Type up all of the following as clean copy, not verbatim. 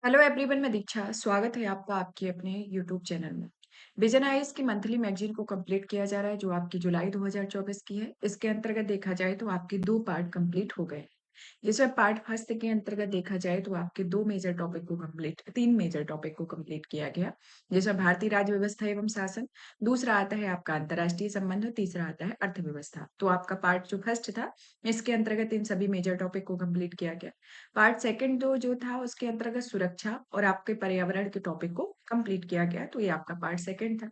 Hello everyone, मैं दीक्षा। स्वागत है आपका आपके अपने यूट्यूब चैनल में। विजन आईएएस की मंथली मैगजीन को कंप्लीट किया जा रहा है, जो आपकी जुलाई 2024 की है। इसके अंतर्गत देखा जाए तो आपके दो पार्ट कंप्लीट हो गए। जिसमें पार्ट फर्स्ट के अंतर्गत देखा जाए तो आपके दो मेजर टॉपिक को कंप्लीट तीन मेजर टॉपिक को कंप्लीट किया गया, जिसमें भारतीय राज्य व्यवस्था एवं शासन, दूसरा आता है आपका अंतर्राष्ट्रीय संबंध और तीसरा आता है अर्थव्यवस्था। तो आपका पार्ट जो फर्स्ट था, इसके अंतर्गत इन सभी मेजर टॉपिक को कंप्लीट किया गया। पार्ट सेकंड जो था उसके अंतर्गत सुरक्षा और आपके पर्यावरण के टॉपिक को कंप्लीट किया गया। तो ये आपका पार्ट सेकंड था।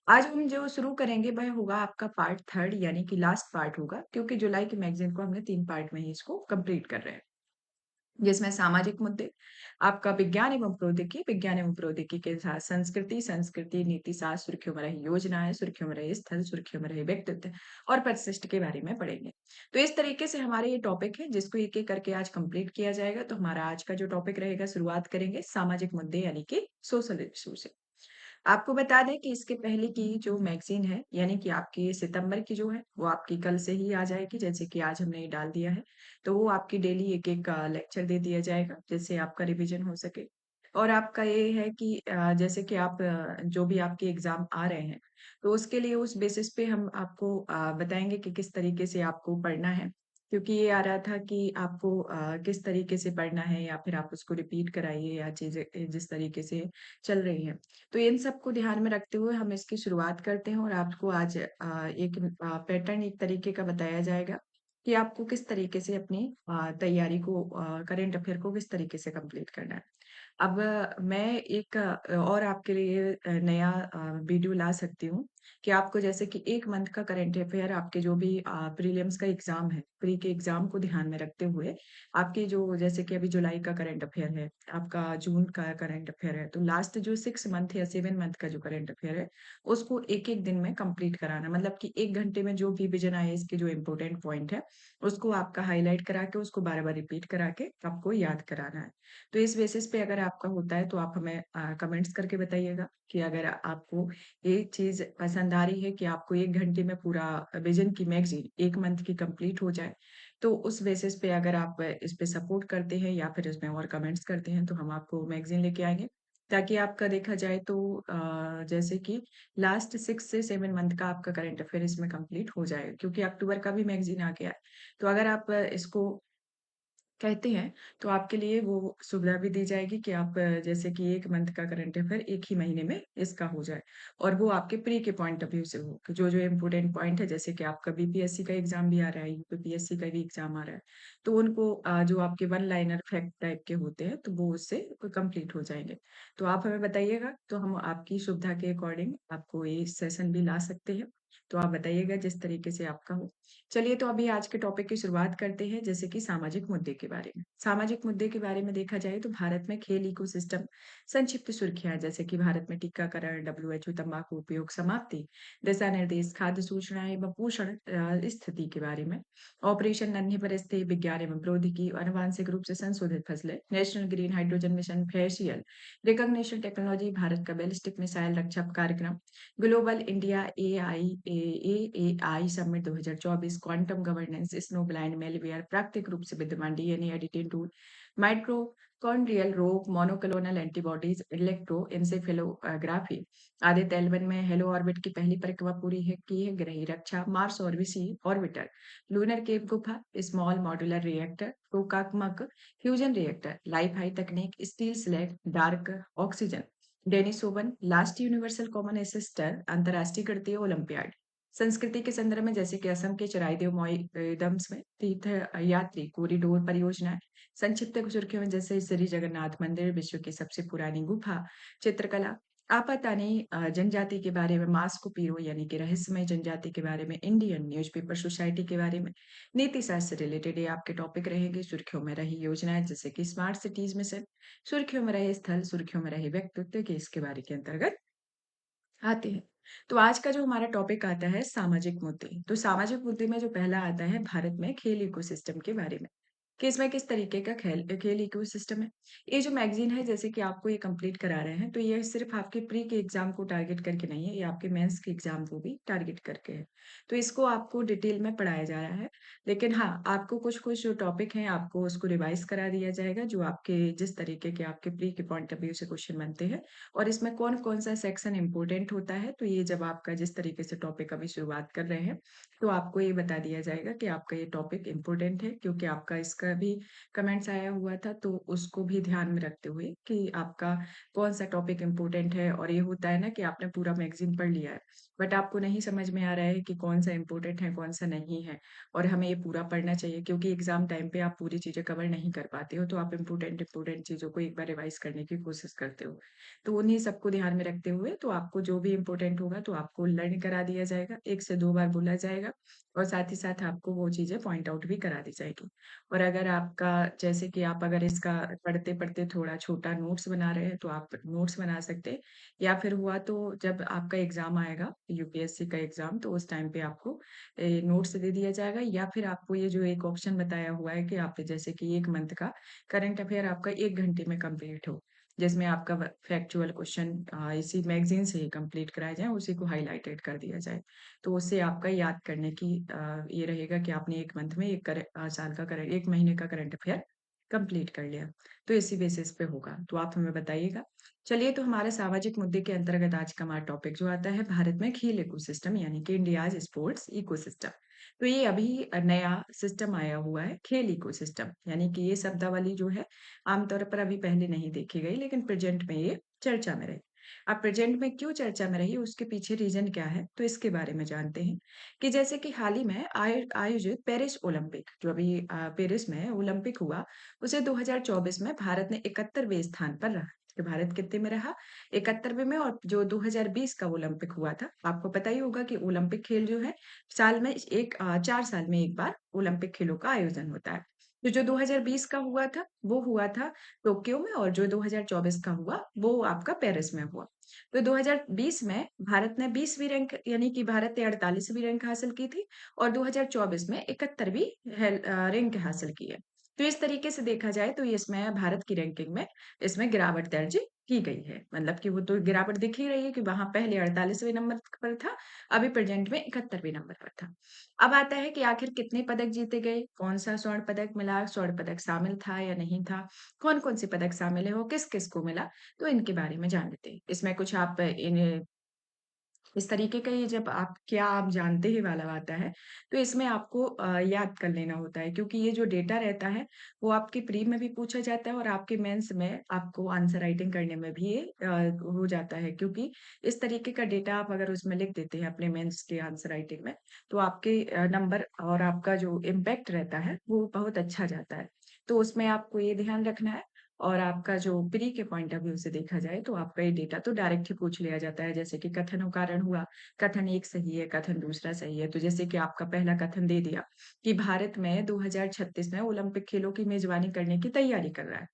आज हम जो शुरू करेंगे वह होगा आपका पार्ट थर्ड, यानी कि लास्ट पार्ट होगा, क्योंकि जुलाई की मैगजीन को हमने 3 पार्ट में ही इसको कंप्लीट कर रहे हैं। जिसमें सामाजिक मुद्दे, आपका विज्ञान एवं प्रौद्योगिकी के साथ संस्कृति, नीति शास्त्र, सुर्खियों में रही योजनाएं, सुर्खियों में रहे स्थल, सुर्खियों में रहे व्यक्तित्व और परिशिष्ट के बारे में पढ़ेंगे। तो इस तरीके से हमारे ये टॉपिक है, जिसको एक-एक करके आज कंप्लीट किया जाएगा। तो हमारा आज का जो टॉपिक रहेगा, शुरुआत करेंगे सामाजिक मुद्दे यानी कि सोशल इश्यू से। आपको बता दें कि इसके पहले की जो मैगज़ीन है, यानी कि आपकी सितंबर की जो है, वो आपकी कल से ही आ जाएगी, जैसे कि आज हमने ये डाल दिया है। तो वो आपकी डेली एक-एक लेक्चर दे दिया जाएगा, जिससे आपका रिवीजन हो सके। और आपका ये है कि जैसे कि आप जो भी आपके एग्ज़ाम आ रहे हैं, तो उसके लिए उस बेसिस पे हम आपको बताएँगे कि किस तरीके से आपको पढ़ना है। क्योंकि ये आ रहा था कि आपको किस तरीके से पढ़ना है, या फिर आप उसको रिपीट कराइए, या चीज़ें जिस तरीके से चल रही हैं। तो इन सबको ध्यान में रखते हुए हम इसकी शुरुआत करते हैं, और आपको आज एक पैटर्न एक तरीके का बताया जाएगा कि आपको किस तरीके से अपनी तैयारी को, करंट अफेयर को किस तरीके से कंप्लीट करना है। अब मैं एक और आपके लिए नया वीडियो ला सकती हूँ कि आपको जैसे कि 1 मंथ का करंट अफेयर, आपके जो भी प्रीलिम्स का एग्ज़ाम है, प्री के एग्ज़ाम को ध्यान में रखते हुए, आपके जो जैसे कि अभी जुलाई का करंट अफेयर है, आपका जून का करंट अफेयर है, तो लास्ट जो 6 मंथ या 7 मंथ का जो करंट अफेयर है, उसको एक-एक दिन में कंप्लीट कराना। मतलब कि 1 घंटे में जो भी विज़न आईएएस के जो इम्पोर्टेंट पॉइंट है, उसको आपका हाइलाइट करा के, उसको बार-बार रिपीट करा के आपको याद कराना है। तो इस बेसिस पे अगर आपका होता है, तो आप हमें कमेंट्स करके बताइएगा कि अगर आपको ये चीज़ पसंद आ रही है कि आपको 1 घंटे में पूरा विज़न की मैगज़ीन 1 मंथ की कंप्लीट हो जाए, तो उस बेसिस पे अगर आप इस पे सपोर्ट करते हैं या फिर इसमें और कमेंट्स करते हैं, तो हम आपको मैगज़ीन लेके आएँगे। ताकि आपका देखा जाए तो जैसे कि लास्ट 6 से 7 मंथ का आपका करंट अफेयर इसमें कंप्लीट हो जाएगा, क्योंकि अक्टूबर का भी मैगज़ीन आ गया है। तो अगर आप इसको कहते हैं, तो आपके लिए वो सुविधा भी दी जाएगी कि आप जैसे कि 1 मंथ का करंट अफेयर 1 ही महीने में इसका हो जाए, और वो आपके प्री के पॉइंट ऑफ व्यू से हो, कि जो-जो इम्पोर्टेंट पॉइंट है, जैसे कि आपका बीपीएससी का एग्ज़ाम भी आ रहा है, यूपीपीएससी का भी एग्ज़ाम आ रहा है, तो उनको जो आपके वन लाइनर फैक्ट टाइप के होते हैं, तो वो उससे कंप्लीट हो जाएँगे। तो आप हमें बताइएगा, तो हम आपकी सुविधा के अकॉर्डिंग आपको ये सेशन भी ला सकते हैं। तो आप बताइएगा जिस तरीके से आपका हो। चलिए, तो अभी आज के टॉपिक की शुरुआत करते हैं, जैसे कि सामाजिक मुद्दे के बारे में। सामाजिक मुद्दे के बारे में देखा जाए तो भारत में खेल इकोसिस्टम, संक्षिप्त सुर्खियाँ, जैसे कि भारत में टीकाकरण, डब्ल्यूएचओ तंबाकू उपयोग समाप्ति, दिशा निर्देश, खाद्य सूचना एवं पोषण स्थिति के बारे में, ऑपरेशन नन्हे पर स्थिर, विज्ञान एवं प्रौद्योगिकी, आनुवांशिक रूप से संशोधित फसलें, national green hydrogen mission, facial recognition technology, Bharat का बैलिस्टिक मिसाइल रक्षा कार्यक्रम, global India AI AI summit 2024, quantum governance, snow blind malware, प्राकृतिक रूप से विद्यमान डीएनए एडिटिंग टूल, माइटोकॉन्ड्रियल रोग, मोनोक्लोनल एंटीबॉडीज, इलेक्ट्रोएन्सेफेलोग्राफी, आदित्य एल1 में हेलो ऑर्बिट की पहली परिक्रमा पूरी है की है, ग्रही रक्षा, मार्स ऑर्बिटर, लूनर केव गुफा, स्मॉल मॉड्यूलर रिएक्टर, टोकात्मक फ्यूजन रिएक्टर, लाइफ हाई तकनीक, steel slag, dark oxygen, Denisovan, last universal common ancestor, अंतर्राष्ट्रीय गणितीय ओलंपियाड। संस्कृति के संदर्भ में, जैसे कि असम के चराइदेव मॉइदम्स में तीर्थ यात्री कॉरिडोर परियोजनाएं, संक्षिप्त सुर्खियों में जैसे श्री जगन्नाथ मंदिर, विश्व की सबसे पुरानी गुफा, चित्रकला, आपातानी जनजाति के बारे में, मास्को पीरो यानी कि रहस्यमय जनजाति के बारे में, इंडियन न्यूज़पेपर सोसाइटी के बारे में, नीति शास्त्र से रिलेटेड ये आपके टॉपिक रहेंगे। सुर्खियों में रही योजनाएं, जैसे कि स्मार्ट सिटीज मिशन, सुर्खियों में रहे स्थल, सुर्खियों में रहे व्यक्तित्व के इसके बारे के अंतर्गत आते हैं। तो आज का जो हमारा टॉपिक आता है सामाजिक मुद्दे। तो सामाजिक मुद्दे में जो पहला आता है, भारत में खेल इकोसिस्टम के बारे में। कि इसमें किस तरीके का खेल खेल इकोसिस्टम है। ये जो मैगज़ीन है जैसे कि आपको ये कंप्लीट करा रहे हैं, तो ये सिर्फ़ आपके प्री के एग्ज़ाम को टारगेट करके नहीं है, ये आपके मेंस के एग्ज़ाम को भी टारगेट करके है। तो इसको आपको डिटेल में पढ़ाया जा रहा है। लेकिन हाँ, आपको कुछ-कुछ जो टॉपिक हैं आपको उसको रिवाइज़ करा दिया जाएगा जो आपके जिस तरीके के आपके प्री के पॉइंट ऑफ व्यू से क्वेश्चन बनते हैं और इसमें कौन-कौन सा सेक्शन इम्पोर्टेंट होता है। तो ये जब आपका जिस तरीके से टॉपिक अभी शुरुआत कर रहे हैं, तो आपको ये बता दिया जाएगा कि आपका ये टॉपिक इम्पोर्टेंट है क्योंकि आपका इसका भी कमेंट्स आया हुआ था, तो उसको भी ध्यान में रखते हुए कि आपका कौन-सा टॉपिक इम्पोर्टेंट है और ये होता है ना कि आपने पूरा मैगज़ीन पढ़ लिया है, बट आपको नहीं समझ में आ रहा है कि कौन-सा इम्पोर्टेंट है, कौन-सा नहीं है और हमें ये पूरा पढ़ना चाहिए क्योंकि एग्ज़ाम टाइम पे आप पूरी चीज़ें कवर नहीं कर पाते हो, तो आप इम्पोर्टेंट चीज़ों को एक बार रिवाइज़ करने की कोशिश करते हो। तो उन्हीं सबको ध्यान में रखते हुए तो आपको जो भी इम्पोर्टेंट होगा तो आपको लर्न करा दिया जाएगा, 1 से 2 बार बोला जाएगा और साथ ही साथ आपको वो चीज़ें पॉइंट आउट भी करा दी जाएगी। और अगर आपका जैसे कि आप अगर इसका पढ़ते-पढ़ते थोड़ा छोटा नोट्स बना रहे हैं, तो आप नोट्स बना सकते हैं या फिर हुआ तो जब आपका एग्ज़ाम आएगा, यूपीएससी का एग्ज़ाम, तो उस टाइम पे आपको नोट्स दे दिया जाएगा या फिर आपको ये जो एक ऑप्शन बताया हुआ है कि आप जैसे कि 1 मंथ का करंट अफेयर आपका 1 घंटे में कंप्लीट हो, जिसमें आपका फैक्चुअल क्वेश्चन इसी मैगज़ीन से ही कंप्लीट कराए जाएँ, उसी को हाइलाइटेड कर दिया जाए। तो उससे आपका याद करने की ये रहेगा कि आपने 1 मंथ में 1 महीने का करंट अफेयर कंप्लीट कर लिया। तो इसी बेसिस पे होगा, तो आप हमें बताइएगा। चलिए तो हमारे सामाजिक मुद्दे के अंतर्गत आज का हमारा टॉपिक जो आता है भारत में खेल इकोसिस्टम यानी कि इंडियाज़ स्पोर्ट्स इकोसिस्टम। तो ये अभी नया सिस्टम आया हुआ है खेल इकोसिस्टम यानी कि ये शब्दावली जो है आमतौर पर अभी पहले नहीं देखी गई लेकिन प्रेज़ेंट में ये चर्चा में रही। अब प्रेज़ेंट में क्यों चर्चा में रही, उसके पीछे रीज़न क्या है? तो इसके बारे में जानते हैं, कि जैसे कि हाल ही में आयोजित पेरिस ओलंपिक जो अभी पेरिस में ओलंपिक हुआ, उसे 2024 में भारत ने 71वें स्थान पर रहा। कि भारत कितने में रहा? 71वें में और जो 2020 का ओलंपिक हुआ था, आपको पता ही होगा कि ओलंपिक खेल जो है, साल में 4 साल में 1 बार ओलंपिक खेलों का आयोजन होता है। तो जो 2020 का हुआ था, वो हुआ था टोक्यो में और जो 2024 का हुआ, वो आपका पेरिस में हुआ। तो 2020 में भारत ने 20वीं रैंक यानी कि भारत ने 48वीं रैंक हासिल की थी और 2024 में 71वीं रैंक हासिल की है। तो इस तरीके से देखा जाए तो ये इसमें भारत की रैंकिंग में इसमें गिरावट दर्ज की गई है। मतलब कि वो तो गिरावट दिख ही रही है कि वहाँ पहले 48वें नंबर पर था, अभी प्रेज़ेंट में 71वें नंबर पर था। अब आता है कि आखिर कितने पदक जीते गए? कौन-सा स्वर्ण पदक मिला? स्वर्ण पदक शामिल था या नहीं था? कौन-कौन से पदक शामिल है? वो किस-किस को मिला? तो इनके बारे में जान लेते हैं। इसमें कुछ आप इन इस तरीके का ये जब आप क्या आप जानते ही वाला आता है, तो इसमें आपको याद कर लेना होता है क्योंकि ये जो डेटा रहता है, वो आपके प्री में भी पूछा जाता है और आपके मेंस में आपको आंसर राइटिंग करने में भी ये हो जाता है क्योंकि इस तरीके का डेटा आप अगर उसमें लिख देते हैं अपने मेंस के आंसर राइटिंग में, तो आपके नंबर और आपका जो इम्पैक्ट रहता है, वो बहुत अच्छा जाता है। तो उसमें आपको ये ध्यान रखना है और आपका जो प्री के पॉइंट ऑफ व्यू से देखा जाए तो आपका ये डेटा तो डायरेक्ट ही पूछ लिया जाता है जैसे कि कथन उदाहरण हुआ, कथन 1 सही है, कथन दूसरा सही है। तो जैसे कि आपका पहला कथन दे दिया कि भारत में 2036 में ओलंपिक खेलों की मेज़बानी करने की तैयारी कर रहा है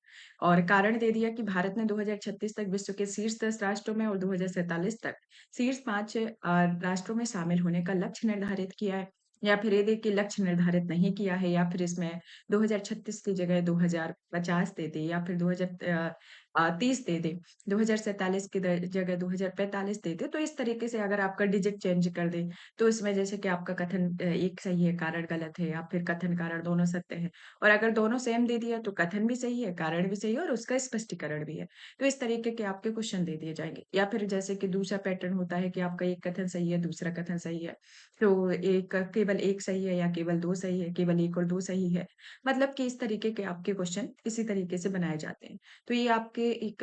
और कारण दे दिया कि भारत ने 2036 तक विश्व के शीर्ष 10 राष्ट्रों में और 2047 तक शीर्ष 5 राष्ट्रों में शामिल होने का लक्ष्य निर्धारित किया है। या फिर ये देखिए लक्ष्य निर्धारित नहीं किया है या फिर इसमें 2036 की जगह 2050 दे दे या फिर 30 दे दे, 2047 की जगह 2045 दे दे, तो इस तरीके से अगर आपका डिजिट चेंज कर दे, तो इसमें जैसे कि आपका कथन एक सही है, कारण गलत है या फिर कथन कारण दोनों सत्य है और अगर दोनों सेम दे दिया तो कथन भी सही है, कारण भी सही है और उसका स्पष्टीकरण भी है। तो इस तरीके के आपके क्वेश्चन दे दिए जाएँगे या फिर जैसे कि दूसरा पैटर्न होता है कि आपका एक कथन सही है, दूसरा कथन सही है। तो एक केवल 1 सही है या केवल 2 सही है, केवल 1 और 2 सही है। मतलब कि इस तरीके के आपके क्वेश्चन इसी तरीके से बनाए जाते हैं। तो ये आपके एक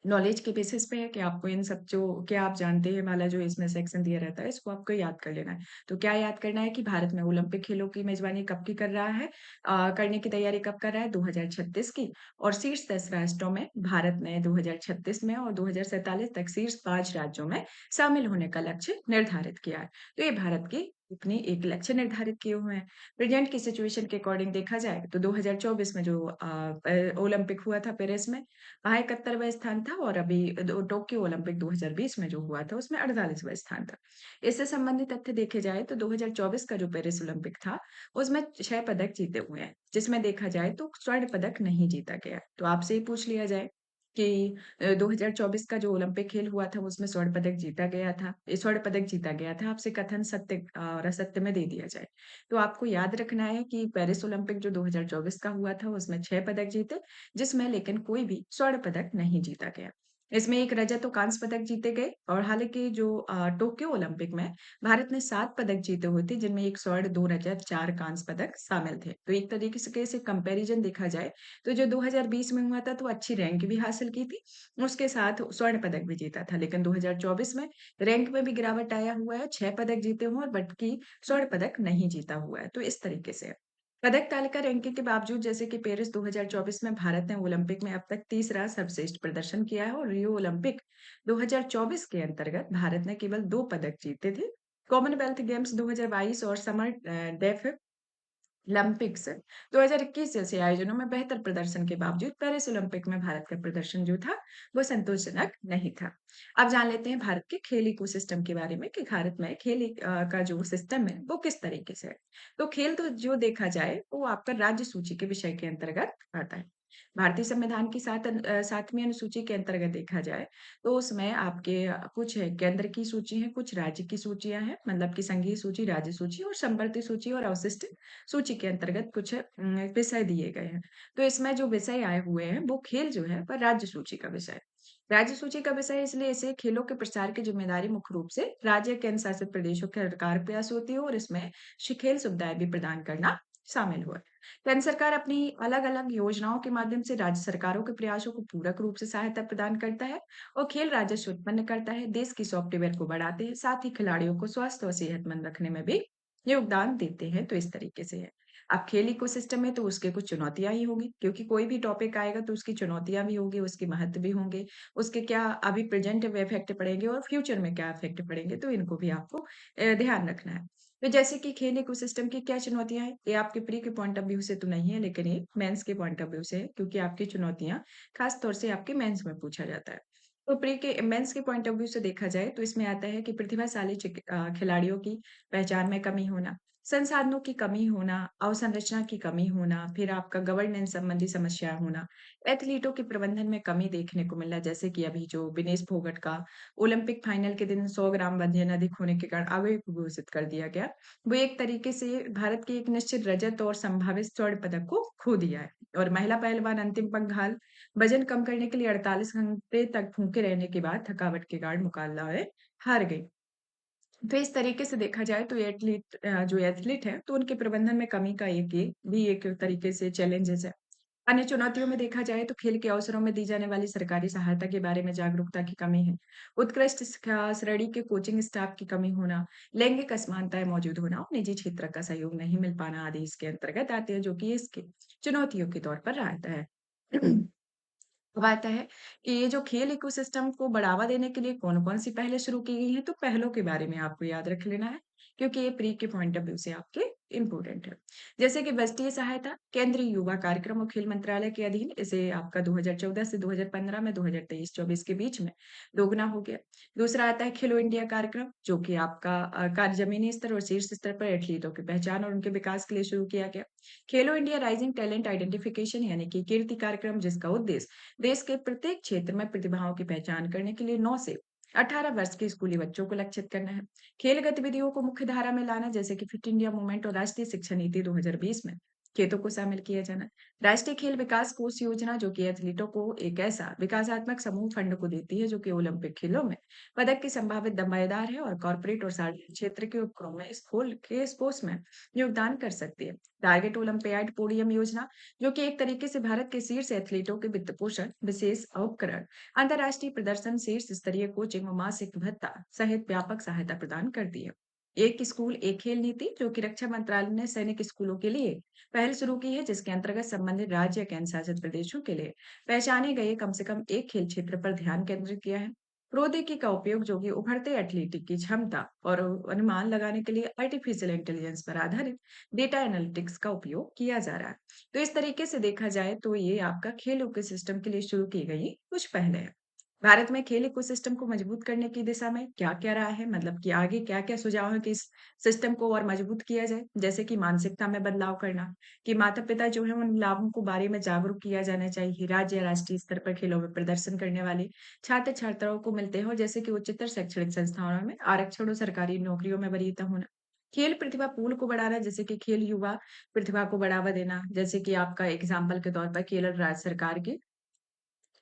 नॉलेज के बेसिस पे है कि आपको इन सब जो क्या आप जानते हैं वाला जो इसमें सेक्शन दिया रहता है, इसको आपको याद कर लेना है। तो क्या याद करना है कि भारत में ओलंपिक खेलों की मेज़बानी कब की कर रहा है करने की तैयारी कब कर रहा है? 2036 की और शीर्ष 10 राष्ट्रों में भारत ने 2036 में और 2047 तक शीर्ष 5 राज्यों में शामिल होने का लक्ष्य निर्धारित किया है। तो ये भारत की अपनी एक लक्ष्य निर्धारित किए हुए हैं। प्रेज़ेंट की सिचुएशन के अकॉर्डिंग देखा जाए तो 2024 में जो ओलंपिक हुआ था पेरिस में, वहाँ 71वां स्थान था और अभी टोक्यो ओलंपिक 2020 में जो हुआ था उसमें 48वां स्थान था। इससे संबंधित तथ्य देखे जाए तो 2024 का जो पेरिस ओलंपिक था, उसमें 6 पदक जीते हुए हैं, जिसमें देखा जाए तो स्वर्ण पदक नहीं जीता गया। तो आपसे ही पूछ लिया जाए कि 2024 का जो ओलंपिक खेल हुआ था उसमें स्वर्ण पदक जीता गया था, स्वर्ण पदक जीता गया था, आपसे कथन सत्य और असत्य में दे दिया जाए। तो आपको याद रखना है कि पेरिस ओलंपिक जो 2024 का हुआ था उसमें 6 पदक जीते, जिसमें लेकिन कोई भी स्वर्ण पदक नहीं जीता गया। इसमें 1 रजत और कांस्य पदक जीते गए और हालाँकि जो टोक्यो ओलंपिक में भारत ने 7 पदक जीते हुए थे, जिनमें 1 स्वर्ण, 2 रजत, 4 कांस्य पदक शामिल थे। तो एक तरीके से कंपैरिज़न देखा जाए, तो जो 2020 में हुआ था, तो अच्छी रैंक भी हासिल की थी, उसके साथ स्वर्ण पदक भी जीता था। लेकिन 2024 में रैंक में भी गिरावट आया हुआ है, 6 पदक जीते हुए हैं, बल्कि स्वर्ण पदक नहीं जीता हुआ है। तो इस तरीके से है। पदक तालिका रैंकिंग के बावजूद जैसे कि पेरिस 2024 में भारत ने ओलंपिक में अब तक तीसरा सर्वश्रेष्ठ प्रदर्शन किया है और रियो ओलंपिक 2024 के अंतर्गत भारत ने केवल 2 पदक जीते थे। कॉमनवेल्थ गेम्स 2022 और समर डेफ ओलंपिक्स 2021 जैसे आयोजनों में बेहतर प्रदर्शन के बावजूद पेरिस ओलंपिक में भारत का प्रदर्शन जो था, वो संतोषजनक नहीं था। अब जान लेते हैं भारत के खेल इकोसिस्टम के बारे में कि भारत में का जो सिस्टम है, वो किस तरीके से है। तो खेल तो जो देखा जाए, वो आपका राज्य सूची के विषय के अंतर्गत आता है। भारतीय संविधान की 7वीं अनुसूची के अंतर्गत देखा जाए, तो उसमें आपके कुछ है केंद्र की सूची है, कुछ राज्य की सूचियाँ हैं, मतलब कि संघीय सूची, राज्य सूची और संवर्ती सूची और अवशिष्ट सूची के अंतर्गत कुछ विषय दिए गए हैं। तो इसमें जो विषय आए हुए हैं, वो खेल जो है वह राज्य सूची का विषय है। राज्य सूची का विषय इसलिए इसे खेलों के प्रसार की जिम्मेदारी मुख्य रूप से राज्य केंद्र शासित प्रदेशों के सरकार प्रयास होती है और इसमें खेल सुविधाएं भी प्रदान करना शामिल हुआ है। केंद्र सरकार अपनी अलग-अलग योजनाओं के माध्यम से राज्य सरकारों के प्रयासों को पूरक रूप से सहायता प्रदान करता है और खेल राजस्व उत्पन्न करता है, देश की सॉफ्टवेयर को बढ़ाते हैं, साथ ही खिलाड़ियों को स्वस्थ और सेहतमंद रखने में भी योगदान देते हैं, तो इस तरीके से है। अब खेल इकोसिस्टम है तो उसके कुछ चुनौतियाँ ही होंगी क्योंकि कोई भी टॉपिक आएगा तो उसकी चुनौतियाँ भी होंगी, उसके महत्व भी होंगे, उसके क्या अभी प्रेज़ेंट में इफ़ेक्ट पड़ेंगे और फ्यूचर में क्या इफ़ेक्ट पड़ेंगे, तो इनको भी आपको ध्यान रखना है। तो जैसे कि खेल इकोसिस्टम की क्या चुनौतियाँ हैं, ये आपके प्री के पॉइंट ऑफ व्यू से तो नहीं है, लेकिन ये मेंस के पॉइंट ऑफ व्यू से है क्योंकि आपकी चुनौतियाँ खास तौर से आपके मेंस में पूछा जाता है। तो प्री के मेंस के पॉइंट ऑफ व्यू से देखा जाए तो इसमें आता है कि प्रतिभाशाली खिलाड़ियों की पहचान में कमी होना, संसाधनों की कमी होना, अवसंरचना की कमी होना, फिर आपका गवर्नेंस संबंधी समस्या होना, एथलीटों के प्रबंधन में कमी देखने को मिला, जैसे कि अभी जो विनेश फोगट का ओलंपिक फाइनल के दिन 100 ग्राम वजन अधिक होने के कारण अवैध घोषित कर दिया गया। वो एक तरीके से भारत के एक निश्चित रजत और संभावित स्वर्ण पदक को खो दिया है और महिला पहलवान अंतिम पंघाल वजन कम करने के लिए 48 घंटे तक भूखे रहने के बाद थकावट के कारण मुकाबला में हार गई। तो इस तरीके से देखा जाए तो जो एथलीट है तो उनके प्रबंधन में कमी का एक भी एक तरीके से चैलेंजेस है। अन्य चुनौतियों में देखा जाए तो खेल के अवसरों में दी जाने वाली सरकारी सहायता के बारे में जागरूकता की कमी है। उत्कृष्ट शिक्षा श्रेणी के कोचिंग स्टाफ की कमी होना, लैंगिक असमानताएं मौजूद होना और निजी क्षेत्र का सहयोग नहीं मिल पाना आदि इसके अंतर्गत आते हैं जो कि इसके चुनौतियों के तौर पर आता है। अब आता है कि ये जो खेल इकोसिस्टम को बढ़ावा देने के लिए कौन-कौन सी पहलें शुरू की गई हैं, तो पहलों के बारे में आपको याद रख लेना है, क्योंकि ये प्री के पॉइंट ऑफ व्यू से आपके इम्पोर्टेंट है। जैसे कि बस्तीय सहायता, केंद्रीय युवा कार्यक्रम और खेल मंत्रालय के अधीन इसे आपका 2014 से 2015 में 2023-24 के बीच में दोगुना हो गया। दूसरा आता है खेलो इंडिया कार्यक्रम, जो कि आपका कार्य जमीनी स्तर और शीर्ष स्तर पर एथलीटों की पहचान और उनके विकास के लिए शुरू किया गया। खेलो इंडिया राइजिंग टैलेंट आइडेंटिफिकेशन यानी कि कीर्ति कार्यक्रम जिसका उद्देश्य देश के प्रत्येक क्षेत्र में प्रतिभाओं की पहचान करने के लिए 9 से 18 वर्ष के स्कूली बच्चों को लक्षित करना है। खेल गतिविधियों को मुख्य धारा में लाना जैसे कि फिट इंडिया मूवमेंट और राष्ट्रीय शिक्षा नीति 2020 में खेतों को शामिल किया जाना। राष्ट्रीय खेल विकास कोष योजना जो कि एथलीटों को एक ऐसा विकासात्मक समूह फंड को देती है जो कि ओलंपिक खेलों में पदक की संभावित दावेदार है और कॉर्पोरेट और सार्वजनिक क्षेत्र के उपक्रम में स्पोर्ट्स में योगदान कर सकती है। टारगेट ओलंपियाड पोडियम योजना जो कि एक तरीके से भारत के शीर्ष एथलीटों के वित्त पोषण, विशेष उपकरण, अंतर्राष्ट्रीय प्रदर्शन, शीर्ष स्तरीय कोचिंग और मासिक भत्ता सहित व्यापक सहायता प्रदान करती है। एक स्कूल एक खेल नीति जो कि रक्षा मंत्रालय ने सैनिक स्कूलों के लिए पहल शुरू की है जिसके अंतर्गत संबंधित राज्य या केंद्र शासित प्रदेशों के लिए पहचाने गए कम से कम एक खेल क्षेत्र पर ध्यान केंद्रित किया है। प्रौद्योगिकी का उपयोग जो कि उभरते एथलेटिक की क्षमता और अनुमान लगाने के लिए आर्टिफिशियल इंटेलिजेंस पर आधारित डेटा एनालिटिक्स का उपयोग किया जा रहा है। तो इस तरीके से देखा जाए तो ये आपका खेल इकोसिस्टम के लिए शुरू की गई कुछ पहले है। भारत में खेल इकोसिस्टम को मजबूत करने की दिशा में क्या-क्या राय है? मतलब कि आगे क्या-क्या सुझाव है कि इस सिस्टम को और मजबूत किया जाए? जैसे कि मानसिकता में बदलाव करना, कि माता-पिता जो है उन लाभों को बारे में जागरूक किया जाना चाहिए। राज्य या राष्ट्रीय स्तर पर खेलों में प्रदर्शन करने वाले छात्र-छात्राओं को मिलते हो, जैसे कि उच्चतर शैक्षणिक संस्थानों में आरक्षण और सरकारी नौकरियों में वरीयता होना। खेल प्रतिभा पूल को बढ़ाना, जैसे कि खेल युवा प्रतिभा को बढ़ावा देना, जैसे कि आपका एग्ज़ाम्पल के तौर पर केरल राज्य सरकार की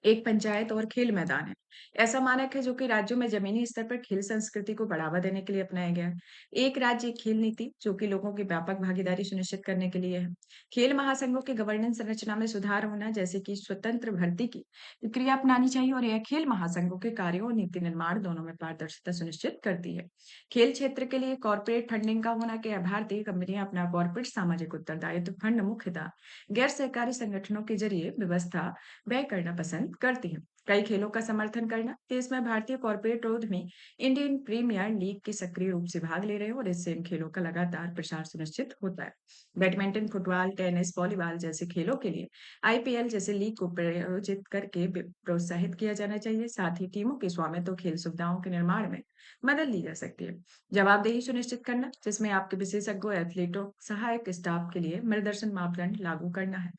एक पंचायत और खेल मैदान है। ऐसा मानक है जो कि राज्यों में जमीनी स्तर पर खेल संस्कृति को बढ़ावा देने के लिए अपनाया गया है। एक राज्य एक खेल नीति जो कि लोगों की व्यापक भागीदारी सुनिश्चित करने के लिए है। खेल महासंघों की गवर्नेंस संरचना में सुधार होना, जैसे कि स्वतंत्र भर्ती की प्रक्रिया अपनानी चाहिए और यह खेल महासंघों के कार्यों और नीति निर्माण दोनों में पारदर्शिता सुनिश्चित करती है। खेल क्षेत्र के लिए कॉर्पोरेट फंडिंग का होना, कि भारतीय कंपनियां अपना कॉर्पोरेट सामाजिक उत्तरदायित्व फंड मुख्यतः गैर सरकारी संगठनों के जरिए व्यवस्था व्यय करना पसंद करती हैं। कई खेलों का समर्थन करना, कि इसमें भारतीय कॉर्पोरेट उद्यमी इंडियन प्रीमियर लीग के सक्रिय रूप से भाग ले रहे हैं और इससे इन खेलों का लगातार प्रसार सुनिश्चित होता है। बैडमिंटन, फुटबॉल, टेनिस, वॉलीबॉल जैसे खेलों के लिए आईपीएल जैसे लीग को प्रायोजित करके प्रोत्साहित किया जाना चाहिए। साथ ही टीमों के स्वामित्व खेल सुविधाओं के निर्माण में मदद ली जा सकती है। जवाबदेही सुनिश्चित करना, जिसमें आपके विशेषज्ञों, एथलीटों, सहायक स्टाफ के लिए मार्गदर्शन मापदंड लागू करना है।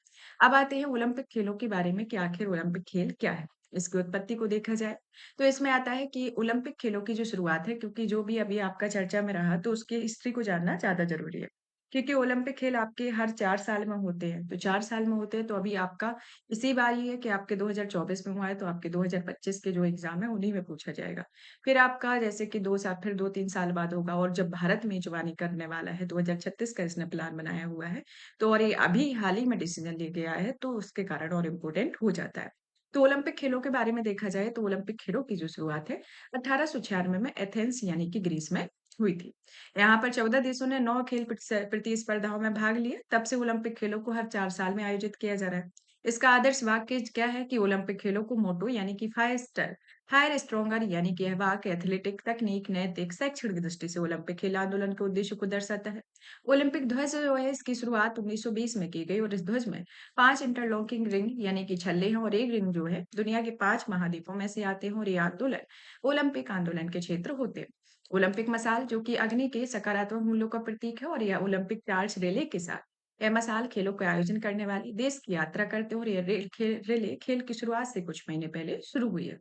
अब आते हैं ओलंपिक खेलों के बारे में, कि आखिर ओलंपिक खेल क्या है? इसकी उत्पत्ति को देखा जाए, तो इसमें आता है कि ओलंपिक खेलों की जो शुरुआत है, क्योंकि जो भी अभी आपका चर्चा में रहा, तो उसकी हिस्ट्री को जानना ज़्यादा ज़रूरी है। क्योंकि ओलंपिक खेल आपके हर 4 साल में होते हैं, तो 4 साल में होते हैं, तो अभी आपका इसी बार ये है कि आपके 2024 में हुआ है, तो आपके 2025 के जो एग्ज़ाम है, उन्हीं में पूछा जाएगा। फिर आपका जैसे कि 2 साल, फिर 2-3 साल बाद होगा, और जब भारत मेज़बानी करने वाला है, 2036 का इसने प्लान बनाया हुआ है, तो और ये अभी हाल ही में डिसीजन लिया गया है, तो उसके कारण और इम्पोर्टेंट हो जाता है। तो ओलंपिक खेलों के बारे में देखा जाए, तो ओलंपिक खेलों की जो शुरुआत है 1896 में एथेंस यानी कि ग्रीस में हुई थी। यहाँ पर 14 देशों ने 9 खेल प्रतिस्पर्धाओं में भाग लिया। तब से ओलंपिक खेलों को हर 4 साल में आयोजित किया जा रहा है। इसका आदर्श वाक्य क्या है, कि ओलंपिक खेलों को मोटो यानी कि फाइस्टर हायर स्ट्रोंगर यानी कि यह वाक्य एथलेटिक, तकनीक, नैतिक, शैक्षणिक दृष्टि से ओलंपिक खेल आंदोलन के उद्देश्य को दर्शाता है। ओलंपिक ध्वज जो है, इसकी शुरुआत 1920 में की गई और इस ध्वज में 5 इंटरलॉकिंग रिंग यानी कि छल्ले हैं, और एक रिंग जो है दुनिया के 5 महाद्वीपों में से आते हैं, और ये आंदोलन ओलंपिक आंदोलन के क्षेत्र होते हैं। ओलंपिक मसाल जो कि अग्नि के सकारात्मक मूल्यों का प्रतीक है, और यह ओलंपिक टार्च रिले के साथ यह मसाल खेलों का आयोजन करने वाली देश की यात्रा करते हैं, और यह रिले खेल की शुरुआत से कुछ महीने पहले शुरू हुई है।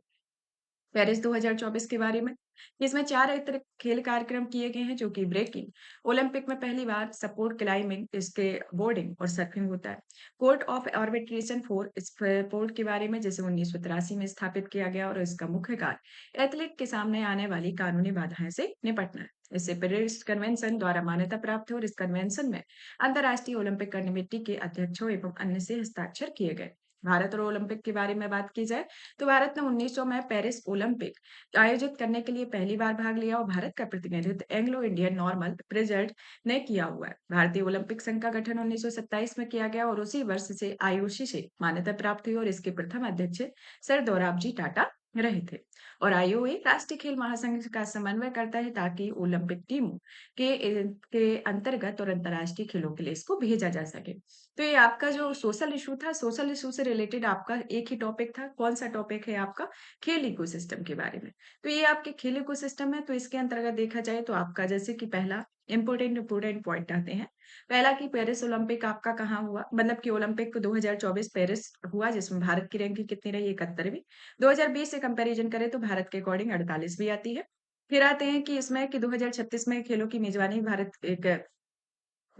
पेरिस 2024 के बारे में, इसमें 4 अतिरिक्त खेल कार्यक्रम किए गए हैं, जो कि ब्रेकिंग, ओलंपिक में पहली बार सपोर्ट क्लाइंबिंग, इसके बोर्डिंग और सर्फिंग होता है। Court of arbitration for sport के बारे में, जैसे 1983 में स्थापित किया गया, और इसका मुख्य कार्य एथलीट के सामने आने वाली कानूनी बाधाएं से निपटना है। इससे पेरिस कन्वेंशन द्वारा मान्यता प्राप्त है, और इस कन्वेंशन में अंतर्राष्ट्रीय ओलंपिक कमेटी के अध्यक्षों एवं अन्य से हस्ताक्षर किए गए। भारत और ओलंपिक के बारे में बात की जाए, तो भारत ने 1900 में पेरिस ओलंपिक आयोजित करने के लिए पहली बार भाग लिया, और भारत का प्रतिनिधित्व एंग्लो इंडियन नॉर्मल प्रेसिडेंट ने किया हुआ है। भारतीय ओलंपिक संघ का गठन 1927 में किया गया, और उसी वर्ष से आईओसी से मान्यता प्राप्त हुई, और इसके प्रथम अध्यक्ष सर दोराबजी टाटा रहे थे। और आईओए राष्ट्रीय खेल महासंघ का समन्वय करता है, ताकि ओलंपिक टीमों के अंतर्गत और अंतर्राष्ट्रीय खेलों के लिए इसको भेजा जा सके। तो ये आपका जो सोशल इश्यू था, सोशल इश्यू से रिलेटेड आपका एक ही टॉपिक था। कौन-सा टॉपिक है आपका? खेल इकोसिस्टम के बारे में। तो ये आपके खेल इकोसिस्टम है, तो इसके अंतर्गत देखा जाए, तो आपका जैसे कि पहला इम्पोर्टेंट पॉइंट आते हैं। पहला कि पेरिस ओलंपिक आपका कहाँ हुआ? मतलब कि ओलंपिक 2024 पेरिस हुआ, जिसमें भारत की रैंकिंग कितनी रही? 71वीं। 2020 से कंपैरिज़न करें, तो भारत के अकॉर्डिंग 48वीं आती है। फिर आते हैं कि इसमें कि 2036 में खेलों की मेज़बानी भारत एक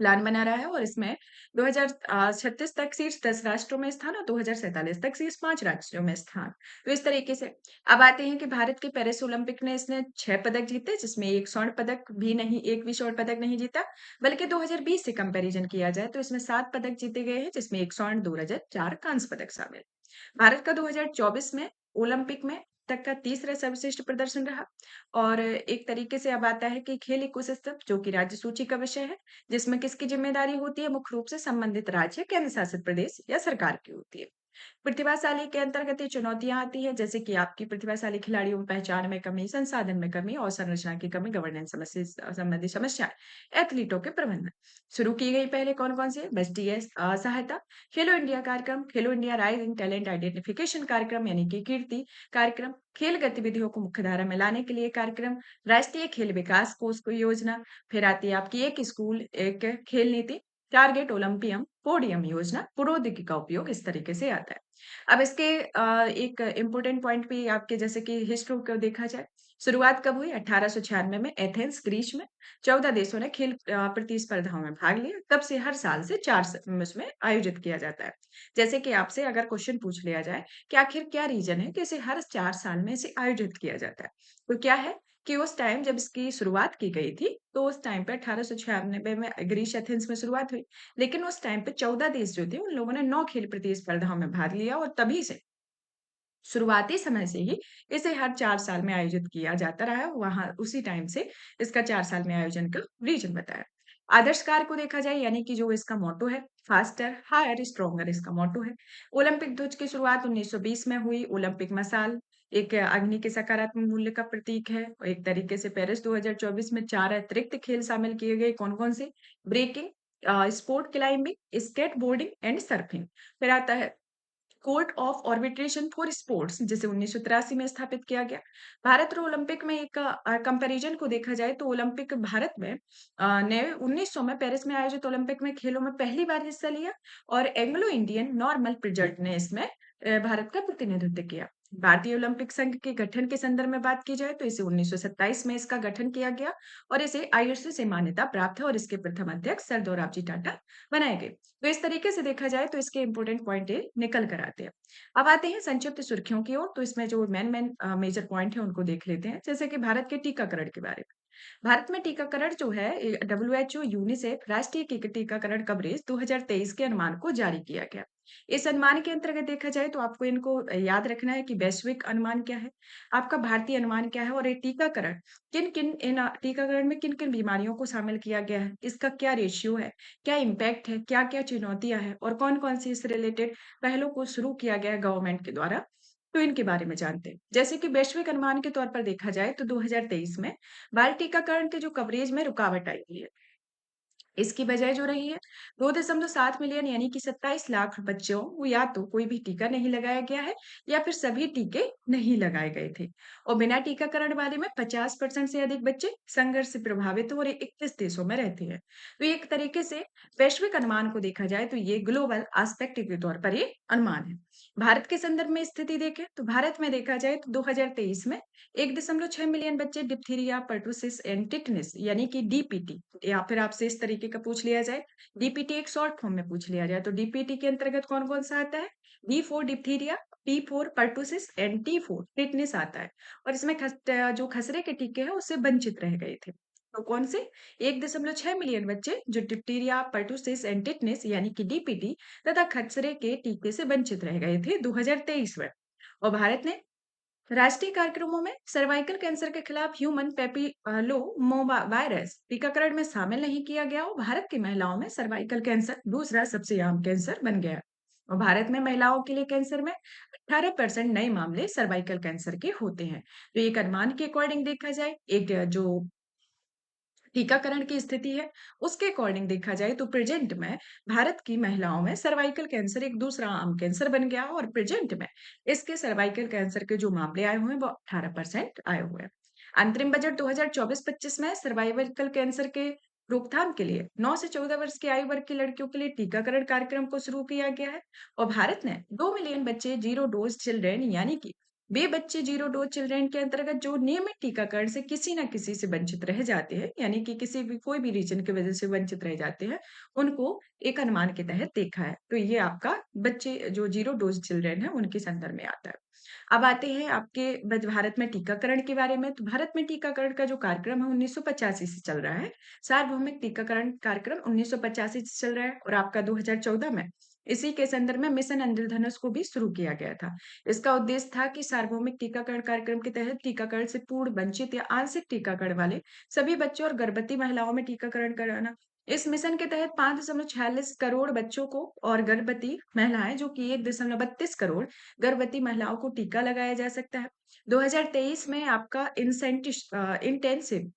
प्लान बना रहा है, और इसमें 2036 तक शीर्ष 10 राष्ट्रों में स्थान, और 2047 तक शीर्ष 5 राष्ट्रों में स्थान। तो इस तरीके से अब आते हैं कि भारत के पेरिस ओलंपिक ने इसने 6 पदक जीते, जिसमें 1 स्वर्ण पदक भी नहीं, 1 भी स्वर्ण पदक नहीं जीता। बल्कि 2020 से कंपैरिजन किया जाए, तो इसमें 7 पदक जीते गए हैं, जिसमें 1 स्वर्ण, 2 रजत, 4 कांस्य पदक शामिल। भारत का 2024 में ओलंपिक में तक का तीसरा सर्वश्रेष्ठ प्रदर्शन रहा, और एक तरीके से अब आता है कि खेल इकोसिस्टम जो कि राज्य सूची का विषय है, जिसमें किसकी जिम्मेदारी होती है? मुख्य रूप से संबंधित राज्य, केंद्र शासित प्रदेश या सरकार की होती है। प्रतिभाशाली के अंतर्गत ये चुनौतियाँ आती हैं, जैसे कि आपकी प्रतिभाशाली खिलाड़ियों में पहचान में कमी, संसाधन में कमी और संरचना की कमी, गवर्नेंस समस्या संबंधी समस्याएँ, एथलीटों के प्रबंधन। शुरू की गई पहले कौन-कौन सी है? बस डीएस सहायता, खेलो इंडिया कार्यक्रम, खेलो इंडिया राइजिंग टैलेंट आइडेंटिफिकेशन कार्यक्रम यानी कि कीर्ति कार्यक्रम, खेल गतिविधियों को मुख्यधारा में लाने के लिए कार्यक्रम, राष्ट्रीय खेल विकास कोष को योजना, फिर आती है आपकी एक स्कूल, एक खेल नीति, टारगेट ओलंपियम, पोडियम योजना, प्रौद्योगिकी का उपयोग इस तरीके से आता है। अब इसके एक इम्पोर्टेंट पॉइंट भी आपके जैसे कि हिस्ट्री को देखा जाए, शुरुआत कब हुई? 1896 में एथेंस, ग्रीस में 14 देशों ने खेल प्रतिस्पर्धाओं में भाग लिया। तब से हर साल से 4 उसमें आयोजित किया जाता है। जैसे कि आपसे अगर क्वेश्चन पूछ लिया जाए कि आखिर क्या रीज़न है कि इसे हर 4 साल में इसे आयोजित किया जाता है? तो क्या है कि उस टाइम जब इसकी शुरुआत की गई थी, तो उस टाइम पे 1896 में ग्रीस एथेंस में शुरुआत हुई। लेकिन उस टाइम पे 14 देश जो थे, उन लोगों ने 9 खेल प्रतिस्पर्धाओं में भाग लिया और तभी से शुरुआती समय से ही इसे हर 4 साल में आयोजित किया जाता रहा है। वहाँ उसी टाइम से इसका 4 साल में आयोजन का रीज़न बताया। आदर्श कार्य को देखा जाए यानी कि जो इसका मोट्टो है, फास्टर, हायर, स्ट्रॉन्गर इसका मोट्टो है। ओलंपिक ध्वज की शुरुआत 1920 में हुई। ओलंपिक मशाल एक अग्नि के सकारात्मक मूल्य का प्रतीक है। एक तरीके से पेरिस 2024 में 4 अतिरिक्त खेल शामिल किए गए। कौन-कौन से? Breaking, sport climbing, skateboarding and surfing. फिर आता है court of arbitration for sports जिसे 1983 में स्थापित किया गया। भारत और ओलंपिक में एक कंपैरिजन को देखा जाए तो ओलंपिक भारत में ने 1900 में पेरिस में आयोजित ओलंपिक में खेलों में पहली बार हिस्सा लिया और एंग्लो इंडियन नॉर्मल प्रिजल्ट ने इसमें भारत का प्रतिनिधित्व किया। भारतीय ओलंपिक संघ के गठन के संदर्भ में बात की जाए तो इसे 1927 में इसका गठन किया गया और इसे आईओसी से मान्यता प्राप्त है और इसके प्रथम अध्यक्ष सर दोराबजी टाटा बनाए गए। तो इस तरीके से देखा जाए तो इसके इम्पोर्टेंट पॉइंट ये निकल कर आते हैं। अब आते हैं संक्षिप्त सुर्खियों की ओर, तो इसमें जो मेन मेजर पॉइंट है उनको देख लेते हैं। जैसे कि भारत के टीकाकरण के बारे में। भारत में टीकाकरण जो है डब्ल्यूएचओ, यूनिसेफ राष्ट्रीय टीकाकरण कवरेज 2023 के अनुमान को जारी किया गया। इस अनुमान के अंतर्गत देखा जाए तो आपको इनको याद रखना है कि वैश्विक अनुमान क्या है, आपका भारतीय अनुमान क्या है और ये टीकाकरण किन-किन टीकाकरण में किन-किन बीमारियों को शामिल किया गया है, इसका क्या रेशियो है, क्या इम्पैक्ट है, क्या-क्या चुनौतियाँ हैं और कौन-कौन सी इससे रिलेटेड पहलों को शुरू किया गया है गवर्नमेंट के द्वारा, तो इनके बारे में जानते हैं। जैसे कि वैश्विक अनुमान के तौर पर देखा जाए तो 2023 में बाल टीकाकरण के जो कवरेज में रुकावट आई हुई है। इसकी वजह जो रही है 2.7 मिलियन यानी कि 27 लाख बच्चों को या तो कोई भी टीका नहीं लगाया गया है या फिर सभी टीके नहीं लगाए गए थे और बिना टीकाकरण वाले में 50% से अधिक बच्चे संघर्ष से प्रभावित हो और 21 देशों में रहते हैं। तो एक तरीके से वैश्विक अनुमान को देखा जाए तो ये ग्लोबल एस्पेक्ट के तौर पर ये अनुमान है। भारत के संदर्भ में स्थिति देखें तो भारत में देखा जाए तो 2023 में 1.6 मिलियन बच्चे डिप्थीरिया, पर्टुसिस एंड टिटनेस यानी कि डीपीटी या फिर आपसे इस तरीके का पूछ लिया जाए, डीपीटी एक शॉर्ट फॉर्म में पूछ लिया जाए तो डीपीटी के अंतर्गत कौन-कौन सा आता है? D for diphtheria, P for pertussis and T for tetanus आता है और इसमें जो खसरे के टीके हैं उससे वंचित रह गए थे। तो कौन से? 1.6 मिलियन बच्चे जो डिप्थीरिया, पर्टुसिस एंड टिटनेस यानी कि डीपीटी तथा खसरे के टीके से वंचित रह गए थे 2023 में। और भारत ने राष्ट्रीय कार्यक्रमों में सर्वाइकल कैंसर के खिलाफ ह्यूमन पैपिलोमोमा वायरस टीकाकरण में शामिल नहीं किया गया और भारत की महिलाओं में सर्वाइकल कैंसर दूसरा सबसे आम कैंसर बन गया। और भारत में महिलाओं के लिए कैंसर में 18% नए मामले सर्वाइकल कैंसर के होते हैं। तो एक अनुमान के अकॉर्डिंग देखा जाए, एक जो टीकाकरण की स्थिति है, उसके अकॉर्डिंग देखा जाए तो प्रेजेंट में भारत की महिलाओं में सर्वाइकल कैंसर एक दूसरा आम कैंसर बन गया और प्रेजेंट में इसके सर्वाइकल कैंसर के जो मामले आए हुए हैं वो 18% आए हुए हैं। अंतरिम बजट 2024-25 में सर्वाइकल कैंसर के रोकथाम के लिए 9 से 14 वर्ष की आयु वर्ग की लड़कियों के लिए टीकाकरण कार्यक्रम को शुरू किया गया है और भारत ने 2 मिलियन बच्चे जीरो डोज चिल्ड्रेन यानी कि वे बच्चे जीरो डोज चिल्ड्रेन के अंतर्गत जो नियमित टीकाकरण से किसी न किसी से वंचित रह जाते हैं, यानी कि किसी भी कोई भी रीजन की वजह से वंचित रह जाते हैं, उनको एक अनुमान के तहत देखा है। तो ये आपका बच्चे जो जीरो डोज चिल्ड्रेन है, उनके संदर्भ में आता है। अब आते हैं आपके भारत में टीकाकरण के बारे में। तो भारत में टीकाकरण का जो कार्यक्रम है 1985 से चल रहा है। सार्वभौमिक टीकाकरण कार्यक्रम 1985 से चल रहा है और आपका 2014 में इसी के संदर्भ में मिशन इंद्रधनुष को भी शुरू किया गया था। इसका उद्देश्य था कि सार्वभौमिक टीकाकरण कार्यक्रम के तहत टीकाकरण से पूर्ण वंचित या आंशिक टीकाकरण वाले सभी बच्चों और गर्भवती महिलाओं में टीकाकरण कराना। इस मिशन के तहत 5.46 करोड़ बच्चों को और गर्भवती महिलाएं जो कि 1.32 करोड़ गर्भवती महिलाओं को टीका लगाया जा सकता है। 2023 में आपका इंटेंसिव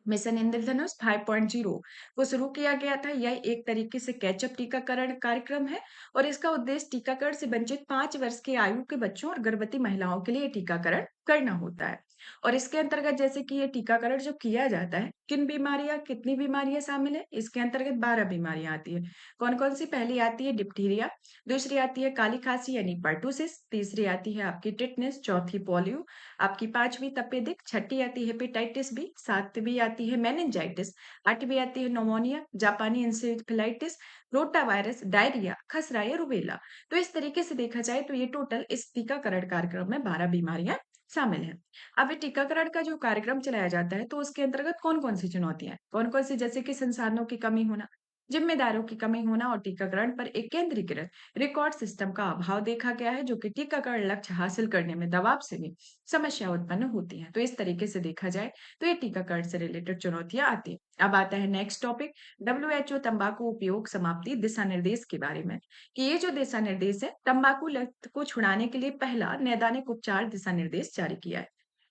मिशन इंद्रधनुष 5.0 को शुरू किया गया था। यह एक तरीके से कैचअप टीकाकरण कार्यक्रम है और इसका उद्देश्य टीकाकरण से वंचित 5 वर्ष की आयु के बच्चों और गर्भवती महिलाओं के लिए टीकाकरण करना होता है। और इसके अंतर्गत जैसे कि ये टीकाकरण जो किया जाता है, कितनी बीमारियां शामिल है? इसके अंतर्गत 12 बीमारियां आती है। कौन कौन सी? पहली आती है डिप्थीरिया, दूसरी आती है काली खांसी यानी पर्टुसिस, तीसरी आती है आपकी टिटनेस, चौथी पोलियो, आपकी 5वीं तपेदिक, छठी आती है हेपेटाइटिस बी, 7वीं आती है मेनिंजाइटिस, 8वीं आती है निमोनिया, जापानी इंसेफेलाइटिस, रोटा वायरस, डायरिया, खसरा या रूबेला। तो इस तरीके से देखा जाए तो ये टोटल इस टीकाकरण कार्यक्रम में 12 बीमारियां शामिल हैं। अब ये टीकाकरण का जो कार्यक्रम चलाया जाता है तो उसके अंतर्गत कौन-कौन सी चुनौतियां हैं? कौन-कौन सी? जैसे कि संसाधनों की कमी होना, जिम्मेदारों की कमी होना और टीकाकरण पर एक केंद्रीकृत रिकॉर्ड सिस्टम का अभाव देखा गया है, जो कि टीकाकरण लक्ष्य हासिल करने में दबाव से भी समस्या उत्पन्न होती है। तो इस तरीके से देखा जाए तो ये टीकाकरण से रिलेटेड चुनौतियां आती हैं। अब आता है नेक्स्ट टॉपिक, डब्ल्यूएचओ तंबाकू उपयोग समाप्ति दिशा निर्देश के बारे में, कि ये जो दिशा निर्देश है तंबाकू लत को छुड़ाने के लिए पहला नैदानिक उपचार दिशा निर्देश जारी किया है।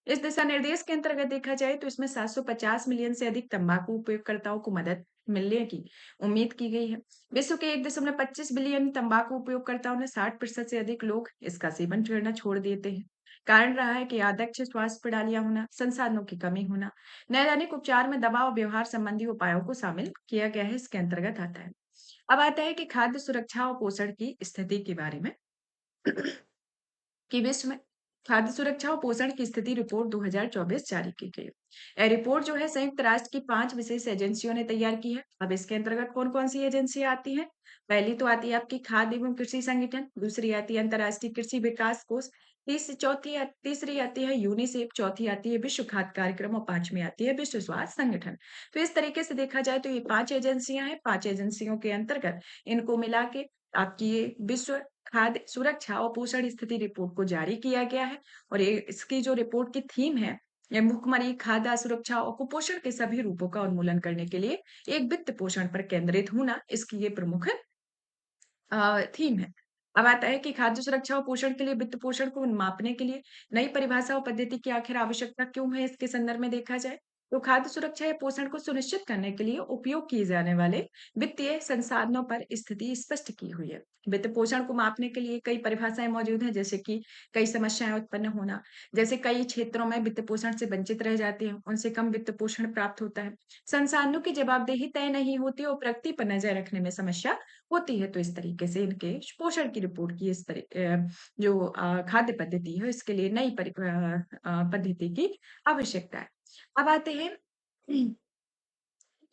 इस दिशा निर्देश के अंतर्गत देखा जाए तो इसमें 750 मिलियन से अधिक तंबाकू उपयोगकर्ताओं को मदद मिलने की उम्मीद की गई है। विश्व के 1.25 बिलियन तंबाकू उपयोगकर्ताओं ने 60% से अधिक लोग इसका सेवन करना छोड़ देते हैं। कारण रहा है कि अदक्ष स्वास्थ्य प्रणालियां होना, संसाधनों की कमी होना। नैदानिक उपचार में दवा और व्यवहार संबंधी उपायों को शामिल किया गया है, इसके अंतर्गत आता है। अब आता है कि खाद्य सुरक्षा और पोषण की स्थिति के बारे में कि विश्व में खाद्य सुरक्षा और पोषण की स्थिति रिपोर्ट 2024 जारी की गई। यह रिपोर्ट जो है संयुक्त राष्ट्र की 5 विशेष एजेंसियों ने तैयार की है। अब इसके अंतर्गत कौन-कौन सी एजेंसियां आती हैं? पहली तो आती है आपकी खाद्य एवं कृषि संगठन, दूसरी आती है अंतर्राष्ट्रीय कृषि विकास कोष, तीसरी आती है यूनिसेफ, चौथी आती है विश्व खाद्य कार्यक्रम और 5वीं आती है विश्व स्वास्थ्य संगठन। तो इस तरीके से देखा जाए तो ये 5 एजेंसियां हैं। 5 एजेंसियों के अंतर्गत इनको मिला के आपकी ये विश्व खाद्य सुरक्षा और पोषण स्थिति रिपोर्ट को जारी किया गया है। और ये इसकी जो रिपोर्ट की थीम है, ये भुखमरी, खाद्य सुरक्षा और कुपोषण के सभी रूपों का उन्मूलन करने के लिए एक वित्त पोषण पर केंद्रित होना इसकी ये प्रमुख थीम है। अब आता है कि खाद्य सुरक्षा और पोषण के लिए वित्त पोषण को मापने के लिए नई परिभाषा और पद्धति की आखिर आवश्यकता क्यों है, इसके संदर्भ में देखा जाए तो खाद्य सुरक्षा या पोषण को सुनिश्चित करने के लिए उपयोग किए जाने वाले वित्तीय संसाधनों पर स्थिति स्पष्ट की हुई है। वित्त पोषण को मापने के लिए कई परिभाषाएं मौजूद हैं, जैसे कि कई समस्याएं उत्पन्न होना, जैसे कई क्षेत्रों में वित्त पोषण से वंचित रह जाते हैं, उनसे कम वित्त पोषण प्राप्त होता है, संसाधनों की जवाबदेही तय नहीं होती और प्रगति पर नजर रखने में समस्या होती है। तो इस तरीके से इनके पोषण की रिपोर्ट की जो खाद्य पद्धति है इसके लिए नई पद्धति की आवश्यकता है। अब आते हैं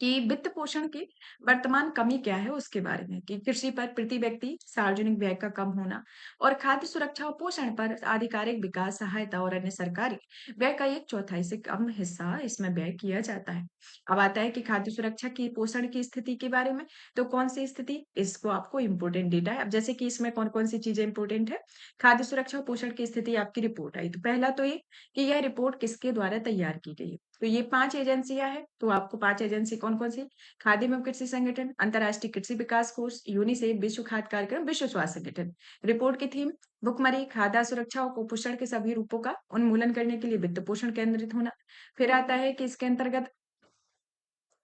कि वित्त पोषण की वर्तमान कमी क्या है उसके बारे में, कि कृषि पर प्रति व्यक्ति सार्वजनिक व्यय का कम होना और खाद्य सुरक्षा और पोषण पर आधिकारिक विकास सहायता और अन्य सरकारी व्यय का 1/4 से कम हिस्सा इसमें व्यय किया जाता है। अब आता है कि खाद्य सुरक्षा की पोषण की स्थिति के बारे में, तो कौन सी स्थिति, इसको आपको इम्पोर्टेंट डेटा है। अब जैसे कि इसमें कौन कौन सी चीजें इंपोर्टेंट है, खाद्य सुरक्षा और पोषण की स्थिति आपकी रिपोर्ट आई, तो पहला तो ये कि यह रिपोर्ट किसके द्वारा तैयार की गई है। तो ये 5 एजेंसियां हैं, तो आपको 5 एजेंसी कौन-कौन सी? खाद्य एवं कृषि संगठन, अंतर्राष्ट्रीय कृषि विकास कोष, यूनिसेफ, विश्व खाद्य कार्यक्रम, विश्व स्वास्थ्य संगठन। रिपोर्ट की थीम भुखमरी, खाद्य सुरक्षा और कुपोषण के सभी रूपों का उन्मूलन करने के लिए वित्त पोषण केंद्रित होना। फिर आता है कि इसके अंतर्गत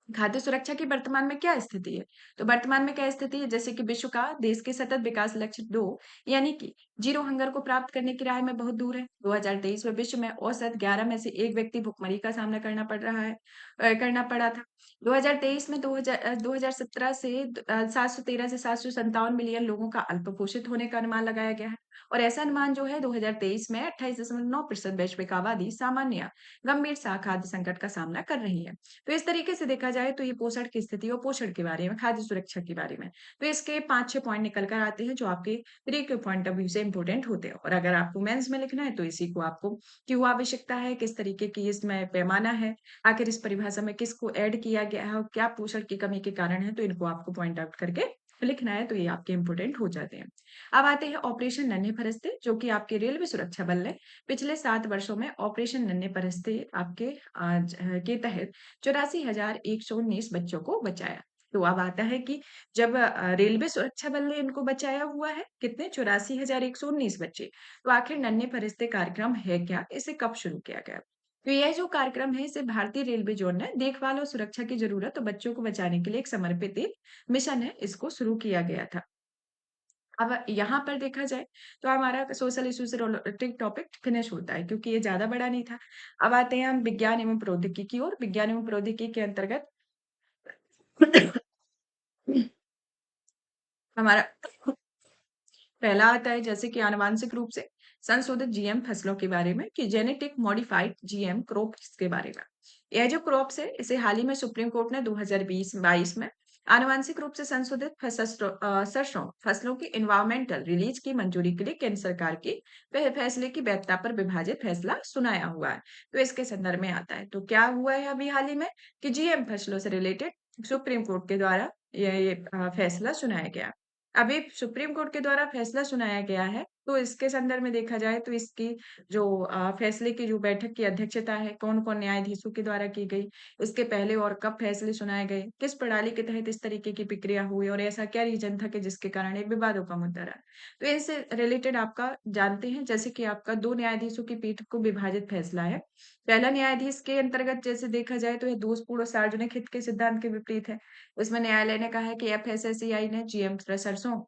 खाद्य सुरक्षा की वर्तमान में क्या स्थिति है? तो वर्तमान में क्या स्थिति है, जैसे कि विश्व का देश के सतत विकास लक्ष्य 2 यानी कि जीरो हंगर को प्राप्त करने की राह में बहुत दूर है। 2023 में विश्व में औसत 11 में से 1 व्यक्ति भुखमरी का सामना करना पड़ा था। 2023 में 2017 से 713 से 757 मिलियन लोगों का अल्पपोषित होने का अनुमान लगाया गया है। और ऐसा अनुमान जो है 2023 में 28.9% वैश्विक आबादी सामान्य गंभीर खाद्य संकट का सामना कर रही है। तो इस तरीके से देखा जाए तो ये पोषण की स्थिति और पोषण के बारे में, खाद्य सुरक्षा के बारे में। तो इसके 5-6 पॉइंट निकल कर आते हैं जो आपके प्री के पॉइंट ऑफ व्यू से इंपोर्टेंट होते हैं। और अगर आपको मेंस में लिखना है तो इसी को आपको क्यों आवश्यकता है, किस तरीके की इसमें पैमाना है, आखिर इस परिभाषा में किसको ऐड किया गया है और क्या पोषण की कमी के कारण है, तो इनको आपको पॉइंट आउट करके लिखना है तो ये आपके इम्पोर्टेंट हो जाते हैं। अब आते हैं ऑपरेशन नन्हे फरिश्ते जो कि आपके रेलवे सुरक्षा बल ने पिछले 7 वर्षों में ऑपरेशन नन्हे फरिश्ते आपके के तहत 84,119 बच्चों को बचाया। तो अब आता है कि जब रेलवे सुरक्षा बल ने इनको बचाया हुआ है कितने 84,119 बच्चे। तो आखिर नन्हे फरिश्ते कार्यक्रम है क्या? इसे कब शुरू किया गया? तो यह जो कार्यक्रम है इसे भारतीय रेलवे जोन ने देखभाल और सुरक्षा की जरूरत और बच्चों को बचाने के लिए एक समर्पित एक मिशन है, इसको शुरू किया गया था। अब यहाँ पर देखा जाए तो हमारा सोशल इश्यू से रिलेटेड टॉपिक फिनिश होता है क्योंकि ये ज़्यादा बड़ा नहीं था। अब आते हैं हम विज्ञान एवं प्रौद्योगिकी की ओर। विज्ञान एवं प्रौद्योगिकी के अंतर्गत हमारा पहला आता है जैसे कि आनुवांशिक रूप से संशोधित जीएम फसलों के बारे में कि जेनेटिक मॉडिफाइड जीएम क्रॉप्स के बारे में। यह जो क्रॉप्स है इसे हाल ही में सुप्रीम कोर्ट ने 2020-22 में आनुवांशिक रूप से संशोधित सरसों फसलों की एनवायरमेंटल रिलीज की मंजूरी के लिए केंद्र सरकार की फैसले की वैधता पर विभाजित फैसला सुनाया हुआ है। तो इसके संदर्भ में आता है तो क्या हुआ है अभी हाल ही में कि जीएम फसलों से रिलेटेड सुप्रीम कोर्ट के द्वारा ये फैसला सुनाया गया। अभी सुप्रीम कोर्ट के द्वारा फैसला सुनाया गया है, तो इसके संदर्भ में देखा जाए तो इसकी जो फैसले की जो बैठक की अध्यक्षता है, कौन-कौन न्यायाधीशों के द्वारा की गई, इसके पहले और कब फैसले सुनाए गए, किस प्रणाली के तहत इस तरीके की प्रक्रिया हुई और ऐसा क्या रीज़न था कि जिसके कारण एक विवादों का मुद्दा रहा। तो इनसे रिलेटेड आपका जानते हैं जैसे कि आपका 2 न्यायाधीशों की पीठ को विभाजित फैसला है। पहला न्यायाधीश के अंतर्गत जैसे देखा जाए तो ये दोषपूर्ण और सार्वजनिक हित के सिद्धांत के विपरीत है। इसमें न्यायालय ने कहा है कि एफएसएसएआई ने जीएम सरसों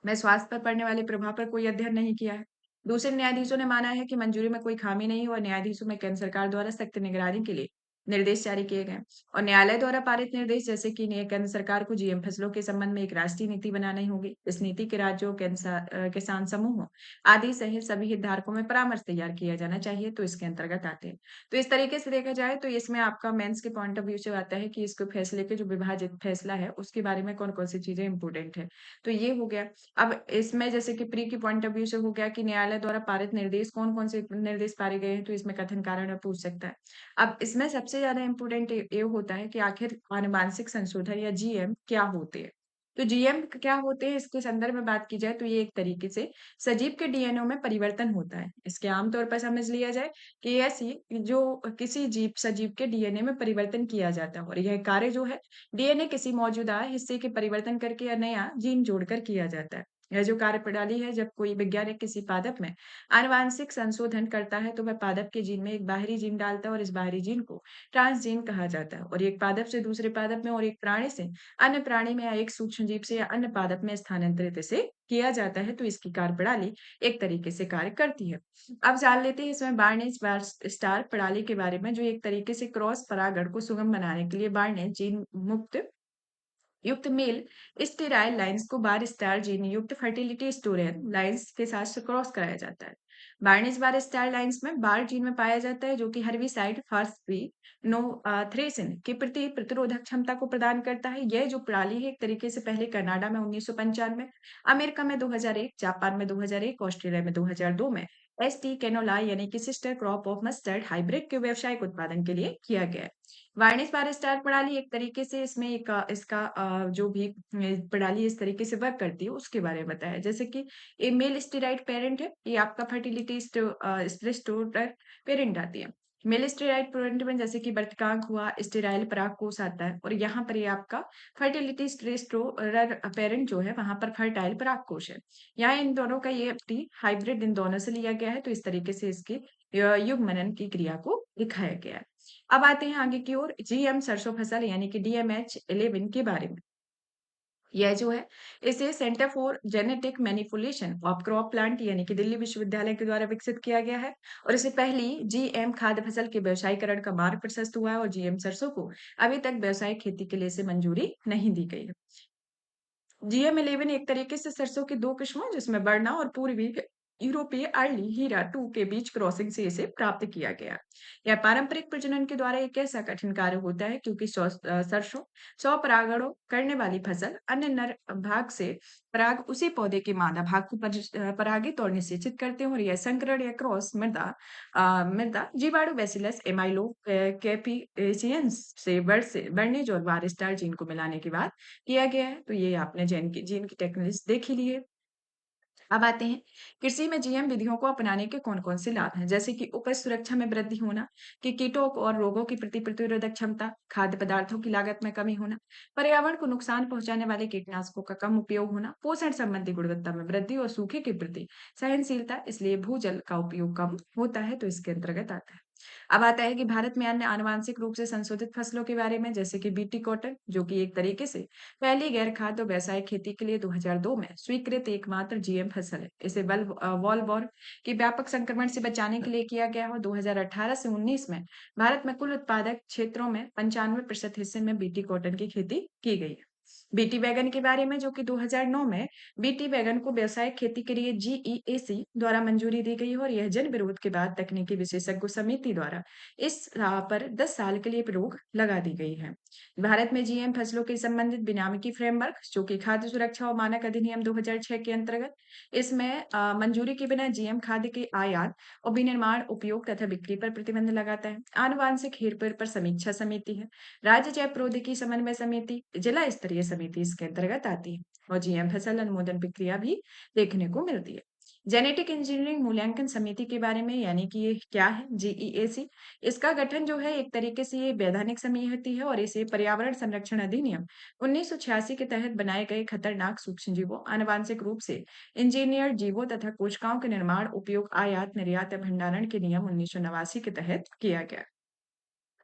में स्वास्थ्य पर पड़ने वाले प्रभाव पर कोई अध्ययन नहीं किया है। दूसरे न्यायाधीशों ने माना है कि मंजूरी में कोई खामी नहीं और न्यायाधीशों में केंद्र सरकार द्वारा सख्त निगरानी के लिए निर्देश जारी किए गए और न्यायालय द्वारा पारित निर्देश जैसे कि केंद्र सरकार को जीएम फसलों के संबंध में एक राष्ट्रीय नीति बनानी होगी। इस नीति के राज्यों किसान समूहों आदि सहित सभी हितधारकों में परामर्श तैयार किया जाना चाहिए तो इसके अंतर्गत आते हैं। तो इस तरीके से देखा जाए तो इसमें आपका मेंस के पॉइंट ऑफ व्यू से आता है कि इसके फैसले के जो विभाजित फैसला है उसके बारे में कौन कौन सी चीजें इंपोर्टेंट है। तो ये हो गया। अब इसमें जैसे कि प्री की पॉइंट ऑफ व्यू से हो गया कि न्यायालय द्वारा पारित निर्देश कौन-कौन से निर्देश पारे गए हैं, तो इसमें कथन कारण और पूछ सकता है। अब इसमें सबसे ज़्यादा इम्पोर्टेंट ये होता है कि आखिर आनुवांशिक संशोधन या जीएम क्या होते हैं? तो जीएम क्या होते हैं इसके संदर्भ में बात की जाए तो ये एक तरीके से सजीव के डीएनए में परिवर्तन होता है। इसके आम तौर पर समझ लिया जाए कि ऐसी जो किसी जीव सजीव के डीएनए में परिवर्तन किया जाता है और यह कार्य जो है डीएनए किसी मौजूदा हिस्से के परिवर्तन करके या नया जीन जोड़कर किया जाता है। यह जो कार्यप्रणाली है जब कोई वैज्ञानिक किसी पादप में आनुवांशिक संशोधन करता है तो वह पादप के जीन में एक बाहरी जीन डालता है और इस बाहरी जीन को ट्रांसजीन कहा जाता है और एक पादप से दूसरे पादप में और एक प्राणी से अन्य प्राणी में या एक सूक्ष्म जीव से या अन्य पादप में स्थानांतरित इसे किया जाता है तो इसकी कार्यप्रणाली एक तरीके से कार्य करती है। अब जान लेते हैं इसमें बार्नेज स्टार प्रणाली के बारे में जो एक तरीके से क्रॉस परागण को सुगम बनाने के लिए बार्नेज जीन मुक्त युक्त मेल स्टेराइल लाइंस को बार स्टार जीन युक्त फर्टिलिटी स्टोरेन लाइंस के साथ क्रॉस कराया जाता है। बार्नेज बार स्टार लाइंस में बार जीन में पाया जाता है जो कि हर्बिसाइड फास्फी नो थ्रेसिन के प्रति प्रतिरोधक क्षमता को प्रदान करता है। यह जो प्रणाली है एक तरीके से पहले कनाडा में 1995, अमेरिका में 2001, जापान में 2001, ऑस्ट्रेलिया में 2002 में एसटी कैनोला यानी कि sister crop of mustard hybrid के व्यावसायिक उत्पादन के लिए किया गया है। वार्निश बार स्टार प्रणाली एक तरीके से इसमें एक इसका जो भी प्रणाली इस तरीके से वर्क करती है उसके बारे में बताया जैसे कि ये मेल स्टेरॉइड पेरेंट है ये आपका फर्टिलिटी स्टोर पेरेंट आती है। मेल स्टेरॉइड पेरेंट में जैसे कि बर्तकांक हुआ स्टेराइल परागकोश आता है और यहाँ पर ये आपका फर्टिलिटी स्टोरर पेरेंट जो है वहां पर फर्टाइल परागकोश है। यहाँ इन दोनों का ये अपनी हाइब्रिड इन दोनों से लिया गया है तो इस तरीके से इसकी युग्मनन की क्रिया को दिखाया गया है। अब आते हैं आगे की ओर जीएम सरसों फसल यानी कि डीएमएच 11 के बारे में। यह जो है इसे centre for genetic manipulation of crop plant यानी कि दिल्ली विश्वविद्यालय के द्वारा विकसित किया गया है और इसे पहली जीएम खाद्य फसल के व्यवसायीकरण का मार्ग प्रशस्त हुआ है और जीएम सरसों को अभी तक व्यावसायिक खेती के लिए इसे मंजूरी नहीं दी गई है। जीएम 11 एक तरीके से सरसों की दो किस्मों जिसमें बरना और पूर्वी यूरोपीय अर्ली हीरा 2 के बीच क्रॉसिंग से इसे प्राप्त किया गया। यह पारंपरिक प्रजनन के द्वारा एक ऐसा कठिन कार्य होता है क्योंकि सरसों 100 परागणों करने वाली फसल अन्य नर भाग से पराग उसी पौधे के मादा भाग को परागित और निषेचित करते हैं और यह संकरण या क्रॉस मृदा जीवाणु बैसिलस एमाइलो कैपिसियंस से वर्णिज और वारिस्टार जीन को मिलाने के बाद किया गया है। तो ये आपने जीन की टेक्नोलॉजी देख ही ली है। अब आते हैं कृषि में जीएम विधियों को अपनाने के कौन-कौन से लाभ हैं, जैसे कि उपज सुरक्षा में वृद्धि होना, कि कीटों और रोगों की प्रतिरोधक क्षमता, खाद्य पदार्थों की लागत में कमी होना, पर्यावरण को नुकसान पहुंचाने वाले कीटनाशकों का कम उपयोग होना, पोषण संबंधी गुणवत्ता में वृद्धि और सूखे के प्रति सहनशीलता, इसलिए भूजल का उपयोग कम होता है, तो इसके अंतर्गत आता है। अब आता है कि भारत में अन्य आनुवांशिक रूप से संशोधित फसलों के बारे में, जैसे कि बीटी कॉटन, जो कि एक तरीके से पहली गैर खाद्य और व्यावसायिक खेती के लिए 2002 में स्वीकृत एकमात्र जीएम फसल है। इसे वॉलवॉर के व्यापक संक्रमण से बचाने के लिए किया गया और 2018 से 19 में भारत में कुल उत्पादक क्षेत्रों में 95% हिस्से में बीटी कॉटन की खेती की गई है। बीटी वैगन के बारे में, जो कि 2009 में बीटी वैगन को व्यावसायिक खेती के लिए जीईएसी द्वारा मंजूरी दी गई है और यह जन विरोध के बाद तकनीकी विशेषज्ञ समिति द्वारा इस राह पर 10 साल के लिए रोक लगा दी गई है। भारत में जीएम फसलों के संबंधित विनियामकी फ्रेमवर्क, जो कि खाद्य सुरक्षा और मानक अधिनियम 2006 के अंतर्गत, इसमें मंजूरी के बिना जीएम खाद्य के आयात और विनिर्माण, उपयोग तथा बिक्री पर प्रतिबंध लगाता है। आनुवांशिक हेरफेर पर समीक्षा समिति है। राज्य जैव प्रौद्योगिकी समन्वय समिति जिला स्तरीय समिति इसके अंतर्गत आती है और जीएम फसल अनुमोदन प्रक्रिया भी देखने को मिलती है। जेनेटिक इंजीनियरिंग मूल्यांकन समिति के बारे में, यानी कि ये क्या है जीईएसी, इसका गठन जो है एक तरीके से ये वैधानिक समिति है और इसे पर्यावरण संरक्षण अधिनियम 1986 के तहत बनाए गए खतरनाक सूक्ष्मजीवों, आनुवांशिक रूप से इंजीनियर्ड जीवों तथा कोशिकाओं के निर्माण, उपयोग, आयात, निर्यात या भंडारण के नियम 1989 के तहत किया गया।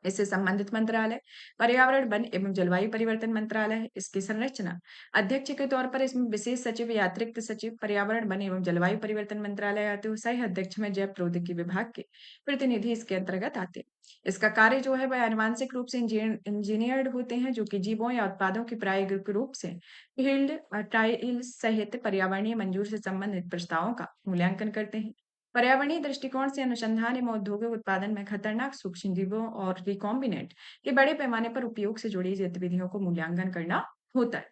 इससे संबंधित मंत्रालय पर्यावरण, वन एवं जलवायु परिवर्तन मंत्रालय है। इसकी संरचना अध्यक्ष के तौर पर इसमें विशेष सचिव या अतिरिक्त सचिव पर्यावरण, वन एवं जलवायु परिवर्तन मंत्रालय आते हैं। सह अध्यक्ष में जैव प्रौद्योगिकी विभाग के प्रतिनिधि इसके अंतर्गत आते हैं। इसका कार्य जो है वह आनुवांशिक रूप से इंजीनियर्ड होते हैं, जो कि जीवों या उत्पादों की प्रायोगिक रूप से फील्ड ट्रायल्स सहित पर्यावरणीय मंजूर से संबंधित प्रस्तावों का मूल्यांकन करते हैं। पर्यावरणीय दृष्टिकोण से अनुसंधान एवं औद्योगिक उत्पादन में खतरनाक सूक्ष्मजीवों और रिकॉम्बिनेंट के बड़े पैमाने पर उपयोग से जुड़ी गतिविधियों को मूल्यांकन करना होता है।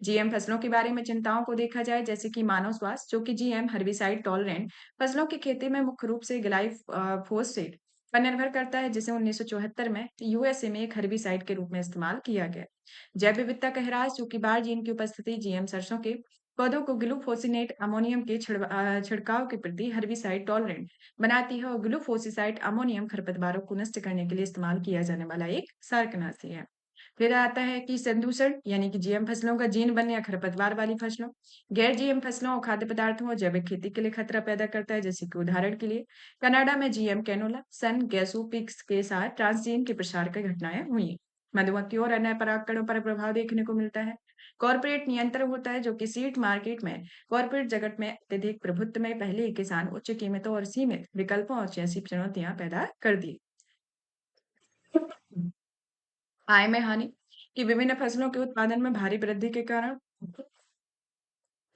जीएम फसलों के बारे में चिंताओं को देखा जाए, जैसे कि मानव स्वास्थ्य, जो कि जीएम हर्बिसाइड टॉलरेंट फसलों की खेती में मुख्य रूप से ग्लाइफोसेट पर निर्भर करता है, जिसे 1974 में यूएसए में एक हर्बिसाइड के रूप में इस्तेमाल किया गया। जैव विविधता का ह्रास, जो कि बार जीन की उपस्थिति जीएम सरसों के पौधों को ग्लूफोसिनेट अमोनियम के छिड़काव के प्रति हर्बिसाइड टॉलरेंट बनाती है और ग्लूफोसिसाइड अमोनियम खरपतवारों को नष्ट करने के लिए इस्तेमाल किया जाने वाला एक शाकनाशी है। फिर आता है कि संदूषण, यानी कि जीएम फसलों का जीन बनने या खरपतवार वाली फसलों, गैर जीएम फसलों और खाद्य पदार्थों और जैविक खेती के लिए खतरा पैदा करता है, जैसे कि उदाहरण के लिए कनाडा में जीएम कैनोला सन गैसो पिग्स के साथ ट्रांसजीन के प्रसार की घटनाएं हुई। मधुमक्खियों और अन्य परागकणों पर प्रभाव देखने को मिलता है। कॉर्पोरेट नियंत्रण होता है, जो कि सीड मार्केट में कॉर्पोरेट जगत में अत्यधिक प्रभुत्व में पहले ही किसान उच्च कीमतों और सीमित विकल्पों और जैसी चुनौतियां पैदा कर दी। आय में हानि, कि विभिन्न फसलों के उत्पादन में भारी वृद्धि के कारण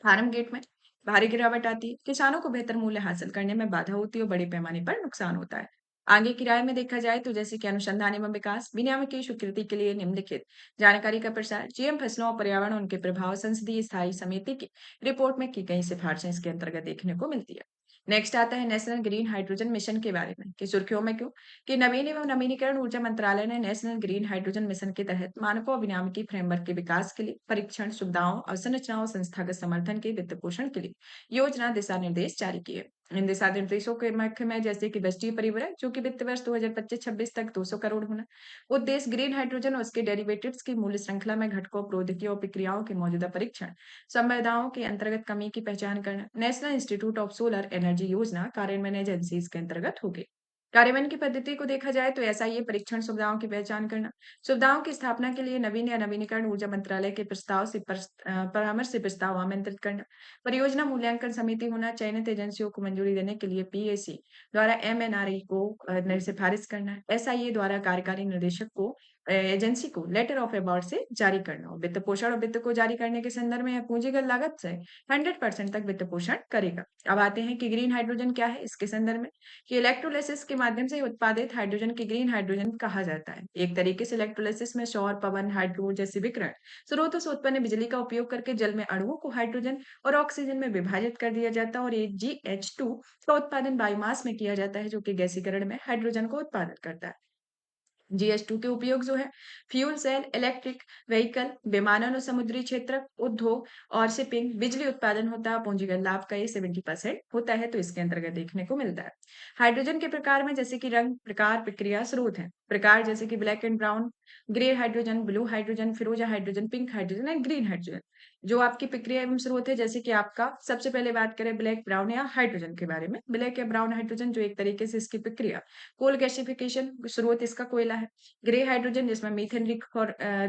फार्म गेट में भारी गिरावट आती है। किसानों को बेहतर मूल्य हासिल करने में बाधा होती है और बड़े पैमाने पर नुकसान होता है। आगे की राय में देखा जाए तो, जैसे कि अनुसंधान एवं विकास विनियामक की स्वीकृति के लिए निम्नलिखित जानकारी का प्रसार, जीएम फसलों और पर्यावरण उनके प्रभाव संसदीय स्थायी समिति की रिपोर्ट में की गई सिफारिशें इसके अंतर्गत देखने को मिलती है। नेक्स्ट आता है नेशनल ग्रीन हाइड्रोजन मिशन के बारे में, कि सुर्खियों में क्यों, कि नवीन एवं नवीनीकरण ऊर्जा मंत्रालय ने नेशनल ग्रीन हाइड्रोजन मिशन के तहत मानकों और विनियामकी फ्रेमवर्क के विकास के लिए परीक्षण सुविधाओं अवसंरचनाओं संस्थागत समर्थन के वित्त पोषण के लिए योजना दिशा निर्देश जारी किए। इन दिशा निर्देशों के मुख्य में, जैसे कि वृष्टि परिवहन, जो कि वित्त वर्ष 2025-26 तक 200 करोड़ होना। उद्देश्य ग्रीन हाइड्रोजन और उसके डेरिवेटिव्स की मूल्य श्रृंखला में घटकों, प्रौद्योगिकियों और प्रक्रियाओं के मौजूदा परीक्षण संवेदनाओं के अंतर्गत कमी की पहचान करना। National institute of solar energy योजना कार्यान्वयन एजेंसी इसके अंतर्गत होगी। कार्यान्वयन की पद्धति को देखा जाए तो ऐसा ही परीक्षण सुविधाओं की पहचान करना, सुविधाओं की स्थापना के लिए नवीन या नवीनीकरण ऊर्जा मंत्रालय के प्रस्ताव से परामर्श से प्रस्ताव आमंत्रित करना, परियोजना मूल्यांकन समिति होना, चयनित एजेंसियों को मंजूरी देने के लिए पीएसी द्वारा एमएनआरई को सिफारिश करना, एसआईए द्वारा कार्यकारी निर्देशक को एजेंसी को लेटर ऑफ अवार्ड से जारी करना हो। वित्त पोषण और वित्त को जारी करने के संदर्भ में यह पूंजीगत लागत से 100% तक वित्त पोषण करेगा। अब आते हैं कि ग्रीन हाइड्रोजन क्या है इसके संदर्भ में, कि इलेक्ट्रोलिसिस के माध्यम से उत्पादित हाइड्रोजन की ग्रीन हाइड्रोजन कहा जाता है। एक तरीके से इलेक्ट्रोलिसिस में सौर, पवन, हाइड्रो जैसे विकिरण स्रोतों से उत्पन्न बिजली का उपयोग करके जल में अणुओं को हाइड्रोजन और ऑक्सीजन में विभाजित कर दिया जाता है और GH2 का उत्पादन बायोमास में किया जाता है, जो कि गैसीकरण में हाइड्रोजन का उत्पादन करता है। GH2 के उपयोग जो है फ्यूल सेल, इलेक्ट्रिक व्हीकल, विमानन और समुद्री क्षेत्र, उद्योग और शिपिंग, बिजली उत्पादन होता है। पूंजीगत लाभ का ये 70% होता है, तो इसके अंतर्गत देखने को मिलता है। हाइड्रोजन के प्रकार में जैसे कि रंग, प्रकार, प्रक्रिया, स्रोत है। प्रकार जैसे कि black and brown, grey hydrogen, blue hydrogen, फिरोजा हाइड्रोजन, pink hydrogen and green hydrogen. जो आपकी प्रक्रिया एवं स्रोत है, जैसे कि आपका सबसे पहले बात करें ब्लैक, ब्राउन या हाइड्रोजन के बारे में। ब्लैक या ब्राउन हाइड्रोजन जो एक तरीके से इसकी प्रक्रिया कोल गैसिफिकेशन, स्रोत इसका कोयला है। ग्रे हाइड्रोजन जिसमें मीथेन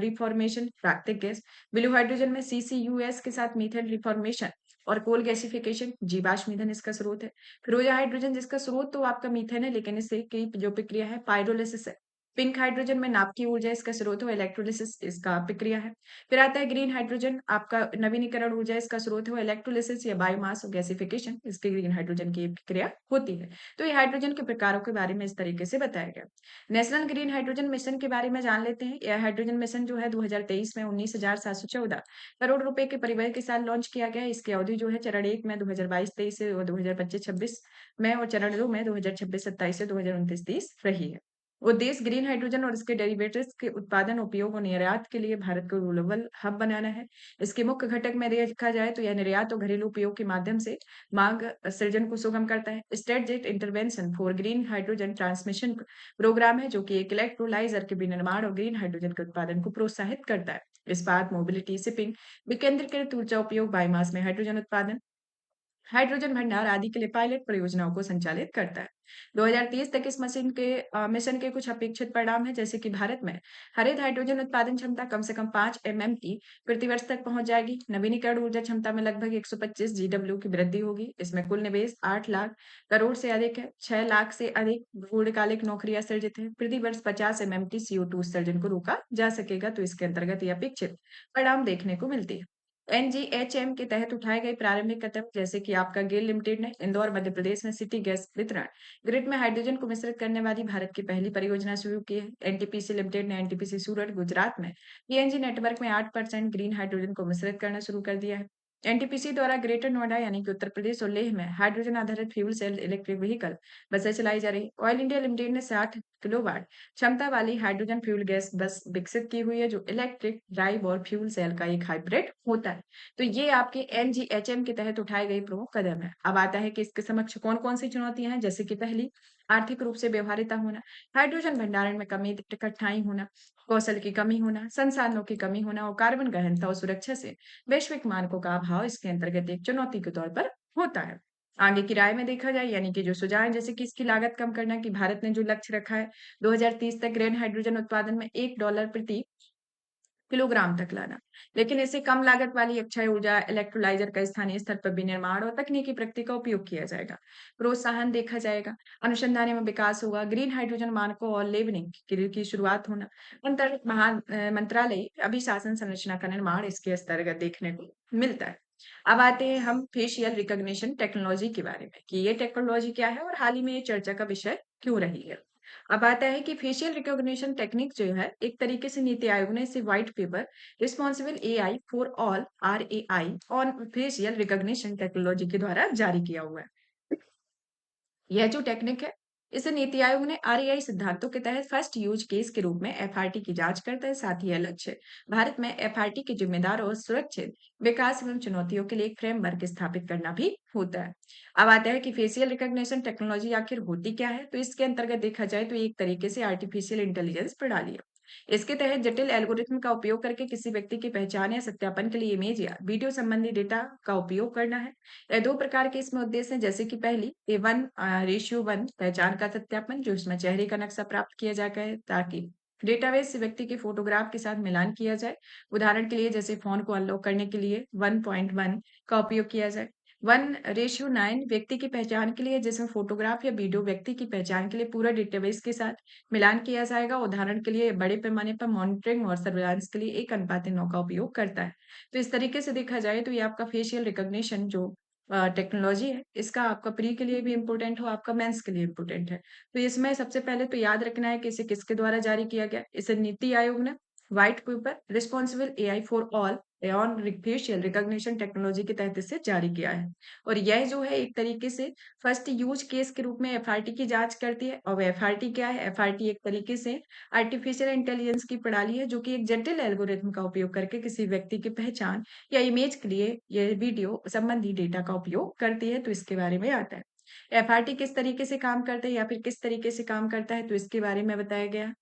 रिफॉर्मेशन, प्राकृतिक गैस। ब्लू हाइड्रोजन में CCUS के साथ मीथेन रिफॉर्मेशन और कोल गैसिफिकेशन, जीवाश्म ईंधन इसका स्रोत है। फिरोजा हाइड्रोजन जिसका स्रोत तो आपका मीथेन है, लेकिन इससे की जो प्रक्रिया है पाइरोलिसिस है। पिंक हाइड्रोजन में नाभिकीय ऊर्जा इसका स्रोत है, इलेक्ट्रोलिसिस इसका प्रक्रिया है। फिर आता है ग्रीन हाइड्रोजन, आपका नवीनीकरण ऊर्जा इसका स्रोत है, इलेक्ट्रोलिसिस या बायोमास गैसिफिकेशन इसके ग्रीन हाइड्रोजन की प्रक्रिया होती है। तो ये हाइड्रोजन के प्रकारों के बारे में इस तरीके से बताया गया। नेशनल ग्रीन हाइड्रोजन मिशन के बारे में जान लेते हैं। यह हाइड्रोजन मिशन जो है 2023 में 19,714 करोड़ रुपए के परिव्यय के साथ लॉन्च किया गया है। इसकी अवधि जो है चरण 1 में 2022-23 से और 2025-26 में और चरण 2 में 2026-27 से 2029-30 रही है। उद्देश्य ग्रीन हाइड्रोजन और इसके डेरिवेटिव्स के उत्पादन, उपयोग और निर्यात के लिए भारत को ग्लोबल हब बनाना है। इसके मुख्य घटक में देखा जाए तो यह निर्यात और घरेलू उपयोग के माध्यम से मांग सृजन को सुगम करता है। Strategic intervention for green hydrogen transmission programme है, जो कि एक इलेक्ट्रोलाइजर के विनिर्माण और ग्रीन हाइड्रोजन के उत्पादन को प्रोत्साहित करता है। इस्पात, मोबिलिटी, शिपिंग, विकेंद्रीकृत ऊर्जा उपयोग, बायोमास में हाइड्रोजन उत्पादन, हाइड्रोजन भंडार आदि के लिए पायलट परियोजनाओं को संचालित करता है। 2030 तक इस मिशन के कुछ अपेक्षित परिणाम हैं, जैसे कि भारत में हरित हाइड्रोजन उत्पादन क्षमता कम से कम 5 MMT प्रति वर्ष तक पहुंच जाएगी। नवीनीकरण ऊर्जा क्षमता में लगभग 125 GW की वृद्धि होगी। इसमें कुल निवेश 8 लाख करोड़ से अधिक है। 6 लाख से अधिक पूर्णकालिक नौकरियां सृजित है। प्रति वर्ष 50 MMT CO2 उत्सर्जन को रोका जा सकेगा। तो इसके अंतर्गत ये अपेक्षित परिणाम देखने को मिलती है। NGHM के तहत उठाए गए प्रारंभिक कदम, जैसे कि आपका गेल लिमिटेड ने इंदौर मध्य प्रदेश में सिटी गैस वितरण ग्रिड में हाइड्रोजन को मिश्रित करने वाली भारत की पहली परियोजना शुरू की है। NTPC लिमिटेड ने NTPC सूरत गुजरात में PNG नेटवर्क में 8% ग्रीन हाइड्रोजन को मिश्रित करना शुरू कर दिया है। NTPC द्वारा ग्रेटर नोएडा यानी कि उत्तर प्रदेश और लेह में हाइड्रोजन आधारित फ्यूल सेल इलेक्ट्रिक व्हीकल बसें चलाई जा रही। ऑयल इंडिया लिमिटेड ने 60 किलोवाट क्षमता वाली हाइड्रोजन फ्यूल गैस बस विकसित की हुई है, जो इलेक्ट्रिक ड्राइव और फ्यूल सेल का एक हाइब्रिड होता है। तो ये आपके NGHM के तहत उठाए गए प्रमुख कदम है। अब आता है कि इसके समक्ष कौन-कौन सी चुनौतियां हैं, जैसे कि पहली, आर्थिक रूप से व्यवहार्यता होना, हाइड्रोजन भंडारण में कमी, कठिनाई होना, कौशल की कमी होना, संसाधनों की कमी होना और कार्बन गहनता और सुरक्षा से वैश्विक मानकों का अभाव इसके अंतर्गत एक चुनौती के तौर पर होता है। आगे की राय में देखा जाए, यानी कि जो सुझाव है, जैसे कि इसकी लागत कम करना, कि भारत ने जो लक्ष्य रखा है 2030 तक ग्रीन हाइड्रोजन उत्पादन में $1 प्रति किलोग्राम तक लाना। लेकिन इससे कम लागत वाली अक्षय ऊर्जा, इलेक्ट्रोलाइज़र का स्थानीय स्तर पर विनिर्माण और तकनीकी प्रगति का उपयोग किया जाएगा। प्रोत्साहन देखा जाएगा, अनुसंधान में विकास होगा, ग्रीन हाइड्रोजन मानकों और लेबलिंग की शुरुआत होना, मंत्रालयी अभिशासन संरचना का निर्माण इसके अंतर्गत देखने को मिलता है। अब आते हैं हम फेशियल रिकॉग्निशन टेक्नोलॉजी के बारे में, कि ये टेक्नोलॉजी क्या है और हाल ही में ये चर्चा का विषय क्यों रही है। अब आता है कि फेशियल रिकॉग्निशन टेक्निक जो है, एक तरीके से नीति आयोग ने इसे white paper responsible AI for all RAI on facial recognition technology के द्वारा जारी किया हुआ है। यह जो टेक्निक है, इसे नीति आयोग ने RAI सिद्धांतों के तहत फर्स्ट यूज केस के रूप में FRT की जांच करता है। साथ ही यह लक्ष्य भारत में FRT के जिम्मेदार और सुरक्षित विकास एवं चुनौतियों के लिए एक फ्रेमवर्क स्थापित करना भी होता है। अब आता है कि फेशियल रिकॉग्निशन टेक्नोलॉजी आखिर होती क्या है, तो इसके अंतर्गत देखा जाए तो ये एक तरीके से आर्टिफिशियल इंटेलिजेंस प्रणाली है। इसके तहत जटिल एल्गोरिथ्म का उपयोग करके किसी व्यक्ति की पहचान या सत्यापन के लिए इमेज या वीडियो संबंधी डेटा का उपयोग करना है। दो प्रकार के इसमें उद्देश्य हैं, जैसे कि पहली A1:1 पहचान का सत्यापन, जो इसमें चेहरे का नक्शा प्राप्त किया जाता है ताकि डेटाबेस से व्यक्ति के फोटोग्राफ के साथ मिलान किया जाए। उदाहरण के लिए जैसे फोन को अनलॉक करने के लिए 1.1 का उपयोग किया जाए। 1:9 व्यक्ति की पहचान के लिए, जिसमें फ़ोटोग्राफ या वीडियो व्यक्ति की पहचान के लिए पूरा डेटाबेस के साथ मिलान किया जाएगा। उदाहरण के लिए बड़े पैमाने पर मॉनिटरिंग और सर्विलांस के लिए 1:9 का उपयोग करता है। तो इस तरीके से देखा जाए तो ये आपका फेशियल रिकॉग्निशन जो टेक्नोलॉजी है, इसका आपका प्री के लिए भी इम्पोर्टेंट हो, आपका मेंस के लिए इम्पोर्टेंट है। तो इसमें सबसे पहले तो याद रखना है कि इसे किसके द्वारा जारी किया गया। इसे नीति आयोग ने white paper responsible AI for all on facial recognition technology के तहत इसे जारी किया है। और यह जो है एक तरीके से फर्स्ट यूज केस के रूप में एफआरटी की जांच करती है। और एफआरटी क्या है? एफआरटी एक तरीके से आर्टिफिशियल इंटेलिजेंस की प्रणाली है, जो कि एक जटिल एल्गोरिथम का उपयोग करके किसी व्यक्ति की पहचान या इमेज के लिए ये वीडियो संबंधी डेटा का उपयोग करती है। तो इसके बारे में आता है। एफआरटी किस तरीके से काम करता है या फिर किस तरीके से काम करता है, तो इसके बारे में बताया गया है।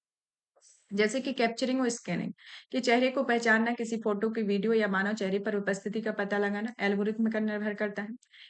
जैसे कि कैप्चरिंग और स्कैनिंग, कि चेहरे को पहचानना, किसी फोटो की वीडियो या मानव चेहरे पर उपस्थिति का पता लगाना एल्गोरिथम पर निर्भर करता है।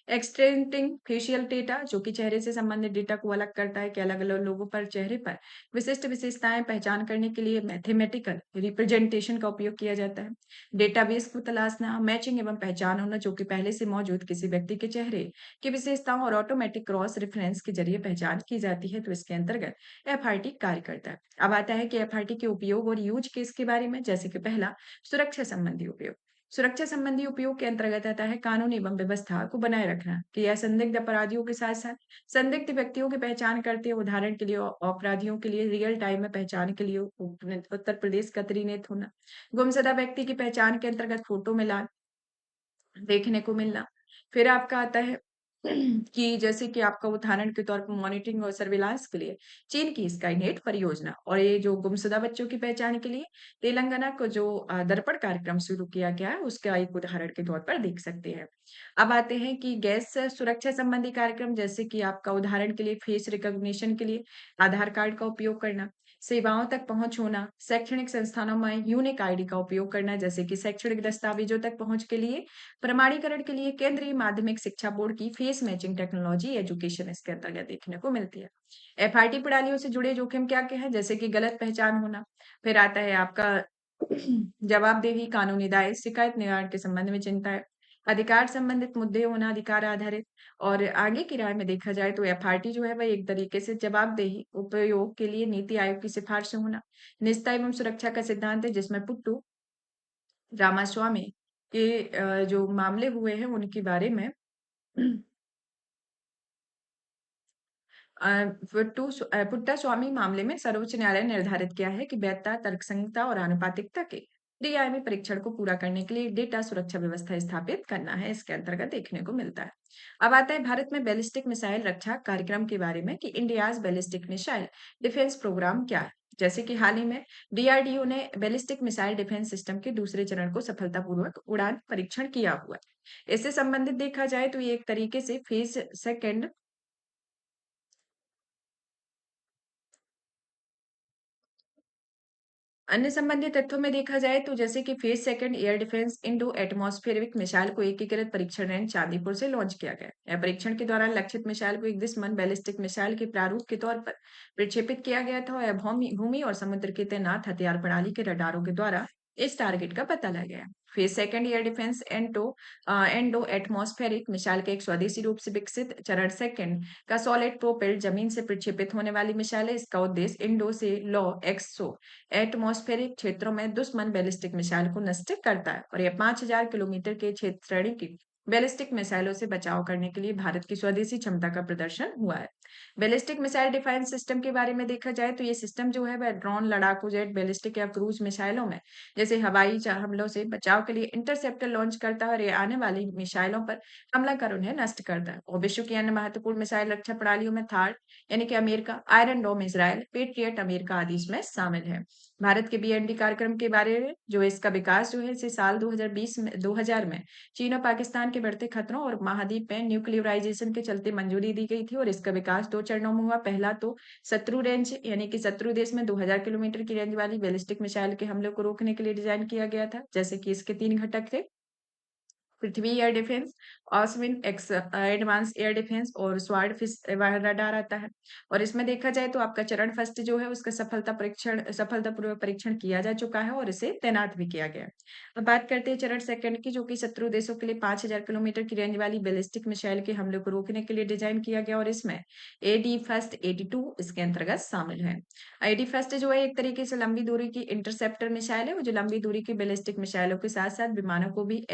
एक्सट्रैक्टिंग फेशियल डेटा, जो कि चेहरे से संबंधित डेटा को अलग करता है कि अलग अलग लोगों पर चेहरे पर विशिष्ट विशेषताएं पहचान करने के लिए मैथमेटिकल रिप्रेजेंटेशन का उपयोग किया जाता है। डेटाबेस को तलाशना, मैचिंग एवं पहचान होना, जो कि पहले से मौजूद किसी व्यक्ति के चेहरे की विशेषताओं और ऑटोमेटिक क्रॉस रेफरेंस के जरिए पहचान की जाती है। तो इसके अंतर्गत एफआरटी कार्य करता है। अब आता है कि एफआरटी के उपयोग और यूज केस के बारे में। जैसे कि पहला, सुरक्षा संबंधी उपयोग। सुरक्षा संबंधी उपयोग के अंतर्गत आता है कानून एवं व्यवस्था को बनाए रखना, कि यह संदिग्ध अपराधियों के साथ साथ संदिग्ध व्यक्तियों की पहचान करते हैं। उदाहरण के लिए अपराधियों के लिए रियल टाइम में पहचान के लिए उत्तर प्रदेश का त्रिनेत्र होना। गुमशुदा व्यक्ति की पहचान के अंतर्गत फोटो मिलान देखने को मिलना। फिर आपका आता है कि जैसे कि आपका उदाहरण के तौर पर मॉनिटरिंग और सर्विलांस के लिए चीन की स्काईनेट परियोजना, और ये जो गुमशुदा बच्चों की पहचान के लिए तेलंगाना को जो दर्पण कार्यक्रम शुरू किया गया है, उसका एक उदाहरण के तौर पर देख सकते हैं। अब आते हैं कि गैस सुरक्षा संबंधी कार्यक्रम, जैसे कि आपका उदाहरण के लिए फेस रिकॉग्निशन के लिए आधार कार्ड का उपयोग करना, सेवाओं तक पहुंच होना, शैक्षणिक संस्थानों में यूनिक आईडी का उपयोग करना, जैसे कि शैक्षणिक दस्तावेजों तक पहुंच के लिए प्रमाणीकरण के लिए केंद्रीय माध्यमिक शिक्षा बोर्ड की फेस मैचिंग टेक्नोलॉजी एजुकेशन इसके अंतर्गत देखने को मिलती है। एफआरटी प्रणालियों से जुड़े जोखिम क्या क्या है? जैसे कि गलत पहचान होना। फिर आता है आपका जवाबदेही, कानूनी दायरे, शिकायत निवारण के संबंध में चिंता है, अधिकार संबंधित मुद्दे होना, अधिकार आधारित। और आगे की राय में देखा जाए तो एफआरटी जो है वह एक तरीके से जवाबदेही उपयोग के लिए नीति आयोग की सिफारिश होना, निजता एवं सुरक्षा का सिद्धांत है, जिसमें पुट्टू रामास्वामी के जो मामले हुए हैं उनके बारे में पुट्टास्वामी मामले में सर्वोच्च न्यायालय ने निर्धारित किया है कि वैधता, तर्कसंगता और आनुपातिकता के DIM परीक्षण को पूरा करने के लिए डेटा सुरक्षा व्यवस्था स्थापित करना है, इसके अंतर्गत देखने को मिलता है। अब आता है भारत में बैलिस्टिक मिसाइल रक्षा कार्यक्रम के बारे में, कि India's ballistic missile defence programme क्या है। जैसे कि हाल ही में DRDO ने बैलिस्टिक मिसाइल डिफेंस सिस्टम के दूसरे चरण को सफलतापूर्वक उड़ान परीक्षण किया हुआ है। इससे संबंधित देखा जाए तो ये एक तरीके से फेज सेकेंड अन्य संबंधित तथ्यों में देखा जाए तो, जैसे कि phase second air defence Indo atmospheric missile को एकीकृत परीक्षण रेंज चांदीपुर से लॉन्च किया गया। यह परीक्षण के दौरान लक्षित मिसाइल को एक दुश्मन बैलिस्टिक मिसाइल के प्रारूप के तौर पर प्रक्षेपित किया गया था। और यह भूमि भूमि और समुद्र के तैनात हथियार प्रणाली के रडारों के द्वारा इस टारगेट का पता लगाया गया। Phase second air defence endo atmospheric missile के एक स्वदेशी रूप से विकसित चरण सेकंड का सॉलिड प्रोपेल्ड जमीन से प्रक्षेपित होने वाली मिसाइल है। इसका उद्देश्य इंडो से लॉ एक्सो एटमॉस्फेरिक क्षेत्रों में दुश्मन बैलिस्टिक मिसाइल को नष्ट करता है। और यह 5000 किलोमीटर के क्षेत्र श्रेणी की बैलिस्टिक मिसाइलों से बचाव करने के लिए भारत की स्वदेशी क्षमता का प्रदर्शन हुआ है। बैलिस्टिक मिसाइल डिफेंस सिस्टम के बारे में देखा जाए तो ये सिस्टम जो है वह ड्रोन, लड़ाकू जेट, बैलिस्टिक या क्रूज मिसाइलों में जैसे हवाई हमलों से बचाव के लिए इंटरसेप्टर लॉन्च करता है। और ये आने वाली मिसाइलों पर हमला कर उन्हें नष्ट करता है। और विश्व की अन्य महत्वपूर्ण मिसाइल रक्षा प्रणालियों में थार्ड यानी कि अमेरिका, आयरन डोम इसराइल, पेट्रियट अमेरिका आदि इसमें शामिल है। भारत के BND कार्यक्रम के बारे में, जो इसका विकास जो है इसे साल 2020 में चीन और पाकिस्तान के बढ़ते खतरों और महाद्वीप में न्यूक्लियराइजेशन के चलते मंजूरी दी गई थी। और इसका विकास 2 चरणों में हुआ। पहला तो शत्रु रेंज यानी कि शत्रु देश में 2000 किलोमीटर की रेंज वाली बैलिस्टिक मिसाइल के हमले को रोकने के लिए डिजाइन किया गया था। जैसे कि इसके 3 घटक थे। Prithvi air defence, Ashwin X advance air defence और स्वार्ड फिश रडार आता है। और इसमें देखा जाए तो आपका चरण फर्स्ट जो है उसका सफलतापूर्वक परीक्षण किया जा चुका है और इसे तैनात भी किया गया है। अब बात करते हैं चरण सेकंड की, जो कि शत्रु देशों के लिए 5000 किलोमीटर की रेंज वाली बैलिस्टिक मिसाइल के हमले को रोकने के लिए डिजाइन किया गया, और इसमें एडी फर्स्ट 82 इसके अंतर्गत शामिल है। एडी फर्स्ट जो है एक तरीके से लंबी दूरी की इंटरसेप्टर मिसाइल है, वो जो लंबी दूरी की बैलिस्टिक मिसाइलों के साथ साथ विमानों को भी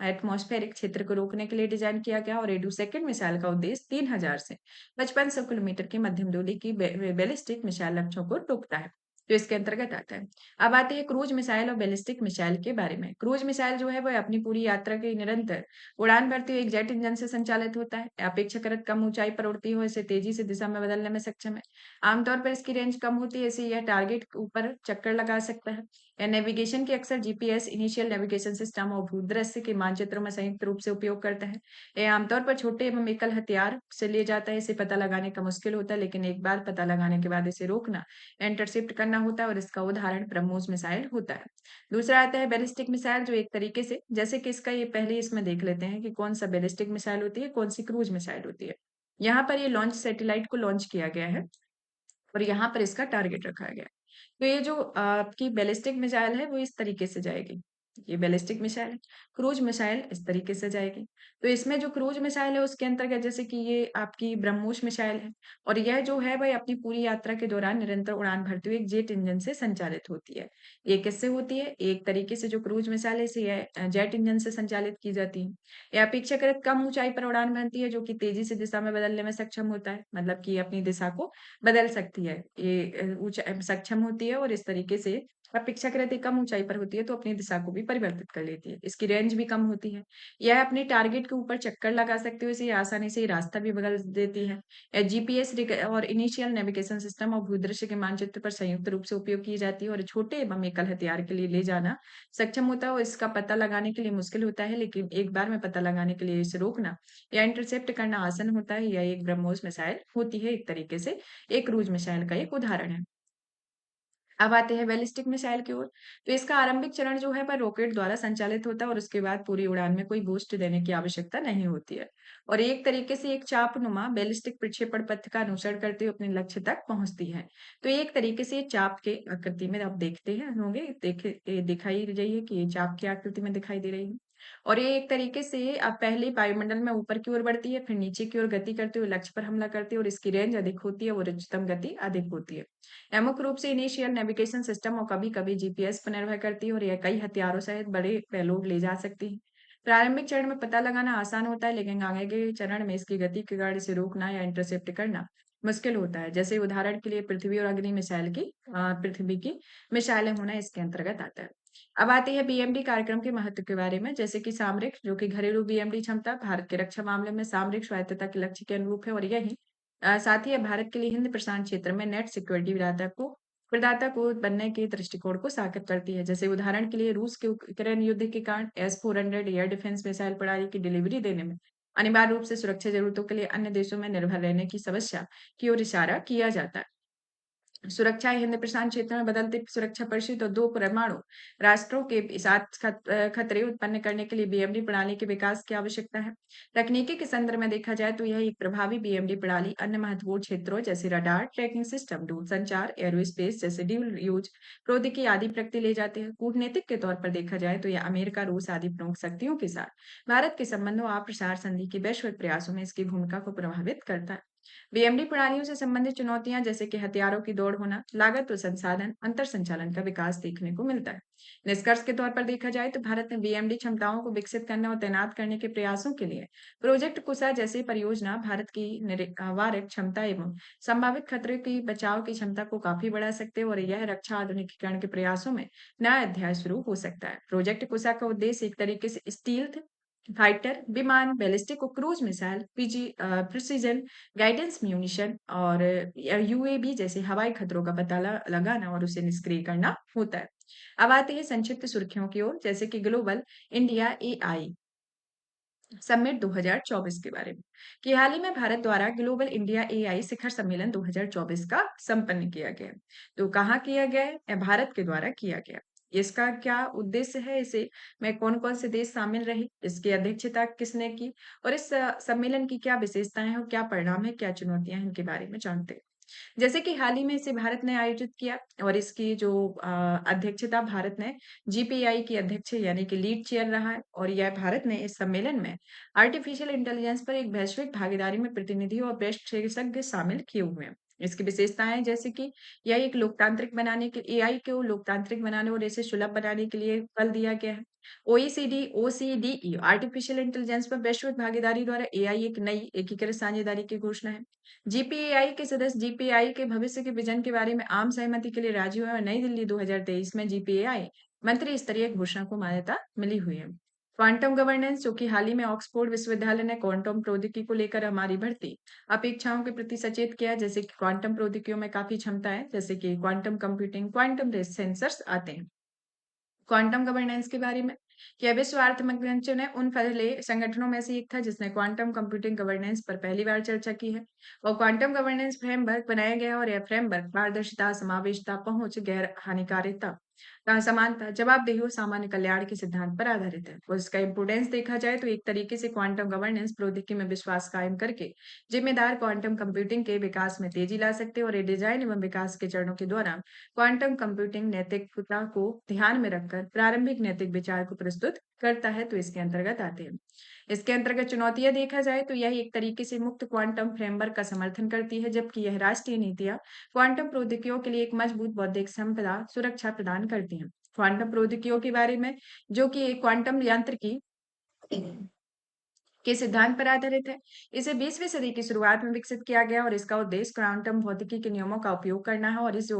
एटमॉस्फेरिक क्षेत्र को रोकने के लिए डिजाइन किया गया। और एडू सेकंड मिसाइल का उद्देश्य 3000 से 5500 किलोमीटर की मध्यम दूरी की बैलिस्टिक मिसाइल लक्ष्यों को रोकता है, जो इसके अंतर्गत आता है। अब आते हैं क्रूज मिसाइल और बैलिस्टिक मिसाइल के बारे में। क्रूज मिसाइल जो है वह अपनी पूरी यात्रा की निरंतर उड़ान भरते हुए एक जेट इंजन से संचालित होता है। अपेक्षाकृत कम ऊंचाई पर उड़ती हो, इसे तेजी से दिशा में बदलने में सक्षम है। आमतौर पर इसकी रेंज कम होती है, इसलिए यह टारगेट के ऊपर चक्कर लगा सकता है। नेविगेशन के अक्सर जीपीएस, इनिशियल नेविगेशन सिस्टम और भूदृश्य के मानचित्रों में संयुक्त रूप से उपयोग करता है। यह आमतौर पर छोटे एवं एकल हथियार से ले जाता है। इसे पता लगाने का मुश्किल होता है, लेकिन एक बार पता लगाने के बाद इसे रोकना, इंटरसेप्ट करना होता है, और इसका उदाहरण ब्रह्मोस मिसाइल होता है। दूसरा आता है बैलिस्टिक मिसाइल, जो एक तरीके से जैसे कि इसका ये पहले इसमें देख लेते हैं कि कौन सा बैलिस्टिक मिसाइल होती है, कौन सी क्रूज मिसाइल होती है। यहाँ पर ये लॉन्च सैटेलाइट को लॉन्च किया गया है और यहाँ पर इसका टारगेट रखा गया है। तो ये जो आपकी बैलिस्टिक मिसाइल है वो इस तरीके से जाएगी। ये बैलिस्टिक मिसाइल है। क्रूज मिसाइल इस तरीके से जाएगी। तो इसमें जो क्रूज मिसाइल है उसके अंतर्गत जैसे कि ये आपकी ब्रह्मोस मिसाइल है, और यह जो है वह अपनी पूरी यात्रा के दौरान निरंतर उड़ान भरते हुए एक जेट इंजन से संचालित होती है। ये किससे होती है? एक तरीके से जो क्रूज मिसाइल है इसे जेट इंजन से संचालित की जाती है। यह अपेक्षाकृत कम ऊंचाई पर उड़ान भरती है, जो कि तेजी से दिशा में बदलने में सक्षम होता है, मतलब कि अपनी दिशा को बदल सकती है। ये सक्षम होती है, और इस तरीके से अपेक्षाकृत कम ऊंचाई पर होती है तो अपनी दिशा को भी परिवर्तित कर लेती है। इसकी रेंज भी कम होती है। यह अपने टारगेट के ऊपर चक्कर लगा सकते हुए इसे आसानी से रास्ता भी बदल देती है। जीपीएस और इनिशियल नेविगेशन सिस्टम और भूदृश्य के मानचित्र पर संयुक्त रूप से उपयोग की जाती है, और छोटे एवं एकल हथियार के लिए ले जाना सक्षम होता है, और इसका पता लगाने के लिए मुश्किल होता है, लेकिन एक बार में पता लगाने के लिए इसे रोकना या इंटरसेप्ट करना आसान होता है। यह एक ब्रह्मोस मिसाइल होती है एक तरीके से, एक क्रूज मिसाइल का एक उदाहरण है। अब आते हैं बैलिस्टिक मिसाइल की ओर। तो इसका आरंभिक चरण जो है वह रॉकेट द्वारा संचालित होता है, और उसके बाद पूरी उड़ान में कोई बूस्ट देने की आवश्यकता नहीं होती है, और एक तरीके से एक चापनुमा बैलिस्टिक प्रक्षेपण पथ का अनुसरण करते हुए अपने लक्ष्य तक पहुंचती है। तो एक तरीके से ये चाप के आकृति में आप देखते हैं होंगे, दिखाई रही है कि ये चाप की आकृति में दिखाई दे रही है। और ये एक तरीके से अब पहले वायुमंडल में ऊपर की ओर बढ़ती है, फिर नीचे की ओर गति करते हुए लक्ष्य पर हमला करती है, और इसकी रेंज अधिक होती है और उच्चतम गति अधिक होती है। मुख्य रूप से इनिशियल नेविगेशन सिस्टम और कभी-कभी जीपीएस पर निर्भर करती है, और यह कई हथियारों सहित बड़े पेलोड ले जा सकती है। प्रारंभिक चरण में पता लगाना आसान होता है, लेकिन आगे के चरण में इसकी गति के कारण इसे रोकना या इंटरसेप्ट करना मुश्किल होता है। जैसे उदाहरण के लिए पृथ्वी और अग्नि मिसाइल की पृथ्वी की मिसाइलें होना इसके अंतर्गत आता है। अब आती है बीएमडी कार्यक्रम के महत्व के बारे में, जैसे कि सामरिक, जो कि घरेलू बीएमडी क्षमता भारत के रक्षा मामले में सामरिक स्वायत्तता के लक्ष्य के अनुरूप है, और यही साथ ही भारत के लिए हिंद प्रशांत क्षेत्र में नेट सिक्योरिटी प्रदाता को बनने के दृष्टिकोण को साकार करती है। जैसे उदाहरण के लिए रूस के यूक्रेन युद्ध के कारण S-400 एयर डिफेंस मिसाइल प्रणाली की डिलीवरी देने में अनिवार्य रूप से सुरक्षा जरूरतों के लिए अन्य देशों में निर्भर रहने की समस्या की ओर इशारा किया जाता है। सुरक्षा हिंद प्रशांत क्षेत्र में बदलते सुरक्षा परिस्थिति और दो परमाणु राष्ट्रों के साथ खतरे उत्पन्न करने के लिए बीएमडी प्रणाली के विकास की आवश्यकता है। तकनीकी के संदर्भ में देखा जाए तो यह एक प्रभावी बीएमडी प्रणाली अन्य महत्वपूर्ण क्षेत्रों जैसे रडार, ट्रैकिंग सिस्टम, दूरसंचार, एरोस्पेस जैसे ड्यूल यूज प्रौद्योगिकी आदि प्रगति ले जाते हैं। कूटनीतिक के तौर पर देखा जाए तो यह अमेरिका, रूस आदि प्रमुख शक्तियों के साथ भारत के संबंधों और प्रसार संधि के वैश्विक प्रयासों में इसकी भूमिका को प्रभावित करता है। बीएमडी प्रणालियों से संबंधित चुनौतियां जैसे कि हथियारों की दौड़ होना, लागत और संसाधन अंतर संचालन का विकास देखने को मिलता है। निष्कर्ष के तौर पर देखा जाए तो भारत ने बीएमडी क्षमताओं को विकसित करने और तैनात करने के प्रयासों के लिए प्रोजेक्ट कुशा जैसी परियोजना भारत की निवारक क्षमता एवं संभावित खतरे की बचाव की क्षमता को काफी बढ़ा सकते हैं, और यह रक्षा आधुनिकीकरण के प्रयासों में नया अध्याय शुरू हो सकता है। प्रोजेक्ट कुशा का उद्देश्य एक तरीके से स्टील्थ फाइटर विमान, बैलिस्टिक और cruise missile, precision guidance munition और यूएवी जैसे हवाई खतरों का पता लगाना और उसे निष्क्रिय करना होता है। अब आते हैं संक्षिप्त सुर्खियों की ओर, जैसे कि ग्लोबल इंडिया एआई समिट 2024 के बारे में, कि हाल ही में भारत द्वारा ग्लोबल इंडिया एआई शिखर सम्मेलन 2024 का संपन्न किया गया। तो कहाँ किया गया है? भारत के द्वारा किया गया। इसका क्या उद्देश्य है, इसे में कौन-कौन से देश शामिल रहे, इसकी अध्यक्षता किसने की और इस सम्मेलन की क्या विशेषताएँ हैं और क्या परिणाम है, क्या चुनौतियाँ हैं, इनके बारे में जानते हैं। जैसे कि हाल ही में इसे भारत ने आयोजित किया और इसकी जो अध्यक्षता भारत ने जीपीआई की अध्यक्ष यानी कि लीड चेयर रहा है और यह भारत ने इस सम्मेलन में आर्टिफिशियल इंटेलिजेंस पर एक वैश्विक भागीदारी में प्रतिनिधि और वरिष्ठ विशेषज्ञ शामिल किए हुए हैं। इसकी विशेषताएं जैसे कि यह एक लोकतांत्रिक बनाने के एआई को लोकतांत्रिक बनाने और इसे सुलभ बनाने के लिए बल दिया गया है। ओईसीडी आर्टिफिशियल इंटेलिजेंस पर वैश्विक भागीदारी द्वारा एआई एक नई एकीकृत साझेदारी की घोषणा है। जीपीएआई के सदस्य जीपीएआई के भविष्य के विजन के बारे में आम सहमति के लिए राजी हुए और नई दिल्ली 2023 में जीपीएआई मंत्री स्तरीय घोषणा को मान्यता मिली हुई है। क्वांटम गवर्नेंस, जो कि हाल ही में ऑक्सफोर्ड विश्वविद्यालय ने क्वांटम प्रौद्योगिकी को लेकर हमारी बढ़ती अपेक्षाओं के प्रति सचेत किया, जैसे कि क्वांटम प्रौद्योगिकियों में काफी क्षमता है, जैसे कि क्वांटम कंप्यूटिंग, क्वांटम सेंसर्स आते हैं। क्वांटम गवर्नेंस के बारे में यह विश्व अर्थ मंच ने उन पहले संगठनों में से एक था जिसने क्वांटम कंप्यूटिंग गवर्नेंस पर पहली बार चर्चा की है और क्वांटम गवर्नेंस फ्रेमवर्क बनाया गया और यह फ्रेमवर्क पारदर्शिता, समावेशिता, पहुंच, गैर हानिकारिता का समानता, जवाबदेही और सामान्य कल्याण के सिद्धांत पर आधारित है और इसका इम्पोर्टेंस देखा जाए तो एक तरीके से क्वांटम गवर्नेंस प्रौद्योगिकी में विश्वास कायम करके जिम्मेदार क्वांटम कंप्यूटिंग के विकास में तेजी ला सकते हैं और ये डिजाइन एवं विकास के चरणों के दौरान क्वांटम कंप्यूटिंग नैतिकता को ध्यान में रखकर प्रारंभिक नैतिक विचार को प्रस्तुत करता है, तो इसके अंतर्गत आते हैं। इसके अंतर्गत चुनौतियां देखा जाए तो यह एक तरीके से मुक्त क्वांटम फ्रेमवर्क का समर्थन करती है, जबकि यह राष्ट्रीय नीतियां क्वांटम प्रौद्योगिकियों के लिए एक मजबूत बौद्धिक संपदा सुरक्षा प्रदान करती हैं। क्वांटम प्रौद्योगिकियों के बारे में, जो कि एक क्वांटम यांत्रिकी के सिद्धांत पर आधारित है। इसे 20वीं सदी की शुरुआत में विकसित किया गया और इसका उद्देश्य क्वांटम भौतिकी के नियमों का उपयोग करना है और इसे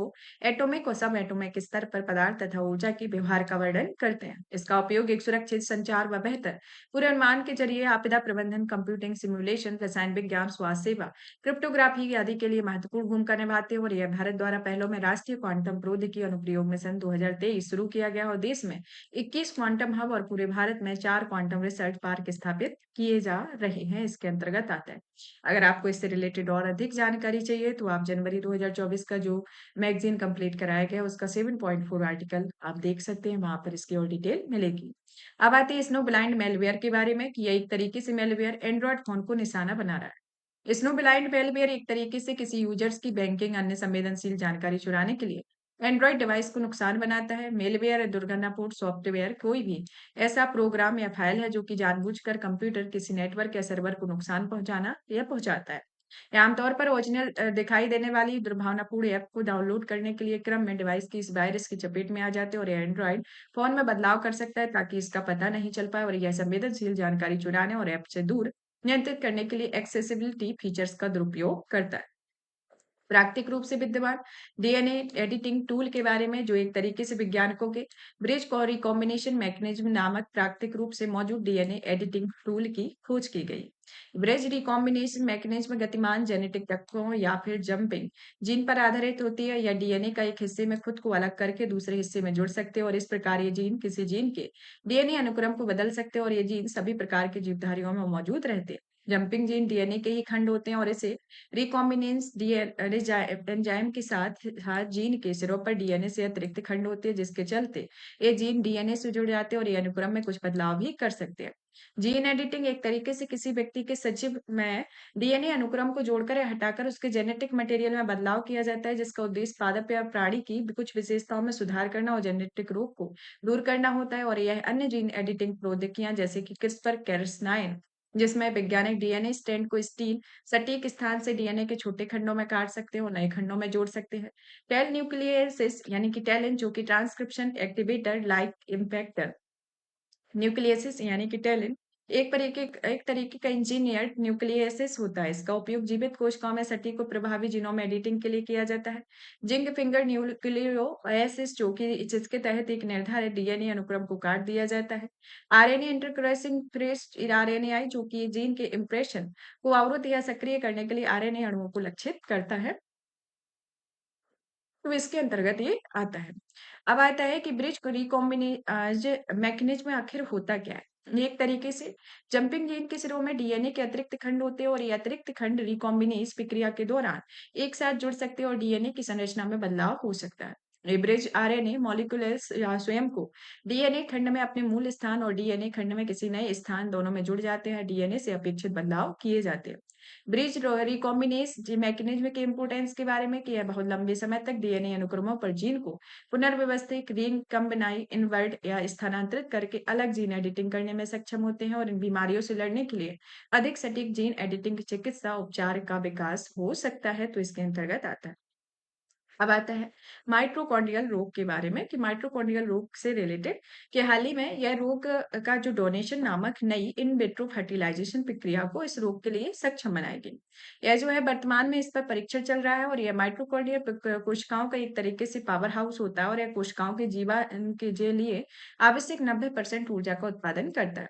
एटॉमिक और सब एटॉमिक स्तर पर पदार्थ तथा ऊर्जा के व्यवहार का वर्णन करते हैं। इसका उपयोग एक सुरक्षित संचार व बेहतर पूर्वानुमान के जरिए आपदा प्रबंधन, कंप्यूटिंग, सिमुलेशन, रसायन विज्ञान, स्वास्थ्य सेवा, क्रिप्टोग्राफी आदि के लिए महत्वपूर्ण भूमिका निभाते हैं और यह भारत द्वारा पहलों में राष्ट्रीय क्वांटम प्रौद्योगिकी अनुप्रयोग मिशन 2023 शुरू किया गया और देश में 21 क्वांटम हब और पूरे भारत में 4 क्वांटम रिसर्च पार्क स्थापित किए जा रहे हैं, इसके अंतर्गत आता है। अगर आपको इससे रिलेटेड और अधिक जानकारी चाहिए तो आप जनवरी 2024 का जो मैगजीन कंप्लीट कराया गया उसका 7.4 आर्टिकल आप देख सकते हैं, वहां पर इसकी और डिटेल मिलेगी। अब आती है स्नो ब्लाइंड मेलवेयर के बारे में कि यह एक तरीके से मेलवेयर एंड्रॉयड फोन को निशाना बना रहा है। स्नो ब्लाइंड मेलवेयर एक तरीके से किसी यूजर्स की बैंकिंग अन्य संवेदनशील जानकारी चुराने के लिए एंड्रॉइड डिवाइस को नुकसान बनाता है। मेलवेयर दुर्घटनापूर्ण सॉफ्टवेयर कोई भी ऐसा प्रोग्राम या फाइल है जो कि जानबूझकर कंप्यूटर, किसी नेटवर्क या सर्वर को नुकसान पहुंचाना या पहुंचाता है। या आमतौर पर ओरिजिनल दिखाई देने वाली दुर्भावनापूर्ण ऐप को डाउनलोड करने के लिए क्रम में डिवाइस की इस वायरस की चपेट में आ जाते हैं और यह एंड्रॉइड फोन में बदलाव कर सकता है ताकि इसका पता नहीं चल पाए और यह संवेदनशील जानकारी चुराने और ऐप से दूर नियंत्रित करने के लिए एक्सेसिबिलिटी फीचर्स का दुरुपयोग करता है। प्राकृतिक रूप से विद्यमान डीएनए एडिटिंग टूल के बारे में, जो एक तरीके से वैज्ञानिकों के ब्रिज रिकॉम्बिनेशन मैकेनिज्म नामक प्राकृतिक रूप से मौजूद डीएनए एडिटिंग टूल की खोज की गई। ब्रिज रिकॉम्बिनेशन मैकेनिज्म गतिमान जेनेटिक तत्वों या फिर जंपिंग जीन पर आधारित होती है या डीएनए का एक हिस्से में खुद को अलग करके दूसरे हिस्से में जुड़ सकते हैं और इस प्रकार ये जीन किसी जीन के डीएनए अनुक्रम को बदल सकते हैं और ये जीन सभी प्रकार के जीवधारियों में मौजूद रहते हैं। जंपिंग जीन डीएनए के ही खंड होते हैं और इसे रिकॉम्बिनेंस एंजाइम के साथ साथ जीन के सिरों पर डीएनए से अतिरिक्त खंड होते हैं जिसके चलते ये जीन डीएनए से जुड़ जाते हैं और ये अनुक्रम में कुछ बदलाव भी कर सकते हैं। जीन एडिटिंग एक तरीके से किसी व्यक्ति के सजीव में डीएनए अनुक्रम को जोड़कर या हटाकर उसके जेनेटिक मटेरियल में बदलाव किया जाता है जिसका उद्देश्य पादप या प्राणी की कुछ विशेषताओं में सुधार करना और जेनेटिक रोग को दूर करना होता है और यह अन्य जीन एडिटिंग प्रौद्योगिकियां जैसे कि क्रिस्पर कैस9 जिसमें वैज्ञानिक डीएनए स्ट्रैंड को स्टीन सटीक स्थान से डीएनए के छोटे खंडों में काट सकते हैं और नए खंडों में जोड़ सकते हैं। टेल न्यूक्लियसिस यानी कि टेलिन, जो कि ट्रांसक्रिप्शन एक्टिवेटर लाइक इम्पैक्टर न्यूक्लियसिस यानी कि टेलिन एक तरीके का इंजीनियर्ड न्यूक्लियसिस होता है। इसका उपयोग जीवित कोशिकाओं में सटीक और प्रभावी जीनोम एडिटिंग के लिए किया जाता है। जिंक फिंगर न्यूक्लियोसिस, जो कि जिसके तहत एक निर्धारित डीएनए अनुक्रम को काट दिया जाता है। आरएनए इंटरक्रॉसिंग प्रेस्ड आरएनएआई, जो कि जीन के इम्प्रेशन को अवरुद्ध या सक्रिय करने के लिए आरएनए अणुओं को लक्षित करता है, तो इसके अंतर्गत ये आता है। अब आता है कि ब्रिज रिकॉम्बिनेज मैकेनिज्म आखिर होता क्या है? ये एक तरीके से जंपिंग जीन के सिरों में डीएनए के अतिरिक्त खंड होते हैं और ये अतिरिक्त खंड रिकॉम्बिनेज प्रक्रिया के दौरान एक साथ जुड़ सकते हैं और डीएनए की संरचना में बदलाव हो सकता है। ये ब्रिज आरएनए मॉलिक्यूल्स या स्वयं को डीएनए खंड में अपने मूल स्थान और डीएनए खंड में किसी नए स्थान दोनों में जुड़ जाते हैं। डीएनए से अपेक्षित बदलाव किए जाते हैं। ब्रिज रिकॉम्बिनेस मैकेनिज्म के इम्पोर्टेंस के बारे में कि यह बहुत लंबे समय तक डीएनए अनुक्रमों पर जीन को पुनर्व्यवस्थित रिकम्बिनाई इनवर्ट या स्थानांतरित करके अलग जीन एडिटिंग करने में सक्षम होते हैं और इन बीमारियों से लड़ने के लिए अधिक सटीक जीन एडिटिंग चिकित्सा उपचार का विकास हो सकता है, तो इसके अंतर्गत आता है। अब आता है माइटोकॉन्ड्रियल रोग के बारे में कि माइटोकॉन्ड्रियल रोग से रिलेटेड कि हाल ही में यह रोग का जो डोनेशन नामक नई इन विट्रो फर्टिलाइजेशन प्रक्रिया को इस रोग के लिए सक्षम बनाएगी। यह जो है वर्तमान में इस पर परीक्षण चल रहा है और यह माइटोकॉन्ड्रियल कोशिकाओं का एक तरीके से पावर हाउस होता है और यह कोशिकाओं के जीवन के लिए आवश्यक 90% ऊर्जा का उत्पादन करता है।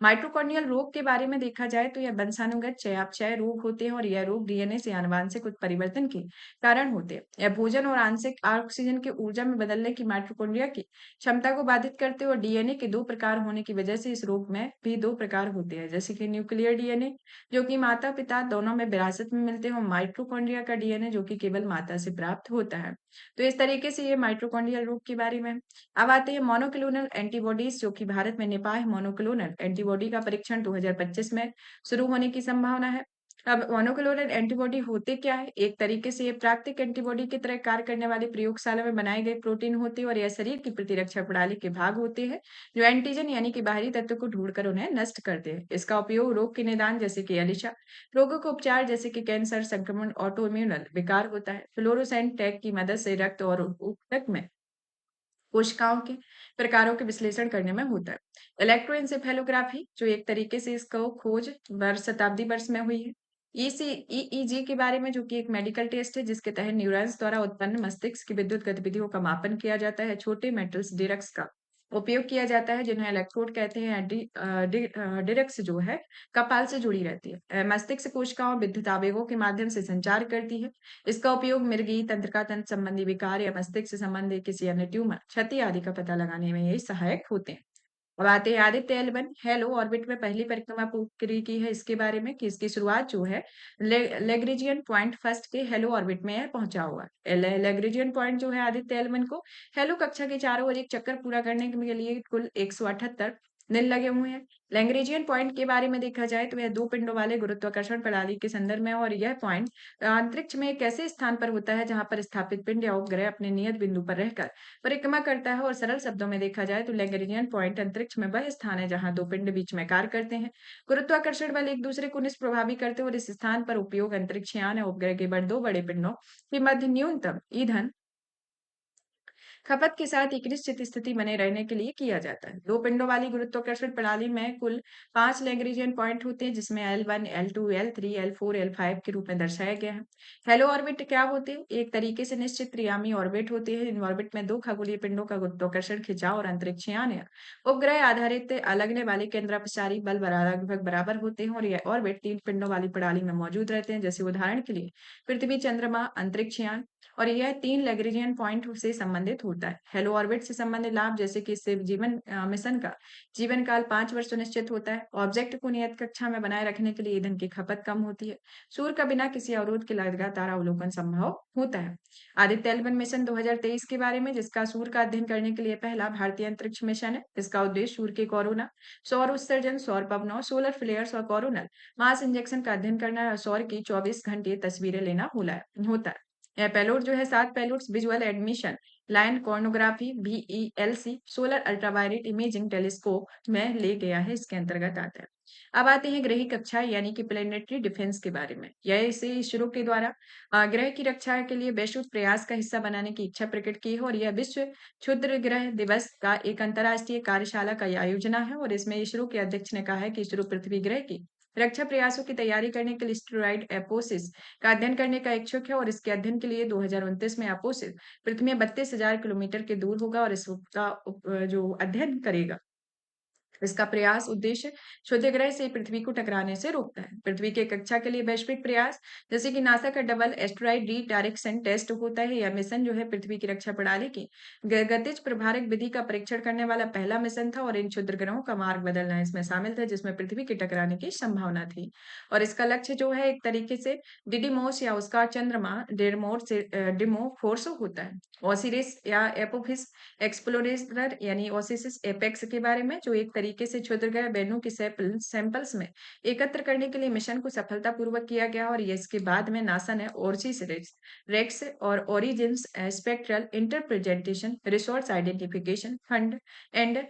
माइटोकॉन्ड्रियल रोग के बारे में देखा जाए तो यह वंशानुगत चयापचय रोग होते हैं और यह रोग डीएनए से आनुवांशिक उत्परिवर्तन के कारण होते हैं। यह भोजन और आंशिक ऑक्सीजन की ऊर्जा में बदलने की माइटोकॉन्ड्रिया की क्षमता को बाधित करते हैं और डीएनए के दो प्रकार होने की वजह से इस रोग में भी दो प्रकार होते हैं, जैसे कि न्यूक्लियर डीएनए जो कि माता पिता दोनों में विरासत में मिलते हैं और माइटोकॉन्ड्रिया का डीएनए जो कि केवल माता से प्राप्त होता है। तो इस तरीके से ये माइटोकॉन्ड्रियल रोग के बारे में है। अब आते हैं मोनोक्लोनल एंटीबॉडीज जो कि भारत में निपाह मोनोक्लोनल एंटीबॉडी का परीक्षण 2025 में शुरू होने की संभावना है। अब मोनोक्लोनल एंटीबॉडी होते क्या है? एक तरीके से ये प्राकृतिक एंटीबॉडी की तरह कार्य करने वाली प्रयोगशाला में बनाए गए प्रोटीन होते हैं और यह शरीर की प्रतिरक्षा प्रणाली के भाग होते हैं जो एंटीजन यानी कि बाहरी तत्व को ढूंढकर उन्हें नष्ट करते हैं। इसका उपयोग रोग के निदान जैसे कि एलिशा, रोगों के उपचार जैसे कि कैंसर, संक्रमण, ऑटोइम्यूनल विकार होता है। फ्लोरोसेंट टैग की मदद से रक्त और ऊतक में कोशिकाओं के प्रकारों के विश्लेषण करने में होता है। इलेक्ट्रोएन्सेफेलोग्राफी जो एक तरीके से इसको खोज शताब्दी वर्ष में हुई है। ईईजी के बारे में जो कि एक मेडिकल टेस्ट है जिसके तहत न्यूरॉन्स द्वारा उत्पन्न मस्तिष्क की विद्युत गतिविधियों का मापन किया जाता है। छोटे मेटल्स डिरक्स का उपयोग किया जाता है जिन्हें इलेक्ट्रोड कहते हैं। डिरक्स जो है कपाल से जुड़ी रहती है। मस्तिष्क कोशिकाओं विद्युत आवेगों के माध्यम से संचार करती है। इसका उपयोग मृगी तंत्रिका तंत्र संबंधी विकार या मस्तिष्क से संबंधित किसी अन्य ट्यूमर क्षति आदि का पता लगाने में ये सहायक होते हैं। अब आते हैं आदित्य एल1 हेलो ऑर्बिट में पहली परिक्रमा पूरी की है। इसके बारे में कि इसकी शुरुआत जो है लेग्रेजियन पॉइंट फर्स्ट के हेलो ऑर्बिट में पहुंचा हुआ है। लेग्रेजियन पॉइंट जो है आदित्य एल1 को हेलो कक्षा के चारों ओर एक चक्कर पूरा करने के लिए कुल 178 दिन लगे हुए हैं। लैग्रेंजियन पॉइंट के बारे में देखा जाए तो यह दो पिंडों वाले गुरुत्वाकर्षण प्रणाली के संदर्भ में है और यह पॉइंट अंतरिक्ष में एक ऐसे स्थान पर होता है जहां पर स्थापित पिंड या उपग्रह अपने नियत बिंदु पर रहकर परिक्रमा करता है और सरल शब्दों में देखा जाए तो लैग्रेंजियन पॉइंट अंतरिक्ष में वह स्थान है जहां दो पिंड बीच में कार्य करते हैं। गुरुत्वाकर्षण बल एक दूसरे को निष्प्रभावी करते हैं और इस स्थान पर उपयोग अंतरिक्ष यान या उपग्रह के दो बड़े पिंडों के मध्य न्यूनतम ईंधन खपत के साथ एक निश्चित स्थिति बने रहने के लिए किया जाता है। दो पिंडों वाली गुरुत्वाकर्षण प्रणाली में कुल 5 लैग्रेंजियन पॉइंट होते हैं जिसमें L1, L2, L3, L4, L5 के रूप में दर्शाया गया है। हेलो ऑर्बिट क्या होते हैं? एक तरीके से निश्चित त्रियामी ऑर्बिट होते हैं। इन ऑर्बिट में दो खगोलीय पिंडों का गुरुत्वाकर्षण खिंचाव और अंतरिक्ष यान या उपग्रह आधारित लगने वाले केंद्रापसारी बल लगभग बराबर होते हैं और यह ऑर्बिट 3 पिंडों वाली प्रणाली में मौजूद रहते हैं, जैसे उदाहरण के लिए पृथ्वी, चंद्रमा, अंतरिक्ष यान। और यह 3 लैग्रेंजियन पॉइंट से संबंधित होता है। हेलो ऑर्बिट से संबंधित लाभ जैसे कि इससे जीवन मिशन का जीवन काल 5 वर्ष सुनिश्चित होता है। ऑब्जेक्ट को नियत कक्षा में बनाए रखने के लिए ईंधन की खपत कम होती है। सूर्य का बिना किसी अवरोध के लगातार अवलोकन संभव होता है। आदित्य एल1 मिशन 2023 के बारे में जिसका सूर्य का अध्ययन करने के लिए पहला भारतीय अंतरिक्ष मिशन है। इसका उद्देश्य सूर्य के कोरोना, सौर उत्सर्जन, सौर पवनों, सोलर फ्लेयर्स और कोरोनल मास इंजेक्शन का अध्ययन करना है और सौर की 24 घंटे तस्वीरें लेना होता है। यह पेलोड जो है 7 payloads visual admission line coronagraphy VELC solar ultraviolet imaging telescope में ले गया है, इसके अंतर्गत आता है। अब आते हैं ग्रह कक्षा यानी कि प्लेनेटरी डिफेंस के बारे में। यह इसे इसरो के द्वारा ग्रह की रक्षा के लिए वैश्विक प्रयास का हिस्सा बनाने की इच्छा प्रकट की है और यह विश्व क्षुद्र ग्रह दिवस का एक अंतर्राष्ट्रीय कार्यशाला का आयोजना है और इसमें इसरो के अध्यक्ष ने कहा है कि इसरो पृथ्वी ग्रह की रक्षा प्रयासों की तैयारी करने के लिए स्टेरॉइड एपोसिस का अध्ययन करने का इच्छुक है और इसके अध्ययन के लिए 2029 में अपोसिस पृथ्वी में 32,000 किलोमीटर के दूर होगा और इसका जो अध्ययन करेगा इसका प्रयास उद्देश्य क्षुद्र ग्रह से पृथ्वी को टकराने से रोकता है। पृथ्वी की कक्षा के लिए वैश्विक प्रयास, जैसे कि नासा का डबल एस्टेरॉयड रीडायरेक्शन टेस्ट होता है। यह मिशन जो है पृथ्वी की रक्षा प्रणाली की गतिज प्रभारक विधि का परीक्षण करने वाला पहला मिशन था और इन क्षुद्र ग्रहों का मार्ग बदलना इसमें शामिल था, जिसमें पृथ्वी के टकराने की संभावना थी। और इसका लक्ष्य जो है एक तरीके से डिडिमोस या उसका चंद्रमा डिमोफोर्स होता है। ओसिरिस या एपोफिस एक्सप्लोरेटर यानी ओसिसिस एपेक्स के बारे में, जो एक तरीके से क्षुद्र ग्रह बेनों की सैंपल्स में एकत्र करने के लिए मिशन को सफलतापूर्वक किया गया। और ये इसके बाद में नासा ने ओर्सिस रेक्स और origins spectral interpretation resource identification fund and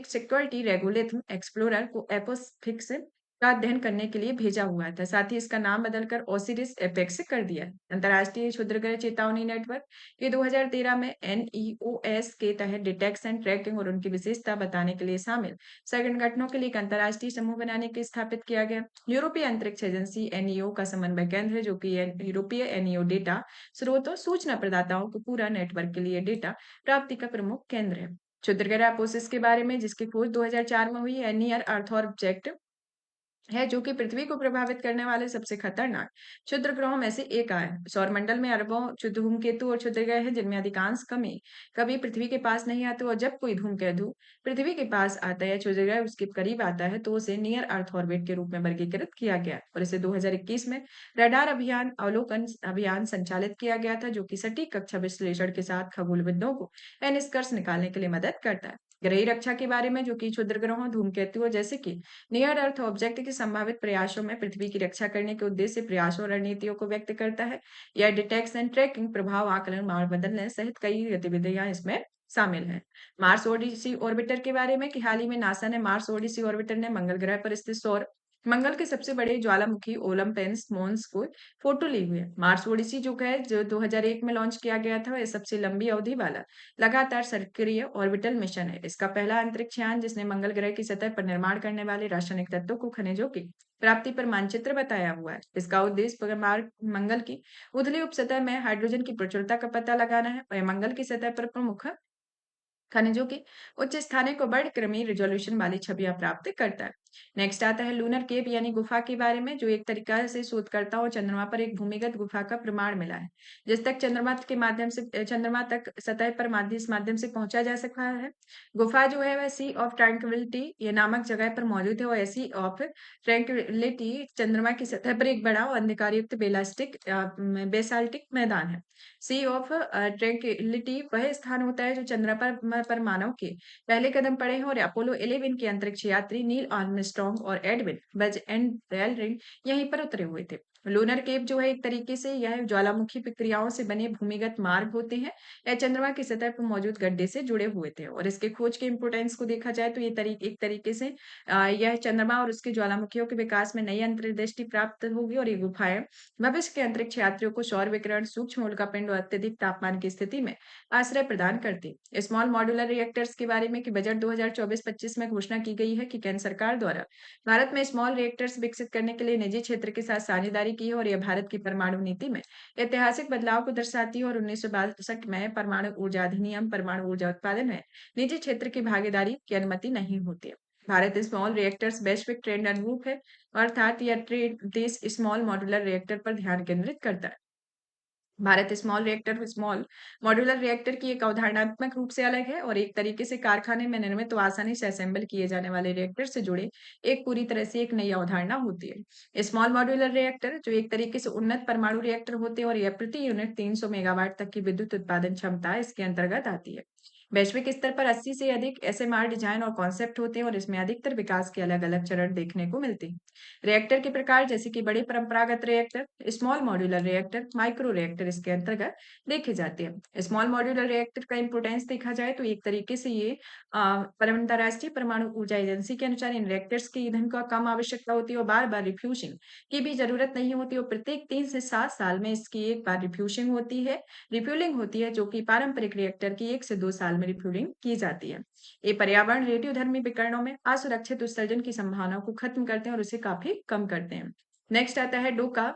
security regolith explorer को एपोफिक्स का अध्ययन करने के लिए भेजा हुआ था। साथ ही इसका नाम बदलकर ओसिरिस एपेक्स कर दिया। अंतर्राष्ट्रीय क्षुद्रग्रह चेतावनी नेटवर्क ये 2013 में एनईओएस के तहत डिटेक्शन ट्रैकिंग और उनकी विशेषता बताने के लिए शामिल संगठनों के लिए एक अंतर्राष्ट्रीय समूह बनाने के स्थापित किया गया। यूरोपीय अंतरिक्ष एजेंसी एनईओ का समन्वय केंद्र है, जो कि यूरोपीय एनईओ डेटा स्रोतों सूचना प्रदाताओं को पूरा नेटवर्क के लिए डेटा प्राप्ति का प्रमुख केंद्र है। क्षुद्रग्रह अपोसिस के बारे में, जिसकी खोज 2004 में हुई, नियर अर्थ ऑब्जेक्ट है, जो कि पृथ्वी को प्रभावित करने वाले सबसे खतरनाक क्षुद्र ग्रहों में से एक है। सौरमंडल में अरबों धूमकेतु और क्षुद्र ग्रह हैं, जिनमें अधिकांश कमी कभी पृथ्वी के पास नहीं आते। और जब कोई धूमकेतु पृथ्वी के पास आता है या क्षुद्र ग्रह उसके करीब आता है, तो उसे नियर अर्थ ऑर्बिट के रूप में वर्गीकृत किया गया और इसे 2021 में रडार अभियान अवलोकन अभियान संचालित किया गया था, जो कि सटीक कक्षा विश्लेषण के साथ खगोलविदों को यह निष्कर्ष निकालने के लिए मदद करता है। ग्रही रक्षा के बारे में, जो कि क्षुद्र ग्रहों धूमकेतुओं जैसे कि नियर अर्थ ऑब्जेक्ट के संभावित प्रयासों में पृथ्वी की रक्षा करने के उद्देश्य से प्रयासों और रणनीतियों को व्यक्त करता है। यह डिटेक्शन ट्रैकिंग प्रभाव आकलन मार्ग बदलने सहित कई गतिविधियां इसमें शामिल हैं। मार्स ओडिसी ऑर्बिटर के बारे में, कि हाल ही में नासा ने मार्स ओडिसी ऑर्बिटर ने मंगल ग्रह पर स्थित सौर मंगल के सबसे बड़े ज्वालामुखी ओलंपेंस मोन्स को फोटो ली हुई है। मार्स ओडिसी जो है, जो 2001 में लॉन्च किया गया था, यह सबसे लंबी अवधि वाला लगातार सक्रिय ऑर्बिटल मिशन है। इसका पहला अंतरिक्ष यान, जिसने मंगल ग्रह की सतह पर निर्माण करने वाले रासायनिक तत्वों को खनिजों की प्राप्ति पर मानचित्र बताया हुआ है। इसका उद्देश्य मंगल की उथली उपसतह में हाइड्रोजन की प्रचुरता का पता लगाना है और यह मंगल की सतह पर प्रमुख खनिजों की उच्च स्थानिक को बड़े क्रमीय रिजोल्यूशन वाली छवियां प्राप्त करता है। नेक्स्ट आता है लूनर केव यानी गुफा के बारे में, जो एक तरीका से शोधकर्ताओं चंद्रमा पर एक भूमिगत गुफा का प्रमाण मिला है, जिस तक चंद्रमा तक सतह पर इस माध्यम से पहुंचा जा सकता है। गुफा जो है वह सी ऑफ ट्रैंक्विलिटी ये नामक जगह पर मौजूद है और सी ऑफ ट्रैंक्विलिटी चंद्रमा की सतह पर एक बड़ा और अंधकारयुक्त बेसाल्टिक मैदान है। सी ऑफ ट्रैंक्विलिटी वह स्थान होता है जो चंद्रमा पर मानव के पहले कदम पड़े हैं और अपोलो 11 के अंतरिक्ष यात्री नील आर्मस्ट्रॉन्ग और एडविन बज एल्ड्रिन यहीं पर उतरे हुए थे। लूनर केव जो है एक तरीके से यह ज्वालामुखी प्रक्रियाओं से बने भूमिगत मार्ग होते हैं। यह चंद्रमा की सतह पर मौजूद गड्ढे से जुड़े हुए थे और इसके खोज के इंपोर्टेंस को देखा जाए तो एक तरीके से यह चंद्रमा और उसके ज्वालामुखियों के विकास में नई अंतर्दृष्टि प्राप्त होगी और ये गुफाएं भविष्य के अंतरिक्ष यात्रियों को सौर विकिरण, सूक्ष्म उल्कापिंड और अत्यधिक तापमान की स्थिति में आश्रय प्रदान करती। स्मॉल मॉड्यूलर रिएक्टर्स के बारे में, कि बजट 2024-25 में घोषणा की गई है कि केंद्र सरकार द्वारा भारत में स्मॉल रिएक्टर्स विकसित करने के लिए निजी क्षेत्र के साथ साझेदारी की है और यह भारत की परमाणु नीति में ऐतिहासिक बदलाव को दर्शाती है। और 1962 में परमाणु ऊर्जा अधिनियम परमाणु ऊर्जा उत्पादन में निजी क्षेत्र की भागीदारी की अनुमति नहीं होती है। भारत स्मॉल रिएक्टर्स वैश्विक ट्रेंड अनुरूप है, अर्थात यह ट्रेड देश स्मॉल मॉड्यूलर रिएक्टर पर ध्यान केंद्रित करता है। भारत स्मॉल मॉड्यूलर रिएक्टर की एक अवधारणात्मक रूप से अलग है और एक तरीके से कारखाने में निर्मित तो आसानी से असेंबल किए जाने वाले रिएक्टर से जुड़े एक पूरी तरह से एक नई अवधारणा होती है। स्मॉल मॉड्यूलर रिएक्टर जो एक तरीके से उन्नत परमाणु रिएक्टर होते हैं और यह प्रति यूनिट 300 मेगावाट तक की विद्युत उत्पादन क्षमता इसके अंतर्गत आती है। वैश्विक स्तर पर 80 से अधिक एसएमआर डिजाइन और कॉन्सेप्ट होते हैं और इसमें अधिकतर विकास के अलग अलग चरण देखने को मिलते हैं। रिएक्टर के प्रकार, जैसे कि बड़े परंपरागत reactor, small modular reactor, micro reactor इसके अंतर्गत देखे जाते हैं। स्मॉल मॉड्यूलर रिएक्टर का इंपोर्टेंस देखा जाए तो एक तरीके से ये अंतरराष्ट्रीय परमाणु ऊर्जा एजेंसी के अनुसार इन रिएक्टर्स की ईंधन का कम आवश्यकता होती है और बार बार रिफ्यूजिंग की भी जरूरत नहीं होती और प्रत्येक 3 से 7 साल में इसकी एक बार रिफ्यूलिंग होती है, जो कि पारंपरिक रिएक्टर की 1 से 2 साल में रिफ्यूलिंग की जाती है। ये पर्यावरण रेडियोधर्मी विकिरणों में असुरक्षित उत्सर्जन की संभावना को खत्म करते हैं और उसे काफी कम करते हैं। नेक्स्ट आता है डोका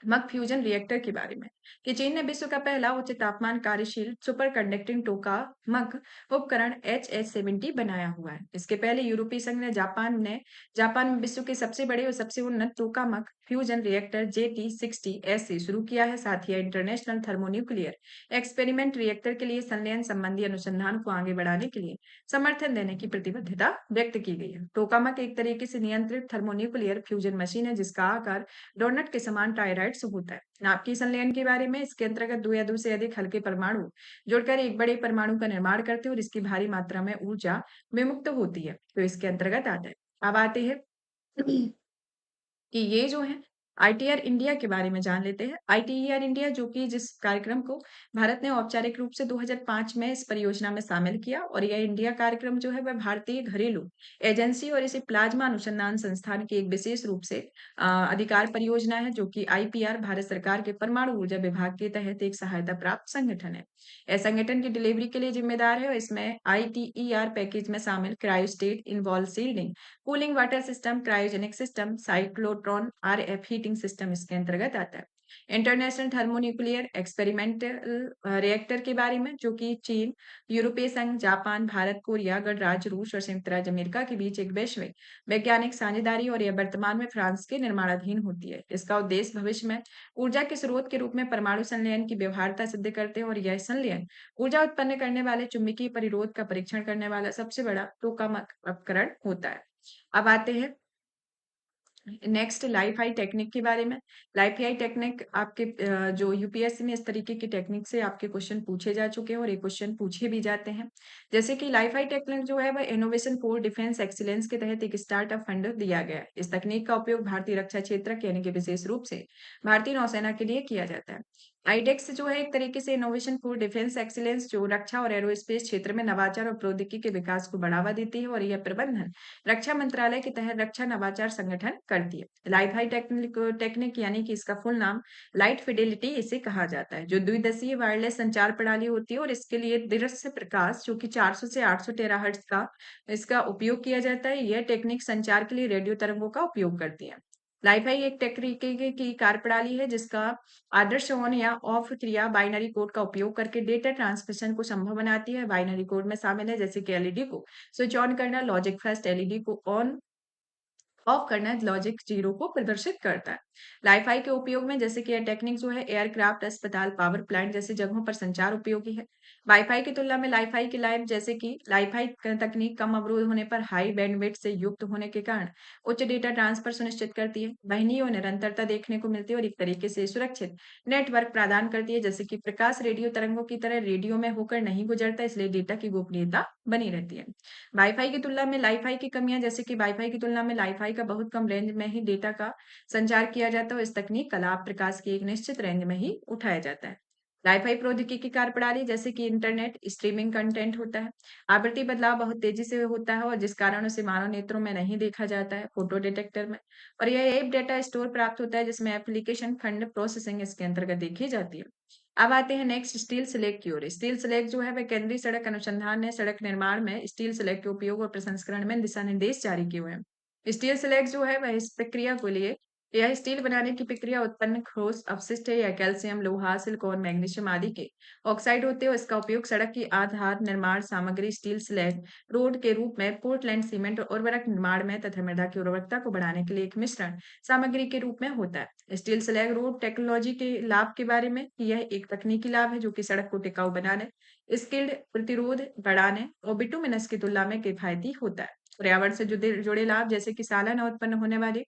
मग फ्यूजन रिएक्टर के बारे में कि चीन ने विश्व का पहला उच्च तापमान कार्यशील सुपर कंडक्टिंग टोकामक उपकरण HH70 बनाया हुआ है। इसके पहले यूरोपीय संघ ने जापान में विश्व के सबसे बड़े और सबसे उन्नत टोकामक फ्यूजन रिएक्टर JT60S से शुरू किया है। साथ ही इंटरनेशनल थर्मोन्यूक्लियर एक्सपेरिमेंट रिएक्टर के लिए संलयन संबंधी अनुसंधान को आगे बढ़ाने के लिए समर्थन देने की प्रतिबद्धता व्यक्त की गई है। टोकामक एक तरीके से नियंत्रित थर्मोन्यूक्लियर फ्यूजन मशीन है जिसका आकार डोनट के समान टायराइड्स होता है। नाभिकीय संलयन के बारे में इसके अंतर्गत दो या दो से अधिक हल्के परमाणु जोड़कर एक बड़े परमाणु का निर्माण करते हैं और इसकी भारी मात्रा में ऊर्जा विमुक्त होती है, तो इसके अंतर्गत आता है। अब आते हैं कि ये जो है आईटीआर इंडिया के बारे में जान लेते हैं। आईटीआर इंडिया जो कि जिस कार्यक्रम को भारत ने औपचारिक रूप से 2005 में इस परियोजना में शामिल किया और यह इंडिया कार्यक्रम जो है वह भारतीय घरेलू एजेंसी और इसे प्लाज्मा अनुसंधान संस्थान की एक विशेष रूप से अधिकार परियोजना है जो कि आईपीआर भारत सरकार के परमाणु ऊर्जा विभाग के तहत एक सहायता प्राप्त संगठन है। यह संगठन की डिलीवरी के लिए जिम्मेदार है और इसमें आईटीईआर पैकेज में शामिल cryostat involve shielding cooling water system, cryogenic system, cyclotron RF heating system इसके अंतर्गत आता है। इंटरनेशनल थर्मोन्यूक्लियर एक्सपेरिमेंटल रिएक्टर के बारे में जो कि चीन, यूरोपीय संघ, जापान, भारत, कोरिया, गणराज्य रूस और संयुक्त राज्य अमेरिका के बीच एक वैश्विक वैज्ञानिक साझेदारी और यह वर्तमान में फ्रांस के निर्माणाधीन होती है। इसका उद्देश्य भविष्य में ऊर्जा के स्रोत के रूप में परमाणु संलयन की व्यवहार्यता सिद्ध करते हैं और यह संलयन ऊर्जा उत्पन्न करने वाले चुंबकीय परिरोध का परीक्षण करने वाला सबसे बड़ा टोकामक उपकरण होता है। अब आते हैं नेक्स्ट लाइफ हाई टेक्निक के बारे में। लाइफ हाई टेक्निक आपके जो यूपीएससी में इस तरीके की टेक्निक से आपके क्वेश्चन पूछे जा चुके हैं और ये क्वेश्चन पूछे भी जाते हैं। जैसे कि लाइफ हाई टेक्निक जो है वह इनोवेशन फॉर डिफेंस एक्सीलेंस के तहत एक स्टार्टअप फंड दिया गया है। इस तकनीक का उपयोग भारतीय रक्षा क्षेत्र यानी कि विशेष रूप से भारतीय नौसेना के लिए किया जाता है। आईडेक्स जो है एक तरीके से इनोवेशन फॉर डिफेंस एक्सीलेंस जो रक्षा और एरोस्पेस क्षेत्र में नवाचार और प्रौद्योगिकी के विकास को बढ़ावा देती है और यह प्रबंधन रक्षा मंत्रालय के तहत रक्षा नवाचार संगठन करती है। लाइफ हाई टेक्निक टेक्निक यानी कि इसका फुल नाम लाइट फिडेलिटी इसे कहा जाता है जो द्विदिशीय वायरलेस संचार प्रणाली होती है और इसके लिए दृश्य प्रकाश जो कि 400 से 800 टेराहर्ट्ज का इसका उपयोग किया जाता है। यह टेक्निक संचार के लिए रेडियो तरंगों का उपयोग करती है। लाइफ हाई एक तकनीकी की कार्यप्रणाली है जिसका आदर्श ऑन या ऑफ क्रिया बाइनरी कोड का उपयोग करके डेटा ट्रांसमिशन को संभव बनाती है। बाइनरी कोड में शामिल है जैसे कि एलईडी को स्विच ऑन करना, लॉजिक फर्स्ट एलईडी को ऑन ऑफ करना लॉजिक जीरो को प्रदर्शित करता है। लाइफाई के उपयोग में जैसे कि यह टेक्निक जो है एयरक्राफ्ट, अस्पताल, पावर प्लांट जैसी जगहों पर संचार उपयोगी है। वाईफाई की तुलना में लाइफाई की लाइफ जैसे कि लाइफाई तकनीक कम अवरोध होने पर हाई बैंडविड्थ से युक्त होने के कारण उच्च डेटा ट्रांसफर सुनिश्चित करती है। वहनीय और निरंतरता देखने को मिलती है और एक तरीके से सुरक्षित नेटवर्क प्रदान करती है जैसे कि प्रकाश रेडियो तरंगों की तरह रेडियो में होकर नहीं गुजरता इसलिए डेटा की गोपनीयता बनी रहती है। वाईफाई की तुलना में लाइफाई की कमियां जैसे कि वाईफाई की तुलना में लाइफाई का बहुत कम रेंज में ही डेटा का संचार किया जाता है और इस तकनीक का लाभ प्रकाश की एक निश्चित रेंज में ही उठाया जाता है। लाइफाई प्रौद्योगिकी कार्यप्रणाली जैसे कि इंटरनेट स्ट्रीमिंग कंटेंट होता है। आवृत्ति बदलाव बहुत तेजी से होता है और जिस कारण उसे मानव नेत्रों में नहीं देखा जाता है फोटो डिटेक्टर में। और यह ऐप डेटा स्टोर प्राप्त होता है जिसमें एप्लीकेशन फंड प्रोसेसिंग इसके अंतर्गत देखी जाती है। अब आते हैं नेक्स्ट स्टील स्लैग की ओर। स्टील स्लैग जो है वह केंद्रीय सड़क अनुसंधान ने सड़क निर्माण में स्टील स्लैग के उपयोग और प्रसंस्करण में दिशा निर्देश जारी किए हुए हैं। स्टील स्लैग जो है वह इस प्रक्रिया को लिए यह स्टील बनाने की प्रक्रिया उत्पन्न ठोस अपशिष्ट है या कैल्शियम, लोहा, सिलिकॉन, मैग्नीशियम आदि के ऑक्साइड होते हैं। इसका उपयोग सड़क की आधार निर्माण सामग्री स्टील स्लैग रोड के रूप में पोर्टलैंड सीमेंट और उर्वरक निर्माण में तथा मृदा की उर्वरकता को बढ़ाने के लिए एक मिश्रण सामग्री के रूप में होता है। स्टील स्लैग रोड टेक्नोलॉजी के लाभ के बारे में कि यह एक तकनीकी लाभ है जो कि सड़क को टिकाऊ बनाने, स्किल्ड प्रतिरोध बढ़ाने और बिटुमिनस की तुलना में किफायती होता है। पर्यावरण से जुड़े लाभ जैसे कि सालाना उत्पन्न होने वाले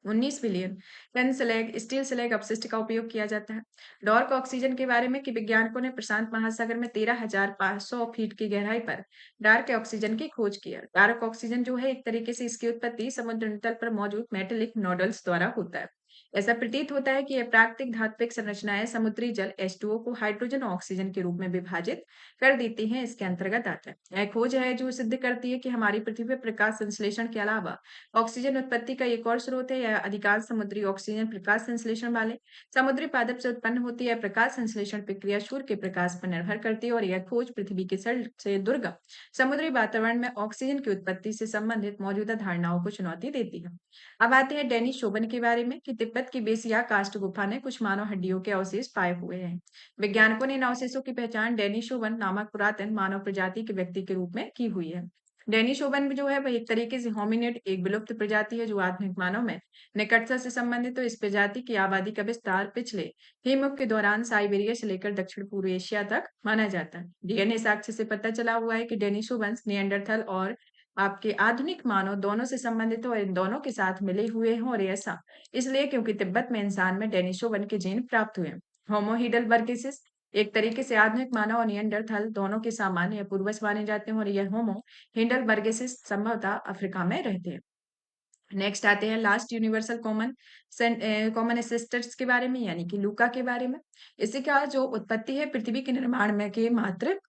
19 billion ton slag steel slag अपशिष्ट का उपयोग किया जाता है। डार्क ऑक्सीजन के बारे में कि वैज्ञानिकों ने प्रशांत महासागर में 13,500 फीट की गहराई पर डार्क ऑक्सीजन की खोज की है। डार्क ऑक्सीजन जो है एक तरीके से इसकी उत्पत्ति समुद्र तल पर मौजूद मेटेलिक नोडल्स द्वारा होता है। ऐसा प्रतीत होता है कि यह प्राकृतिक धात्विक संरचनाएं समुद्री जल H2O को हाइड्रोजन और ऑक्सीजन के रूप में विभाजित कर देती हैं इसके अंतर्गत आता है। यह खोज है जो सिद्ध करती है कि हमारी पृथ्वी पर प्रकाश संश्लेषण के अलावा ऑक्सीजन उत्पत्ति का एक और स्रोत है। यह अधिकांश समुद्री ऑक्सीजन प्रकाश संश्लेषण वाले समुद्री पादप से उत्पन्न होती है। प्रकाश संश्लेषण प्रक्रिया सूर्य के प्रकाश पर निर्भर करती है और यह खोज पृथ्वी के सबसे दुर्गम समुद्री वातावरण में ऑक्सीजन की उत्पत्ति से संबंधित मौजूदा धारणाओं को चुनौती देती है। अब आते हैं डेनिस शोबन के बारे में कि तिब्बत की बेसिया कास्ट गुफा ने कुछ मानव हड्डियों के अवशेष पाए हुए हैं। वैज्ञानिकों ने इन अवशेषों की पहचान डेनिसोवन नामक पुरातन मानव प्रजाति के व्यक्ति के रूप में की हुई है। डेनिसोवन जो है वह एक तरीके से होमिनिड, एक विलुप्त प्रजाति है जो आधुनिक मानव में निकटता से संबंधित। तो इस प्रजाति की आबादी का विस्तार पिछले हिमयुग के दौरान साइबेरिया से लेकर दक्षिण पूर्व एशिया तक माना जाता है। डीएनए साक्ष्य से पता चला हुआ है कि डेनिसोवंस निएंडरथल और आपके आधुनिक मानव दोनों से संबंधित हो और इन दोनों के साथ मिले हुए हों, और ऐसा इसलिए क्योंकि तिब्बत में इंसान में डेनिसोवन के जीन प्राप्त हुए। होमो हिडलबर्गेसिस एक तरीके से आधुनिक मानव और निएंडरथल दोनों के सामान्य पूर्वज माने जाते हैं, और यह होमो हिडलबर्गेसिस संभवतः अफ्रीका में रहते हैं। नेक्स्ट आते हैं लास्ट यूनिवर्सल कॉमन एसेस्टर्स के बारे में, यानी कि लूका के बारे में। इसी का जो उत्पत्ति है पृथ्वी के निर्माण में के मात्र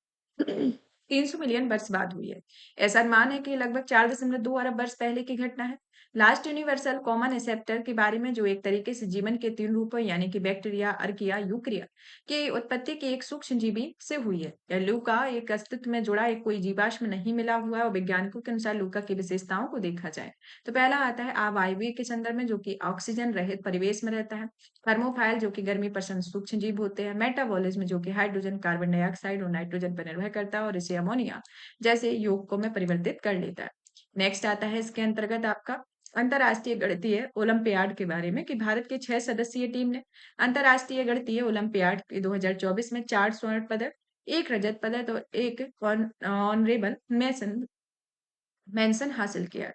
300 मिलियन वर्ष बाद हुई है। ऐसा अनुमान है कि लगभग 4.2 अरब वर्ष पहले की घटना है। लास्ट यूनिवर्सल कॉमन एसेप्टर के बारे में, जो एक तरीके से जीवन के 3 रूपों यानी कि बैक्टीरिया, अर्किया, यूकरिया की उत्पत्ति की एक सूक्ष्म जीवी से हुई है। यह लूका एक अस्तित्व में जुड़ा एक कोई जीवाश्म नहीं मिला हुआ है, और वैज्ञानिकों के अनुसार लूका की विशेषताओं को देखा जाए तो पहला आता है अवायवीय के संदर्भ में, जो कि ऑक्सीजन रहित परिवेश में रहता है। थर्मोफाइल जो कि गर्मी पसंद सूक्ष्म जीव होते हैं। मेटाबॉलिज्म जो कि हाइड्रोजन, कार्बन डाइऑक्साइड और नाइट्रोजन पर निर्भर करता है और इसे अमोनिया जैसे यौगिकों में परिवर्तित कर लेता है। नेक्स्ट आता है इसके अंतर्गत आपका अंतर्राष्ट्रीय गणितीय ओलंपियाड के बारे में, कि भारत की 6 सदस्यीय टीम ने अंतर्राष्ट्रीय गणितीय ओलंपियाड 2024 में 4 स्वर्ण पदक, 1 रजत पदक और 1 ऑनरेबल मेंशन हासिल किया।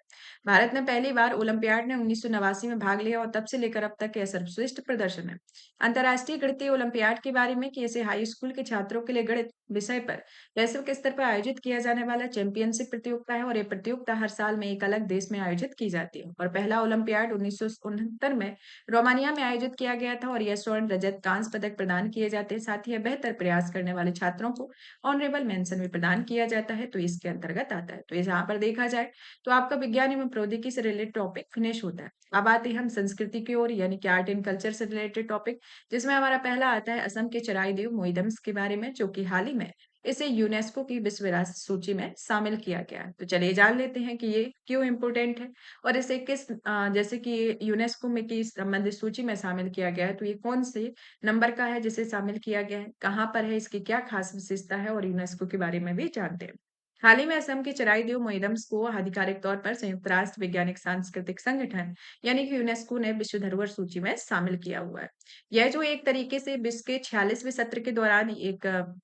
भारत ने पहली बार ओलंपियाड में 1989 में भाग लिया और तब से लेकर अब तक यह सर्वश्रेष्ठ प्रदर्शन है। अंतर्राष्ट्रीय गणितीय ओलंपियाड के बारे में, कि इसे हाई स्कूल के छात्रों के लिए गणित विषय पर वैश्विक स्तर पर आयोजित किया जाने वाला चैंपियनशिप प्रतियोगिता है, और ये प्रतियोगिता हर साल में एक अलग देश में आयोजित की जाती है। और पहला ओलंपियाड 1969 में रोमानिया में आयोजित किया गया था, और यह स्वर्ण, रजत, कांस्य पदक प्रदान किए जाते हैं। साथ ही यह बेहतर प्रयास करने वाले छात्रों को ऑनरेबल मेंशन भी प्रदान किया जाता है, तो इसके अंतर्गत आता है। तो यहाँ पर देखा जाए तो आपका विज्ञान एवं प्रौद्योगिकी से रिलेटेड टॉपिक फिनिश होता है। अब आते हैं हम संस्कृति की ओर, यानी कि आर्ट एंड कल्चर से रिलेटेड टॉपिक, जिसमें हमारा पहला आता है असम के चराई देव मोइदम्स के बारे में, जो कि हाल ही में इसे यूनेस्को की विश्व विरासत सूची में शामिल किया गया है। तो चलिए जान लेते हैं कि ये क्यों इम्पोर्टेंट है और इसे किस जैसे कि यूनेस्को में की संबंधित सूची में शामिल किया गया है, तो ये कौन से नंबर का है जिसे शामिल किया गया है, कहाँ पर है, इसकी क्या खास विशेषता है, और यूनेस्को के बारे में भी जानते हैं। हाल ही में असम के चराई-देव मोइदम्स को आधिकारिक तौर पर संयुक्त राष्ट्र वैज्ञानिक सांस्कृतिक संगठन यानी कि यूनेस्को ने विश्व धरोहर सूची में शामिल किया हुआ है। यह जो एक तरीके से विश्व के 46वें सत्र के दौरान एक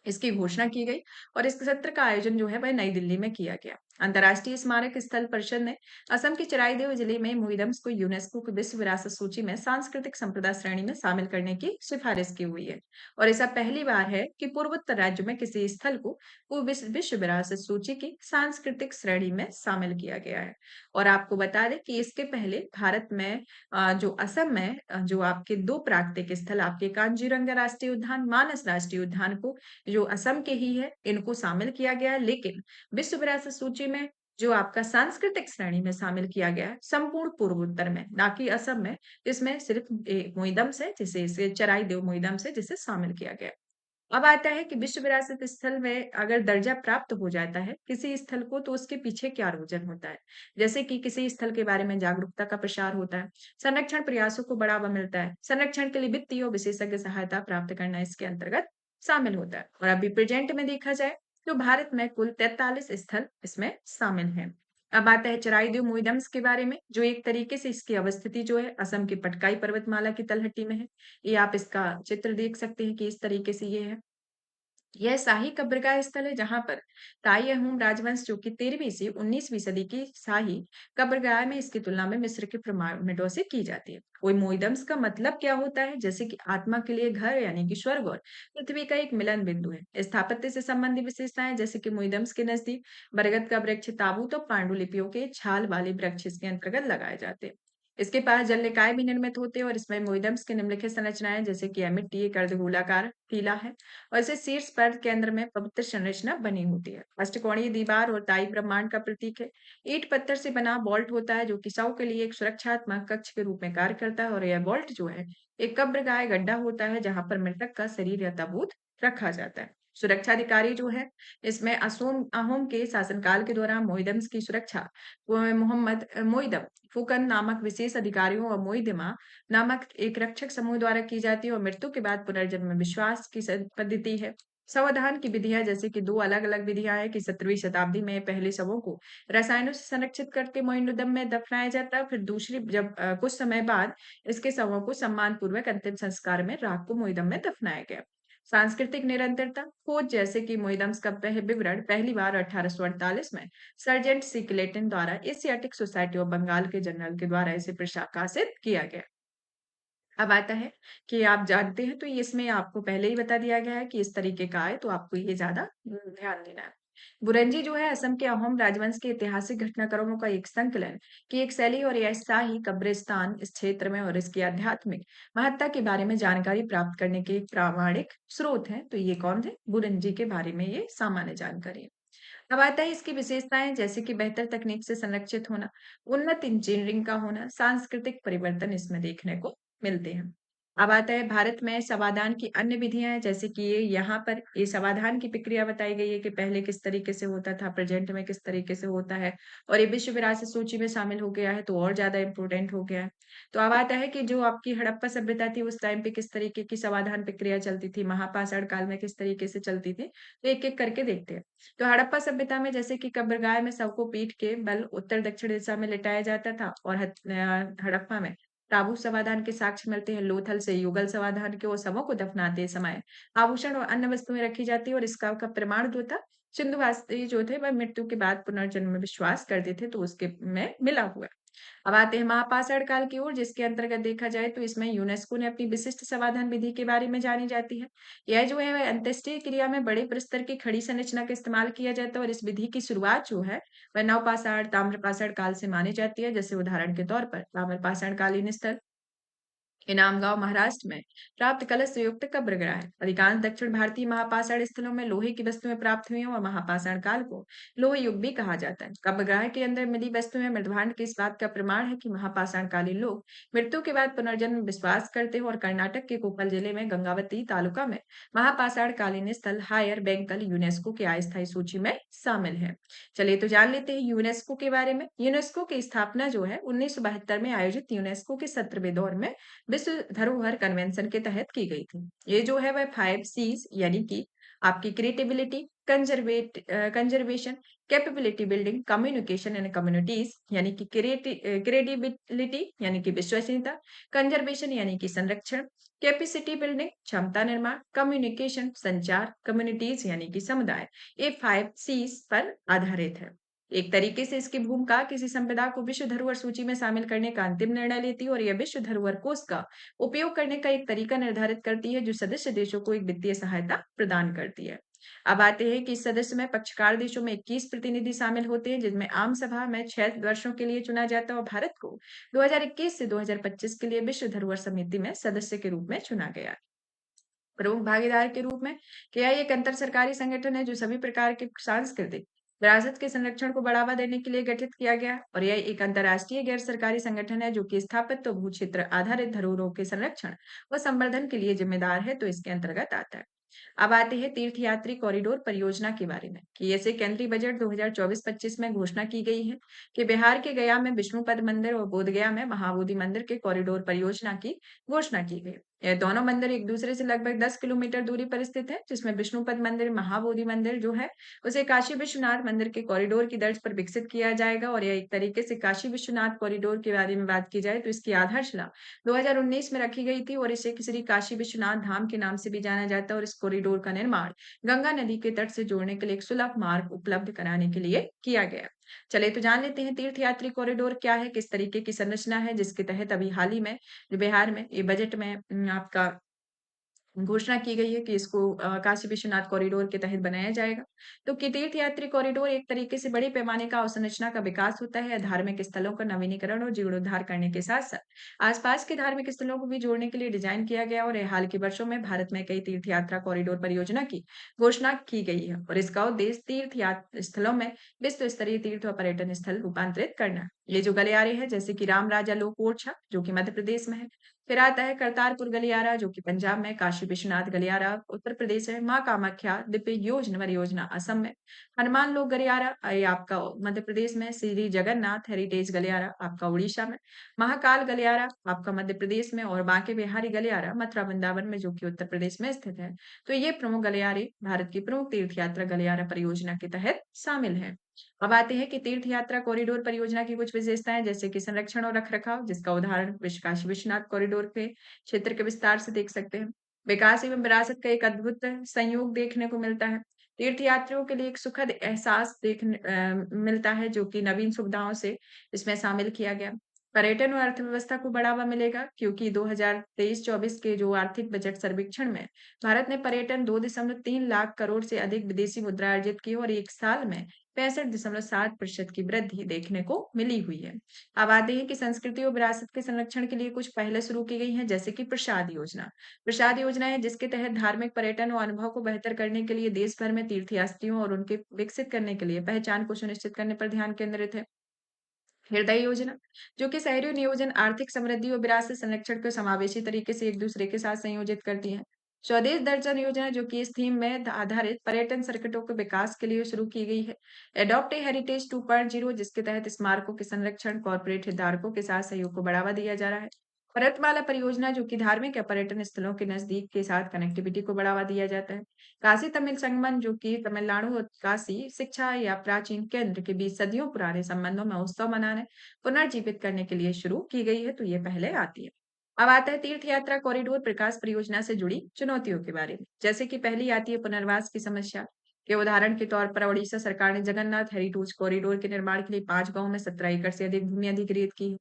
इसकी घोषणा की गई, और इस सत्र का आयोजन जो है वह नई दिल्ली में किया गया। अंतर्राष्ट्रीय स्मारक स्थल परिषद ने असम के चराईदेव जिले में मोइदम्स को यूनेस्को की विश्व विरासत सूची में सांस्कृतिक संपदा श्रेणी में शामिल करने की सिफारिश की हुई है, और ऐसा पहली बार है कि पूर्वोत्तर राज्य में किसी स्थल को विश्व विरासत सूची की सांस्कृतिक श्रेणी में शामिल किया गया है। और आपको बता दें कि इसके पहले भारत में जो असम में जो आपके 2 प्राकृतिक स्थल, आपके कांजीरंगा राष्ट्रीय उद्यान, मानस राष्ट्रीय उद्यान को जो असम के ही है, इनको शामिल किया गया है, लेकिन विश्व विरासत सूची में जो आपका सांस्कृतिक श्रेणी में शामिल किया गया है संपूर्ण पूर्वोत्तर में, ना कि असम में, जिसमें सिर्फ मोइदम्स है, जिसे इसे चराई देव मोइदम्स है, जिसे शामिल किया गया है। अब आता है कि विश्व विरासत स्थल में अगर दर्जा प्राप्त हो जाता है किसी स्थल को, तो उसके पीछे क्या रीजन होता है। जैसे कि किसी स्थल के बारे में जागरूकता का प्रसार होता है, संरक्षण प्रयासों को बढ़ावा मिलता है, संरक्षण के लिए वित्तीय और विशेषज्ञ सहायता प्राप्त करना इसके अंतर्गत शामिल होता है। और अभी प्रेजेंट में देखा जाए तो भारत में कुल 43 स्थल इसमें शामिल हैं। अब आता है चराईदेव मोइदम्स के बारे में, जो एक तरीके से इसकी अवस्थिति जो है असम की पटकाई पर्वतमाला की तलहटी में है। ये आप इसका चित्र देख सकते हैं कि इस तरीके से ये है। यह शाही कब्रगाह स्थल है, जहां पर ताई अहोम राजवंश जो कि 13वीं से 19वीं सदी की शाही कब्रगाह में इसकी तुलना में मिस्र के पिरामिडों से की जाती है। कोई मोइदम्स का मतलब क्या होता है, जैसे कि आत्मा के लिए घर यानी कि स्वर्ग और पृथ्वी का एक मिलन बिंदु है। स्थापत्य से संबंधित विशेषताएं, जैसे कि मोइदम्स के नजदीक बरगद का वृक्ष, ताबूत और पांडुलिपियों के छाल वाले वृक्ष इसके अंतर्गत लगाए जाते हैं। इसके पास जल निकाय भी निर्मित होते हैं, और इसमें मोइदम्स की निम्नलिखित संरचनाएं, जैसे कि मिट्टी एक अर्धगोलाकार टीला है, और इसे शीर्ष पर केंद्र में पवित्र संरचना बनी होती है। अष्टकोणीय दीवार और ताई ब्रह्मांड का प्रतीक है। ईंट पत्थर से बना वॉल्ट होता है, जो कि शव के लिए एक सुरक्षात्मक कक्ष के रूप में कार्य करता है, और यह वॉल्ट जो है एक कब्रगाह गड्ढा होता है, जहां पर मृतक का शरीर या ताबूत रखा जाता है। सुरक्षा अधिकारी जो है, इसमें अहोम के शासनकाल के दौरान मोइदम्स की सुरक्षा मोहम्मद मोइदम फुकन नामक विशेष अधिकारियों और मोइदमा नामक एक रक्षक समूह द्वारा की जाती है और मृत्यु के बाद पुनर्जन्म में विश्वास की पद्धति है। समाधान की विधियां जैसे कि दो अलग-अलग विधियां हैं कि 17वीं शताब्दी में पहले शवों को रसायनों से संरक्षित करके मोइनुद्दम में दफनाया जाता है, फिर दूसरी जब कुछ समय बाद इसके शवों को सम्मान पूर्वक अंतिम संस्कार में राख को मोइदम में दफनाया गया। सांस्कृतिक निरंतरता खोज जैसे कि मोइदम्स का विवरण पहली बार 1848 में सर्जेंट सी क्लेटन द्वारा एशियाटिक सोसाइटी ऑफ बंगाल के जनरल के द्वारा इसे प्रकाशित किया गया। अब आता है कि आप जानते हैं तो ये इसमें आपको पहले ही बता दिया गया है कि इस तरीके का है तो आपको ये ज्यादा ध्यान देना है। बुरंजी जो है असम के अहोम राजवंश के ऐतिहासिक घटनाक्रमों का एक संकलन की एक शैली और यह शाही कब्रिस्तान इस क्षेत्र में और इसकी आध्यात्मिक महत्ता के बारे में जानकारी प्राप्त करने के एक प्रामाणिक स्रोत है। तो ये कौन थे? बुरंजी के बारे में ये सामान्य जानकारी है। अब आता है इसकी विशेषताएं जैसे कि बेहतर तकनीक से संरक्षित होना, उन्नत इंजीनियरिंग का होना, सांस्कृतिक परिवर्तन इसमें देखने को मिलते हैं। अब आता है भारत में समाधान की अन्य विधियां हैं जैसे कि ये यहाँ पर ये समाधान की प्रक्रिया बताई गई है कि पहले किस तरीके से होता था, प्रेजेंट में किस तरीके से होता है और ये विश्व विरासत सूची में शामिल हो गया है तो और ज्यादा इंपोर्टेंट हो गया है। तो अब आता है कि जो आपकी हड़प्पा सभ्यता थी उस टाइम पे किस तरीके की समाधान प्रक्रिया चलती थी, महापाषाण काल में किस तरीके से चलती थी, तो एक एक करके देखते हैं। तो हड़प्पा सभ्यता में जैसे कि कब्रगाह में शव को पीट के बल उत्तर दक्षिण दिशा में लिटाया जाता था और हड़प्पा में ताबूत समाधान के साक्ष्य मिलते हैं। लोथल से युगल समाधान के और शवों को दफनाते समय आभूषण और अन्य वस्तुएं रखी जाती है और इसका का प्रमाण जो था सिंधुवासी जो थे वह मृत्यु के बाद पुनर्जन्म में विश्वास करते थे तो उसके में मिला हुआ है। अब आते हैं महापाषाण काल की ओर जिसके अंतर्गत देखा जाए तो इसमें यूनेस्को ने अपनी विशिष्ट समाधान विधि के बारे में जानी जाती है। यह जो है वह अंत्येष्टि क्रिया में बड़े प्रस्तर की खड़ी संरचना का इस्तेमाल किया जाता है और इस विधि की शुरुआत जो है वह नवपाषाण ताम्रपाषाण काल से मानी जाती है। जैसे उदाहरण के तौर पर ताम्रपाषाण कालीन स्थल इनाम गांव महाराष्ट्र में प्राप्त कलश से युक्त कब्रगाह है। अधिकांश दक्षिण भारतीय महापाषाण स्थलों में लोहे की वस्तुएं प्राप्त हुई हैं और महापाषाण काल को लोह युग भी कहा जाता है। कब्रगाह के अंदर मिली वस्तुएं मृदभांड के इस बात का प्रमाण है कि महापाषाण कालीन लोग मृत्यु के बाद पुनर्जन्म में विश्वास करते हैं और कर्नाटक के कोप्पल जिले में गंगावती तालुका में महापाषाण कालीन स्थल हायर बैंकल यूनेस्को की अस्थायी सूची में शामिल है। चलिए तो जान लेते हैं यूनेस्को के बारे में। यूनेस्को की स्थापना जो है 1972 में आयोजित यूनेस्को के 17वें दौर में विश्व धरोहर कन्वेंशन के तहत की गई थी। ये जो है वह 5 सीज यानी कि आपकी creativity, conservation, capability building, communication and communities यानी कि क्रेडिबिलिटी यानी कि विश्वसनीयता, कंजर्वेशन यानी कि संरक्षण, कैपेसिटी बिल्डिंग क्षमता निर्माण, कम्युनिकेशन संचार, कम्युनिटीज यानी कि समुदाय, ये 5 सीज पर आधारित है। एक तरीके से इसकी भूमिका किसी संपदा को विश्व धरोहर सूची में शामिल करने का अंतिम निर्णय लेती है और यह विश्व धरोहर कोष का उपयोग करने का एक तरीका निर्धारित करती है जो सदस्य देशों को एक वित्तीय सहायता प्रदान करती है। अब आते हैं कि इस सदस्य में पक्षकार देशों में 21 प्रतिनिधि शामिल होते हैं जिनमें आम सभा में 6 वर्षों के लिए चुना जाता है और भारत को 2021 से 2025 के लिए विश्व धरोहर समिति में सदस्य के रूप में चुना गया। प्रमुख भागीदार के रूप में क्या एक अंतर सरकारी संगठन है जो सभी प्रकार के सांस्कृतिक विरासत के संरक्षण को बढ़ावा देने के लिए गठित किया गया और यह एक अंतर्राष्ट्रीय गैर सरकारी संगठन है जो कि स्थापित तो भू क्षेत्र आधारित धरोहरों के संरक्षण व संवर्धन के लिए जिम्मेदार है तो इसके अंतर्गत आता है। अब आते हैं तीर्थयात्री कॉरिडोर परियोजना के बारे में कि ऐसे केंद्रीय बजट 2024-25 में घोषणा की गई है कि बिहार के गया में विष्णुपद मंदिर और बोधगया में महाबोधि मंदिर के कॉरिडोर परियोजना की घोषणा की गई। यह दोनों मंदिर एक दूसरे से लगभग 10 किलोमीटर दूरी पर स्थित है जिसमें विष्णुपद मंदिर महाबोधि मंदिर जो है उसे काशी विश्वनाथ मंदिर के कॉरिडोर की तर्ज पर विकसित किया जाएगा और यह एक तरीके से काशी विश्वनाथ कॉरिडोर के बारे में बात की जाए तो इसकी आधारशिला 2019 में रखी गई थी और इसे श्री काशी विश्वनाथ धाम के नाम से भी जाना जाता है और इस कॉरिडोर का निर्माण गंगा नदी के तट से जोड़ने के लिए एक सुलभ मार्ग उपलब्ध कराने के लिए किया गया। चलिए तो जान लेते हैं तीर्थयात्री कॉरिडोर क्या है, किस तरीके की संरचना है जिसके तहत अभी हाल ही में जो बिहार में ये बजट में आपका घोषणा की गई है कि इसको काशी विश्वनाथ कॉरिडोर के तहत बनाया जाएगा। तो कि तीर्थयात्री कॉरिडोर एक तरीके से बड़े पैमाने का अवसंरचना का विकास होता है। धार्मिक स्थलों का नवीनीकरण और जीर्णोद्धार करने के साथ-साथ आसपास के धार्मिक स्थलों को भी जोड़ने के लिए डिजाइन किया गया और हाल के वर्षों में भारत में कई तीर्थ यात्रा कॉरिडोर परियोजना की घोषणा की गई है और इसका उद्देश्य स्थलों में विश्व स्तरीय तीर्थ और पर्यटन स्थल रूपांतरित करना है। ये जो गलियारे हैं जैसे कि राम राजा लोक ओरछा जो कि मध्य प्रदेश में है। फिर आता है करतारपुर गलियारा जो कि पंजाब में, काशी विश्वनाथ गलियारा उत्तर प्रदेश है, माँ कामाख्या दिव्य योजना परियोजना असम में, हनुमान लोक गलियारा ये आपका मध्य प्रदेश में, श्री जगन्नाथ हेरिटेज गलियारा आपका उड़ीसा में, महाकाल गलियारा आपका मध्य प्रदेश में और बांके बिहारी गलियारा मथुरा वृंदावन में जो कि उत्तर प्रदेश में स्थित है। तो ये प्रमुख गलियारे भारत की प्रमुख तीर्थ यात्रा गलियारा परियोजना के तहत शामिल है। अब आते हैं कि तीर्थ यात्रा कॉरिडोर परियोजना की कुछ विशेषताएं जैसे कि संरक्षण और रखरखाव, जिसका उदाहरण काशी विश्वनाथ कॉरिडोर के क्षेत्र के विस्तार से देख सकते हैं। विकास एवं विरासत का एक अद्भुत संयोग देखने को मिलता है। तीर्थ यात्रियों के लिए एक सुखद एहसास देखने मिलता है जो कि नवीन सुविधाओं से इसमें शामिल किया गया। पर्यटन और अर्थव्यवस्था को बढ़ावा मिलेगा क्योंकि 2023-24 के जो आर्थिक बजट सर्वेक्षण में भारत ने पर्यटन 2.3 लाख करोड़ से अधिक विदेशी मुद्रा अर्जित की और एक साल में 65.7% की वृद्धि देखने को मिली हुई है। अब आते हैं कि संस्कृति और विरासत के संरक्षण के लिए कुछ पहले शुरू की गई हैं जैसे कि प्रसाद योजना। प्रसाद योजना है जिसके तहत धार्मिक पर्यटन और अनुभव को बेहतर करने के लिए देश भर में तीर्थयात्रियों और उनके विकसित करने के लिए पहचान को सुनिश्चित करने पर ध्यान केंद्रित है। हृदय योजना जो कि शहरी नियोजन आर्थिक समृद्धि और विरासत संरक्षण को समावेशी तरीके से एक दूसरे के साथ संयोजित करती है। स्वदेश दर्शन योजना जो कि इस थीम में आधारित पर्यटन सर्किटों के विकास के लिए शुरू की गई है। एडॉप्ट ए हेरिटेज 2.0 जिसके तहत स्मारकों के संरक्षण कॉर्पोरेट हितधारकों के साथ सहयोग को बढ़ावा दिया जा रहा है। पर्वतमाला परियोजना जो कि धार्मिक या पर्यटन स्थलों के नजदीक के साथ कनेक्टिविटी को बढ़ावा दिया जाता है। काशी तमिल संगमम जो कि तमिलनाडु और काशी शिक्षा या प्राचीन केंद्र के बीच सदियों पुराने संबंधों में उत्सव मनाने पुनर्जीवित करने के लिए शुरू की गई है तो ये पहले आती है। अब आता है तीर्थ यात्रा कॉरिडोर विकास परियोजना से जुड़ी चुनौतियों के बारे में जैसे कि पहली आती है पुनर्वास की समस्या के उदाहरण के तौर पर उड़ीसा सरकार ने जगन्नाथ हेरिटेज कॉरिडोर के निर्माण के लिए 5 गांवों में 17 एकड़ से अधिक भूमि अधिग्रहित की है।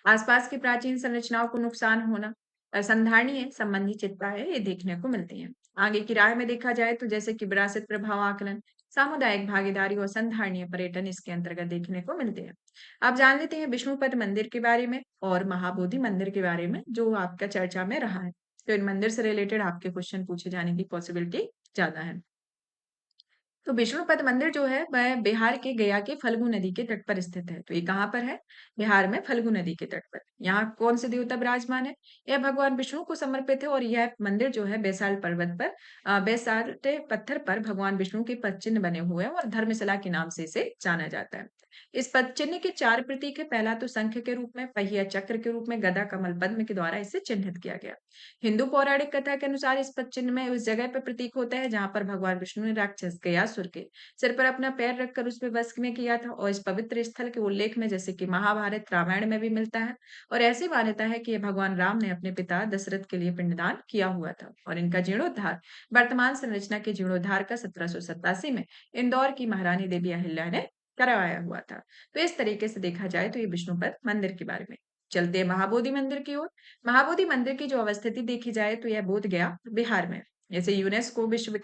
आसपास की प्राचीन संरचनाओं को नुकसान होना असंधारणीय संबंधी चिंताएं ये देखने को मिलती हैं। आगे की राह में देखा जाए तो जैसे कि विरासत प्रभाव आकलन, सामुदायिक भागीदारी और संधारणीय पर्यटन इसके अंतर्गत देखने को मिलते हैं। अब जान लेते हैं विष्णुपद मंदिर के बारे में और महाबोधि मंदिर के बारे में जो आपका चर्चा में रहा है। तो इन मंदिर से रिलेटेड आपके क्वेश्चन पूछे जाने की पॉसिबिलिटी ज्यादा है। तो विष्णुपद मंदिर जो है वह बिहार के गया के फल्गु नदी के तट पर स्थित है। तो ये कहाँ पर है? बिहार में फल्गु नदी के तट पर। यहाँ कौन से देवता विराजमान है? यह भगवान विष्णु को समर्पित है और यह मंदिर जो है बैसाल पर्वत पर बैसाल्ट पत्थर पर भगवान विष्णु के पद चिन्ह बने हुए हैं और धर्मशिला के नाम से इसे जाना जाता है। इस पद चिन्ह के 4 प्रतीक है। पहला तो शंख के रूप में, पहिया चक्र के रूप में, गदा कमल पद्म के द्वारा इसे चिन्हित किया गया। हिंदू पौराणिक कथा के अनुसार इस पद चिन्ह में उस जगह पर प्रतीक होता है जहां पर भगवान विष्णु ने राक्षस गयासुर के सिर पर अपना पैर रखकर उसमें वश में किया था और इस पवित्र स्थल के उल्लेख में जैसे कि महाभारत रामायण में भी मिलता है। और ऐसी मान्यता है कि यह भगवान राम ने अपने पिता दशरथ के लिए पिंडदान किया हुआ था और इनका जीर्णोद्धार वर्तमान संरचना के जीर्णोद्धार का 1787 में इंदौर की महारानी देवी अहिल्या ने करवाया हुआ था। तो इस तरीके से देखा जाए तो ये विष्णुपद मंदिर के बारे में। चलते हैं महाबोधि मंदिर की ओर। महाबोधि मंदिर की जो अवस्थिति देखी जाए तो यह बोध गया बिहार में। जैसे यूनेस्को विश्व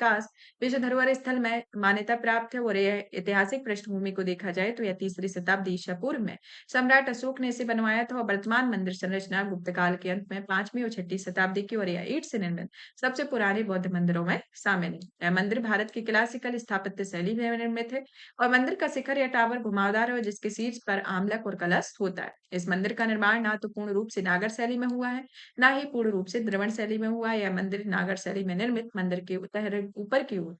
धरोहर स्थल में मान्यता प्राप्त है और यह ऐतिहासिक पृष्ठभूमि को देखा जाए तो यह 3री शताब्दी ईसा पूर्व में सम्राट अशोक ने इसे बनवाया था और वर्तमान मंदिर संरचना गुप्त काल के अंत में 5वीं और 6ठी शताब्दी की और यह ईंट से निर्मित सबसे पुराने बौद्ध मंदिरों में शामिल है। यह मंदिर भारत की क्लासिकल स्थापत्य शैली में निर्मित है और मंदिर का शिखर या टावर घुमावदार है और जिसके शीर्ष पर आमलक और कलश होता है। इस मंदिर का निर्माण ना तो पूर्ण रूप से नागर शैली में हुआ है, ना ही पूर्ण रूप से द्रविड़ शैली में हुआ है। यह मंदिर नागर शैली में निर्मित मंदिर के ऊपर की ओर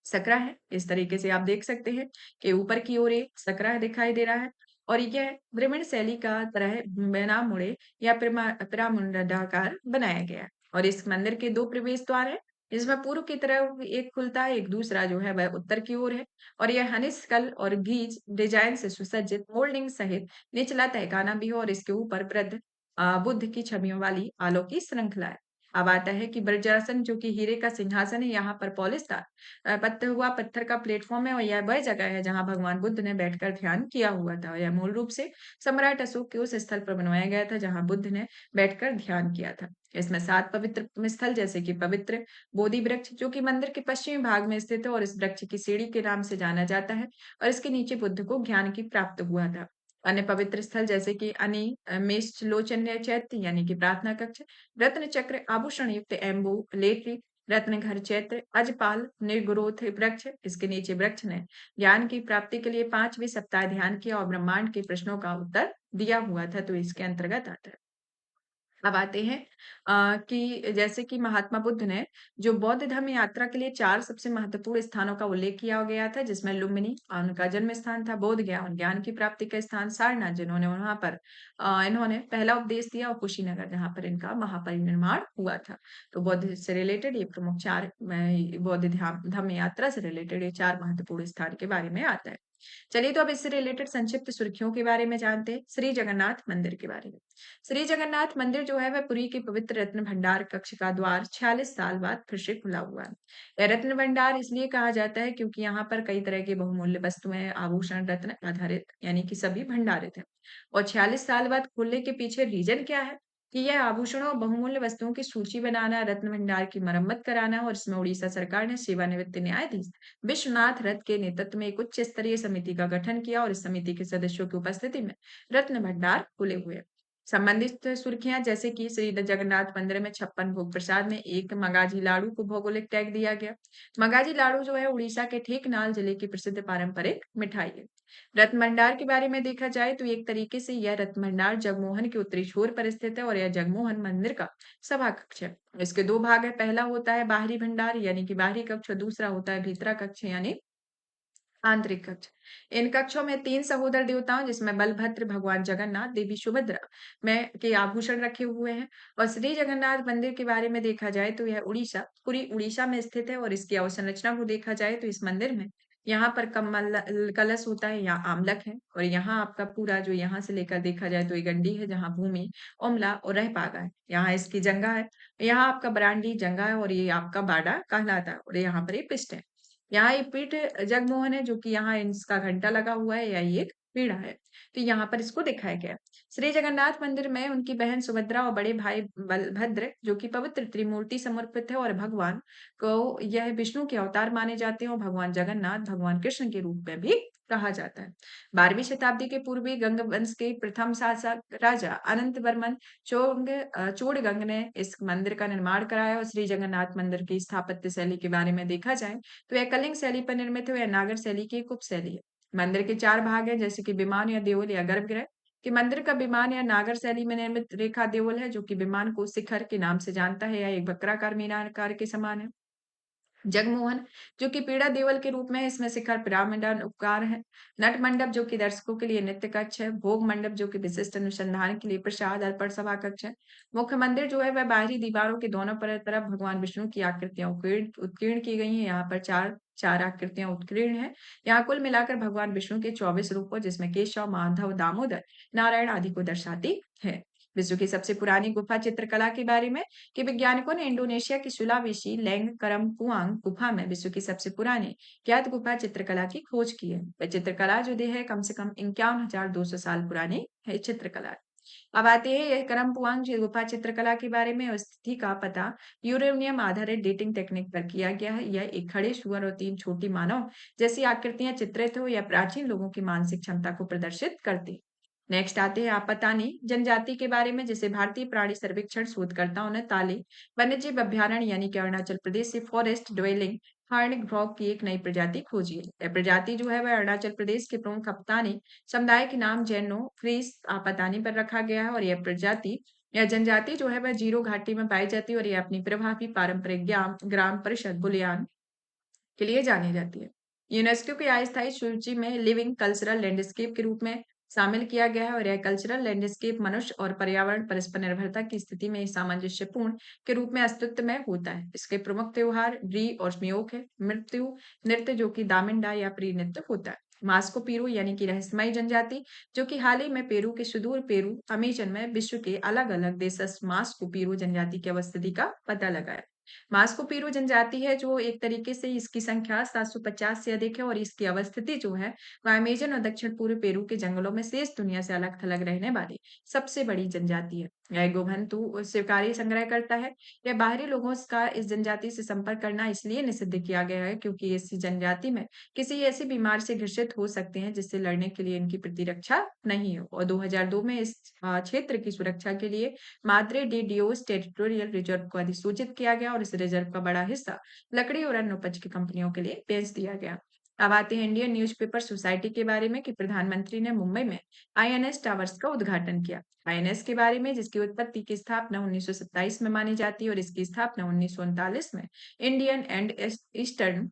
सकरा है। इस तरीके से आप देख सकते हैं कि ऊपर की ओर एक सकरा दिखाई दे रहा है और यह द्रविड़ शैली का तरह बिना मुड़े या पिरामिडाकार बनाया गया है। और इस मंदिर के 2 प्रवेश द्वार है जिसमें पूर्व की तरफ एक खुलता है, एक दूसरा जो है वह उत्तर की ओर है और यह हनिस्कल और गीज डिजाइन से सुसज्जित मोल्डिंग सहित निचला तहखाना भी है और इसके ऊपर वृद्ध बुद्ध की छवियों वाली आलो की श्रृंखला है। अब आता है कि ब्रजासन जो कि हीरे का सिंहासन है, यहाँ पर पॉलिशदार पत्थर का प्लेटफॉर्म है और यह वह जगह है जहां भगवान बुद्ध ने बैठकर ध्यान किया हुआ था। यह मूल रूप से सम्राट अशोक के उस स्थल पर बनवाया गया था जहां बुद्ध ने बैठकर ध्यान किया था। इसमें 7 पवित्र स्थल जैसे कि पवित्र बोधि वृक्ष जो कि मंदिर के पश्चिमी भाग में स्थित है और इस वृक्ष की सीढ़ी के नाम से जाना जाता है और इसके नीचे बुद्ध को ज्ञान की प्राप्त हुआ था। अन्य पवित्र स्थल जैसे कि मेषलोचन्य चैत्य यानी कि प्रार्थना कक्ष, रत्न चक्र, आभूषण युक्त एम्बू लेटरी रत्नघर चैत्र, अजपाल, निर्ग्रोथ वृक्ष, इसके नीचे वृक्ष ने ज्ञान की प्राप्ति के लिए 5वें सप्ताह ध्यान किया और ब्रह्मांड के प्रश्नों का उत्तर दिया हुआ था, तो इसके अंतर्गत आता है। अब आते हैं कि जैसे कि महात्मा बुद्ध ने जो बौद्ध धर्म यात्रा के लिए 4 सबसे महत्वपूर्ण स्थानों का उल्लेख किया गया था, जिसमें लुम्बिनी उनका जन्म स्थान था, बोध गया और ज्ञान की प्राप्ति का स्थान, सारनाथ जिन्होंने वहाँ पर इन्होंने पहला उपदेश दिया और कुशीनगर जहाँ पर इनका महापरिनिर्वाण हुआ था। तो बौद्ध से रिलेटेड ये प्रमुख 4 बौद्ध धम्म यात्रा से रिलेटेड ये 4 महत्वपूर्ण स्थान के बारे में आता है। चलिए तो अब इससे रिलेटेड संक्षिप्त सुर्खियों के बारे में जानते हैं, श्री जगन्नाथ मंदिर के बारे में। श्री जगन्नाथ मंदिर जो है वह पुरी के पवित्र रत्न भंडार कक्ष का द्वार 46 साल बाद फिर से खुला हुआ है। यह रत्न भंडार इसलिए कहा जाता है क्योंकि यहाँ पर कई तरह की बहुमूल्य वस्तुएं, आभूषण, रत्न आधारित यानी कि सभी भंडारित है। और 46 साल बाद खुलने के पीछे रीजन क्या है कि यह आभूषणों और बहुमूल्य वस्तुओं की सूची बनाना, रत्न भंडार की मरम्मत कराना और इसमें उड़ीसा सरकार ने सेवानिवृत्त न्यायाधीश विश्वनाथ रथ के नेतृत्व में एक उच्च स्तरीय समिति का गठन किया और इस समिति के सदस्यों की उपस्थिति में रत्न भंडार खुले हुए। संबंधित सुर्खियां जैसे कि श्री जगन्नाथ मंदिर में 56 भोग प्रसाद में एक मगाजी लाड़ू को भौगोलिक टैग दिया गया। मगाजी लाड़ू जो है उड़ीसा के ठीकनाल जिले की प्रसिद्ध पारंपरिक मिठाई है। रत्न भंडार के बारे में देखा जाए तो एक तरीके से यह रत्न भंडार जगमोहन के उत्तरी छोर पर स्थित है और यह जगमोहन मंदिर का सभा कक्ष है। इसके 2 भाग है, पहला होता है बाहरी भंडार यानी कि बाहरी कक्ष और दूसरा होता है भीतरा कक्ष यानी आंतरिक कक्ष। इन कक्षों में 3 सहोदर देवताओं जिसमें बलभद्र, भगवान जगन्नाथ, देवी सुभद्रा में के आभूषण रखे हुए हैं। और श्री जगन्नाथ मंदिर के बारे में देखा जाए तो यह पूरी उड़ीसा में स्थित है और इसकी अवसंरचना को देखा जाए तो इस मंदिर में यहाँ पर कमल कलश होता है, यहाँ आमलक है और यहाँ आपका पूरा जो यहाँ से लेकर देखा जाए तो ये गंडी है जहाँ भूमि, ओमला और रहपागा है। यहाँ इसकी जंगा है, यहाँ आपका बरांडी जंगा है और ये आपका बाड़ा कहलाता है और यहाँ पर ये पिष्ट है। यहाँ एक पीठ जगमोहन है जो कि यहाँ इसका घंटा लगा हुआ है या ये एक पीढ़ा है। तो यहाँ पर इसको दिखाया गया है। श्री जगन्नाथ मंदिर में उनकी बहन सुभद्रा और बड़े भाई बलभद्र जो कि पवित्र त्रिमूर्ति समर्पित है और भगवान को यह विष्णु के अवतार माने जाते हैं और भगवान जगन्नाथ भगवान कृष्ण के रूप में भी कहा जाता है। 12वीं शताब्दी के पूर्वी गंग वंश के प्रथम शासक राजा अनंत वर्मन चोड़गंग ने इस मंदिर का निर्माण कराया और श्री जगन्नाथ मंदिर की स्थापत्य शैली के बारे में देखा जाए तो यह कलिंग शैली पर निर्मित है, यह नागर शैली की एक उपशैली है। मंदिर के 4 भाग हैं जैसे कि विमान या देवल या गर्भगृह। कि मंदिर का विमान या नागर शैली में निर्मित रेखा देवल है जो कि विमान को शिखर के नाम से जानता है या एक वक्राकार मीनाकार के समान है। जगमोहन जो कि पीड़ा देवल के रूप में है, इसमें शिखर पिरामिडल उपकार है। नट मंडप जो कि दर्शकों के लिए नृत्य कक्ष है। भोग मंडप जो कि विशिष्ट अनुसंधान के लिए प्रसाद अर्पण सभा कक्ष है। मुख्य मंदिर जो है वह बाहरी दीवारों के दोनों तरफ भगवान विष्णु की आकृतियां उत्कीर्ण की गई हैं। यहाँ पर चार चार आकृतियां उत्कीर्ण है। यहाँ कुल मिलाकर भगवान विष्णु के 24 रूपों जिसमें केशव, माधव, दामोदर, नारायण आदि को दर्शाती है। विश्व की सबसे पुरानी गुफा चित्रकला के बारे में कि वैज्ञानिकों ने इंडोनेशिया की सुलावेसी लैंगकरमपुआंग गुफा में विश्व की सबसे पुरानी ज्ञात गुफा चित्रकला की खोज की है। वह चित्रकला जो है कम से कम 51,200 साल पुरानी है चित्रकला। अब आते हैं यह करमपुआंग गुफा चित्रकला के बारे में। स्थिति का पता यूरेनियम आधारित डेटिंग टेक्निक पर किया गया है। यह एक खड़े सुअर और 3 छोटी मानव जैसी आकृतियां चित्रित हो या प्राचीन लोगों की मानसिक क्षमता को प्रदर्शित करती। नेक्स्ट आते हैं आपतानी जनजाति के बारे में जिसे भारतीय प्राणी सर्वेक्षण शोधकर्ताओं ने ताले वन्यजीव अभ्यारण्य यानी कि अरुणाचल प्रदेश से फॉरेस्ट ड्वेलिंग हार्निक फ्रॉग की एक नई प्रजाति खोजी है। यह प्रजाति जो है वह अरुणाचल प्रदेश के प्रमुख अपतानी समुदाय के नाम जैनो फ्रीस आपतानी पर रखा गया है और यह प्रजाति या जनजाति जो है वह जीरो घाटी में पाई जाती है और यह अपनी प्रभावी पारंपरिक ग्राम परिषद बुलियान के लिए जानी जाती है। यूनेस्को की अस्थायी सूची में लिविंग कल्चरल लैंडस्केप के रूप में शामिल किया गया है और यह कल्चरल लैंडस्केप मनुष्य और पर्यावरण परस्पर निर्भरता की स्थिति में सामंजस्यपूर्ण के रूप में अस्तित्व में होता है। इसके प्रमुख त्योहार ड्री और स्मियोक है। मृत्यु नृत्य जो कि दामिंडा या प्री नृत्य होता है। मास्को पीरू यानी कि रहस्यमयी जनजाति जो कि हाल ही में पेरू के सुदूर पेरू अमेजन में विश्व के अलग अलग देशस्थ मास्को पीरू जनजाति की अवस्थिति का पता लगाया। मास्को पीरू जनजाति है जो एक तरीके से इसकी संख्या 750 से अधिक है और इसकी अवस्थिति जो है वह अमेजन और दक्षिण पूर्व पेरू के जंगलों में शेष दुनिया से अलग थलग रहने वाली सबसे बड़ी जनजाति है। यह गोघंतु शिकारी संग्रह करता है। यह बाहरी लोगों का इस जनजाति से संपर्क करना इसलिए निषिद्ध किया गया है क्योंकि इस जनजाति में किसी ऐसी बीमार से घर्षित हो सकते हैं जिससे लड़ने के लिए इनकी प्रतिरक्षा नहीं हो। और 2002 में इस क्षेत्र की सुरक्षा के लिए माद्रे डी डियोस टेरिटोरियल रिजर्व को अधिसूचित किया गया और इस रिजर्व का बड़ा हिस्सा लकड़ी और अन्य उपज की कंपनियों के लिए बेच दिया गया। अब आते हैं इंडियन न्यूज़पेपर सोसाइटी के बारे में कि प्रधानमंत्री ने मुंबई में आईएनएस टावर्स का उद्घाटन किया। आईएनएस के बारे में जिसकी उत्पत्ति की स्थापना 1927 में मानी जाती है और इसकी स्थापना 1939 में Indian and eastern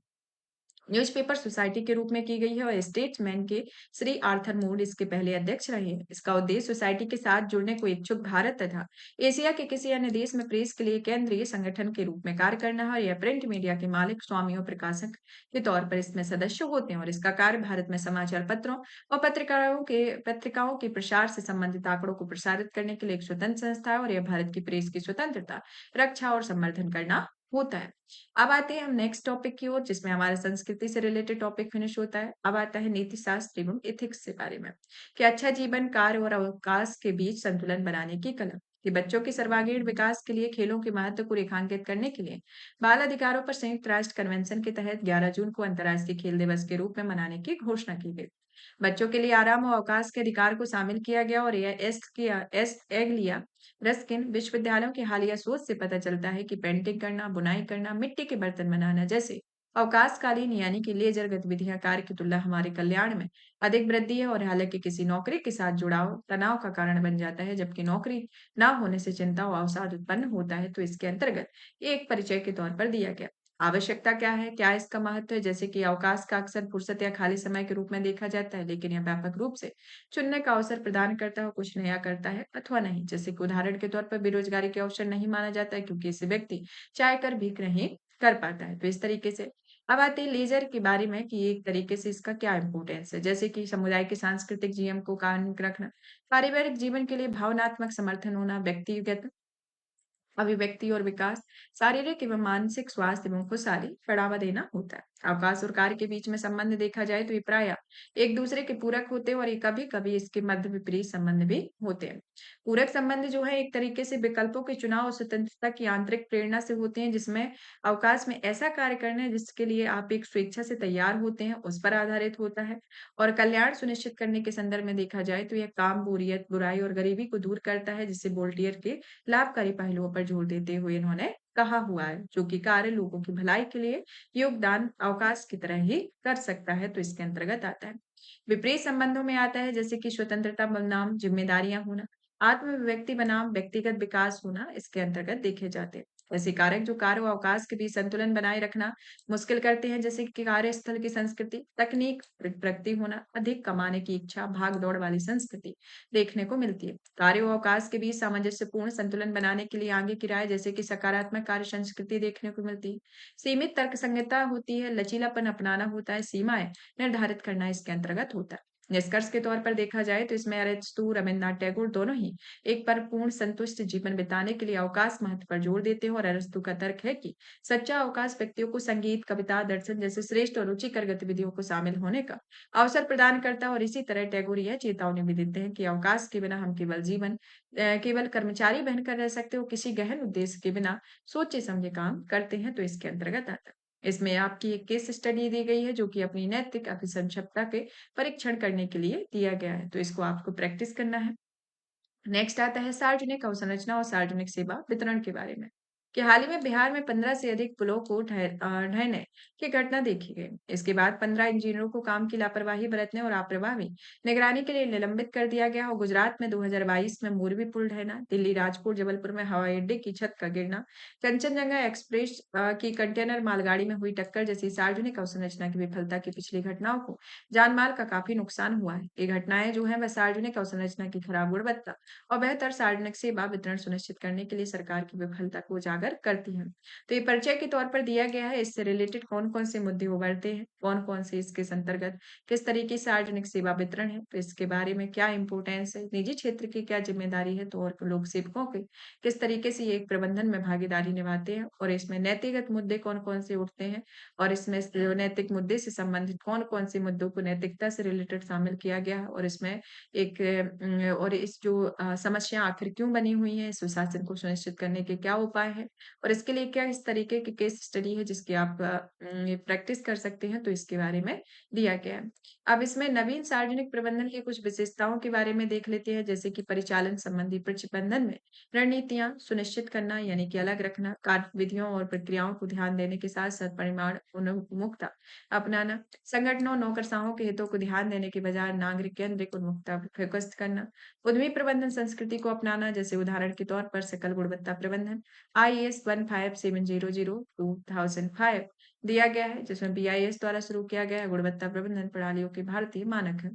newspaper society के रूप में की गई है और स्टेट्समैन के श्री आर्थर मूड इसके पहले अध्यक्ष रहे हैं। इसका उद्देश्य सोसाइटी के साथ जुड़ने को इच्छुक भारत तथा एशिया के किसी अन्य देश में प्रेस के लिए केंद्रीय संगठन के रूप में कार्य करना है और यह प्रिंट मीडिया के मालिक स्वामियों प्रकाशक के तौर पर इसमें सदस्य होते हैं और इसका कार्य भारत में समाचार पत्रों और पत्रिकाओं के प्रसार से संबंधित आंकड़ों को प्रसारित करने के लिए एक स्वतंत्र संस्था है और यह भारत की प्रेस की स्वतंत्रता रक्षा और संवर्धन करना होता है। अब आते हैं हम नेक्स्ट टॉपिक की ओर जिसमें हमारे संस्कृति से रिलेटेड टॉपिक फिनिश होता है। अब आता है नीति शास्त्र एवं एथिक्स के बारे में कि अच्छा जीवन कार्य और अवकाश के बीच संतुलन बनाने की कला कि बच्चों के सर्वांगीण विकास के लिए खेलों के महत्व को रेखांकित करने के लिए बाल अधिकारों पर संयुक्त राष्ट्र कन्वेंशन के तहत 11 जून को अंतर्राष्ट्रीय खेल दिवस के रूप में मनाने की घोषणा की गई। बच्चों के लिए आराम और अवकाश के अधिकार को शामिल किया गया और यह एस्ट एग्लिया रस्किन विश्वविद्यालयों की हालिया शोध से पता चलता है कि पेंटिंग करना, बुनाई करना, मिट्टी के बर्तन बनाना जैसे अवकाशकालीन यानी कि लेजर गतिविधियां कार्य की तुलना हमारे कल्याण में अधिक वृद्धि है और हालांकि किसी नौकरी के साथ जुड़ाव तनाव का कारण बन जाता है, जबकि नौकरी ना होने से चिंता और अवसाद उत्पन्न होता है, तो इसके अंतर्गत ये एक परिचय के तौर पर दिया गया। आवश्यकता क्या है, क्या इसका महत्व है? जैसे कि अवकाश का अक्सर फुर्सत या खाली समय के रूप में देखा जाता है, लेकिन यह व्यापक रूप से चुनने का अवसर प्रदान करता है और कुछ नया करता है अथवा नहीं। जैसे कि उदाहरण के तौर पर बेरोजगारी के अवसर नहीं माना जाता है क्योंकि इसे व्यक्ति चाह कर भी नहीं कर पाता है। तो इस तरीके से अब आते हैं लेजर के बारे में कि एक तरीके से इसका क्या इंपॉर्टेंस है। जैसे कि समुदाय के सांस्कृतिक जीवन को कायम रखना, पारिवारिक जीवन के लिए भावनात्मक समर्थन होना, व्यक्तिगत अभिव्यक्ति और विकास, शारीरिक एवं मानसिक स्वास्थ्य एवं खुशहाली बढ़ावा देना होता है। अवकाश और कार्य के बीच में संबंध देखा जाए तो ये प्राय एक दूसरे के पूरक होते हैं और ये कभी कभी इसके मध्य विपरीत संबंध भी होते हैं। पूरक संबंध जो है एक तरीके से विकल्पों के चुनाव और स्वतंत्रता की आंतरिक प्रेरणा से होते हैं, जिसमें अवकाश में ऐसा कार्य करना जिसके लिए आप एक स्वेच्छा से तैयार होते हैं उस पर आधारित होता है। और कल्याण सुनिश्चित करने के संदर्भ में देखा जाए तो यह काम, बोरियत, बुराई और गरीबी को दूर करता है, जिससे वोल्टियर के लाभकारी पहलुओं पर जोर देते हुए इन्होंने कहा हुआ है, जो कि कार्य लोगों की भलाई के लिए योगदान अवकाश की तरह ही कर सकता है, तो इसके अंतर्गत आता है। विपरीत संबंधों में आता है जैसे कि स्वतंत्रता बनाम जिम्मेदारियां होना, आत्म व्यक्ति बनाम व्यक्तिगत विकास होना इसके अंतर्गत देखे जाते हैं। ऐसे कारक जो कार्य और अवकाश के बीच संतुलन बनाए रखना मुश्किल करते हैं, जैसे कि कार्यस्थल की संस्कृति, तकनीक, प्रगति होना, अधिक कमाने की इच्छा, भाग दौड़ वाली संस्कृति देखने को मिलती है। कार्य और अवकाश के बीच सामंजस्यपूर्ण संतुलन बनाने के लिए आगे की राय जैसे कि सकारात्मक कार्य संस्कृति देखने को मिलती है। सीमित तर्क संगतता होती है, लचीलापन अपनाना होता है, सीमाएं निर्धारित करना इसके अंतर्गत होता है। निष्कर्ष के तौर पर देखा जाए तो इसमें अरिस्टो, रविन्द्रनाथ टैगोर दोनों ही एक परिपूर्ण संतुष्ट जीवन बिताने के लिए अवकाश महत्व पर जोर देते हैं और अरिस्टो का तर्क है कि सच्चा अवकाश व्यक्तियों को संगीत, कविता, दर्शन जैसे श्रेष्ठ और रुचिकर गतिविधियों को शामिल होने का अवसर प्रदान करता है और इसी तरह टैगोर यह चेतावनी भी देते हैं कि अवकाश के बिना हम केवल कर्मचारी बनकर रह सकते हो, किसी गहन उद्देश्य के बिना सोचे समझे काम करते हैं, तो इसके अंतर्गत आता है। इसमें आपकी एक केस स्टडी दी गई है जो कि अपनी नैतिक अभिसंक्षमता के परीक्षण करने के लिए दिया गया है, तो इसको आपको प्रैक्टिस करना है। नेक्स्ट आता है सार्वजनिक अवसंरचना और सार्वजनिक सेवा वितरण के बारे में कि हाल ही में बिहार में 15 से अधिक पुलों को ढहने की घटना देखी गई। इसके बाद 15 इंजीनियरों को काम की लापरवाही बरतने और अप्रभावी निगरानी के लिए निलंबित कर दिया गया और गुजरात में 2022 में मोरबी पुल ढहना, दिल्ली राजकोट जबलपुर में हवाई अड्डे की छत का गिरना, कंचनजंगा एक्सप्रेस की कंटेनर मालगाड़ी में हुई टक्कर जैसी सार्वजनिक अवसंरचना की विफलता की पिछली घटनाओं को जानमाल का काफी नुकसान हुआ है। ये घटनाएं जो है वह सार्वजनिक अवसंरचना की खराब गुणवत्ता और बेहतर सार्वजनिक सेवा वितरण सुनिश्चित करने के लिए सरकार की विफलता को उजागर करती हैं। तो ये परिचय के तौर पर दिया गया है, इससे रिलेटेड कौन-कौन से मुद्दे उभरते हैं, कौन-कौन से इसके अंतर्गत किस तरीके से सार्वजनिक सेवा वितरण है, तो इसके बारे में क्या इंपॉर्टेंस है, निजी क्षेत्र की क्या जिम्मेदारी है, तो और लोक सेवकों के किस तरीके से ये एक प्रबंधन में भागीदारी निभाते हैं और इसमें नैतिगत मुद्दे कौन-कौन से उठते हैं और इसमें नैतिक मुद्दे से संबंधित कौन-कौन से मुद्दों को नैतिकता से रिलेटेड शामिल किया गया है और इसमें एक और इस जो समस्या आखिर क्यों बनी हुई है, सुशासन को सुनिश्चित करने के क्या उपाय हैं और इसके लिए क्या इस तरीके की केस स्टडी है जिसकी आप प्रैक्टिस कर सकते हैं, तो इसके बारे में दिया गया है। अब इसमें नवीन सार्वजनिक प्रबंधन की कुछ विशेषताओं के बारे में देख लेते हैं, जैसे कि परिचालन संबंधी प्रबंधन में रणनीतियां सुनिश्चित करना यानी कि अलग रखना, कार्यविधियों और प्रक्रियाओं को ध्यान देने के साथ साथ परिमाण उन्मुखता अपनाना, संगठनों नौकरशाहों के हितों को ध्यान देने के बजाय नागरिक केंद्रित उन्मुखता फोकस करना, उद्यमी प्रबंधन संस्कृति को अपनाना, जैसे उदाहरण के तौर पर सकल गुणवत्ता प्रबंधन IAS 15700 2005 दिया गया है, जिसमें BIS द्वारा शुरू किया गया है, गुणवत्ता प्रबंधन प्रणालियों के भारतीय मानक है।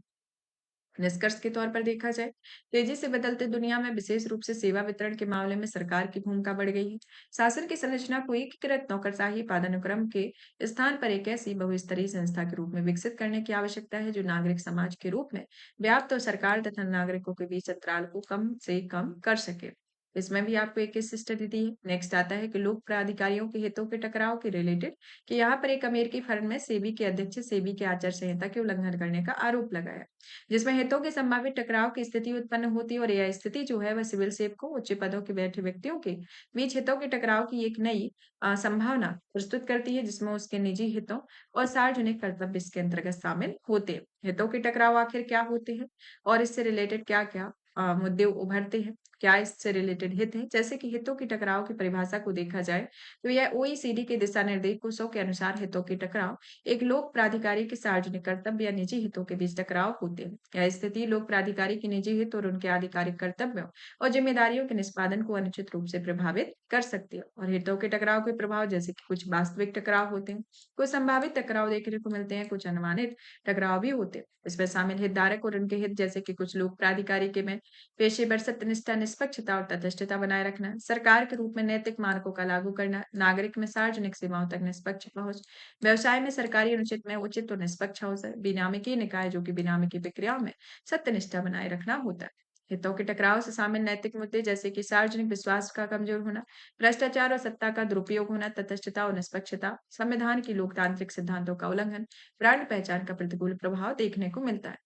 निष्कर्ष के तौर पर देखा जाए, तेजी से बदलते दुनिया में विशेष रूप से सेवा वितरण के मामले में सरकार की भूमिका बढ़ गई है। शासन की संरचना को एकीकृत नौकरशाही पदानुक्रम के स्थान पर एक ऐसी बहुस्तरीय संस्था के रूप में विकसित करने की आवश्यकता है जो नागरिक समाज के रूप में व्याप्त और सरकार तथा नागरिकों के बीच अंतराल को कम से कम कर सके। इसमें भी आपको एक केस स्टडी दी है। नेक्स्ट आता है कि लोक प्राधिकारियों के हितों के टकराव के रिलेटेड, कि यहाँ पर एक अमेरिकी फर्म में सेबी के अध्यक्ष सेबी के आचार संहिता के उल्लंघन करने का आरोप लगाया, जिसमें हितों के संभावित टकराव की स्थिति उत्पन्न होती है, और यह स्थिति जो है वह सिविल सेव को उच्च पदों के बैठे व्यक्तियों के बीच हितों के टकराव की एक नई संभावना प्रस्तुत करती है, जिसमें उसके निजी हितों और सार्वजनिक कर्तव्य इसके अंतर्गत शामिल होते हैं। हितों के टकराव आखिर क्या होते हैं और इससे रिलेटेड क्या क्या मुद्दे उभरते हैं, क्या इससे रिलेटेड हित है। जैसे कि हितों की टकराव की परिभाषा को देखा जाए तो यह OECD के दिशा निर्देशों के अनुसार हितों के टकराव एक लोक प्राधिकारी के सार्वजनिक कर्तव्य या निजी हितों के बीच टकराव होते हैं। यह स्थिति लोक प्राधिकारी के निजी हित और उनके आधिकारिक कर्तव्यों और जिम्मेदारियों के निष्पादन को अनुचित रूप से प्रभावित कर सकती है। और हितों के टकराव के प्रभाव जैसे कि कुछ वास्तविक टकराव होते हैं, कुछ संभावित टकराव देखने को मिलते हैं, कुछ अनुमानित टकराव भी होते हैं। इसमें शामिल हितधारक और उनके हित, जैसे कि कुछ लोक प्राधिकारी के में पेशेवर सत्यनिष्ठा, निष्पक्षता और तटस्थता बनाए रखना, सरकार के रूप में नैतिक मानकों का लागू करना, नागरिक में सार्वजनिक सेवाओं तक निष्पक्ष पहुंच, व्यवसाय में सरकारी अनुचित में उचित और निष्पक्ष अवसर, विनामिकी निकाय जो कि विनामिकी प्रक्रियाओं में सत्यनिष्ठा बनाए रखना होता है। हितों के टकराव से शामिल नैतिक मुद्दे जैसे कि सार्वजनिक विश्वास का कमजोर होना, भ्रष्टाचार और सत्ता का दुरुपयोग होना, तटस्थता और निष्पक्षता, संविधान की लोकतांत्रिक सिद्धांतों का उल्लंघन, ब्रांड पहचान का प्रतिकूल प्रभाव देखने को मिलता है।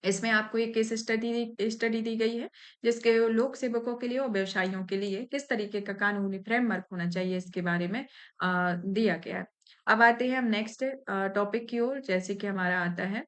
इसमें आपको एक केस स्टडी दी गई है, जिसके लोक सेवकों के लिए और व्यवसायियों के लिए किस तरीके का कानूनी फ्रेमवर्क होना चाहिए, इसके बारे में दिया गया है। अब आते हैं हम नेक्स्ट टॉपिक की ओर, जैसे कि हमारा आता है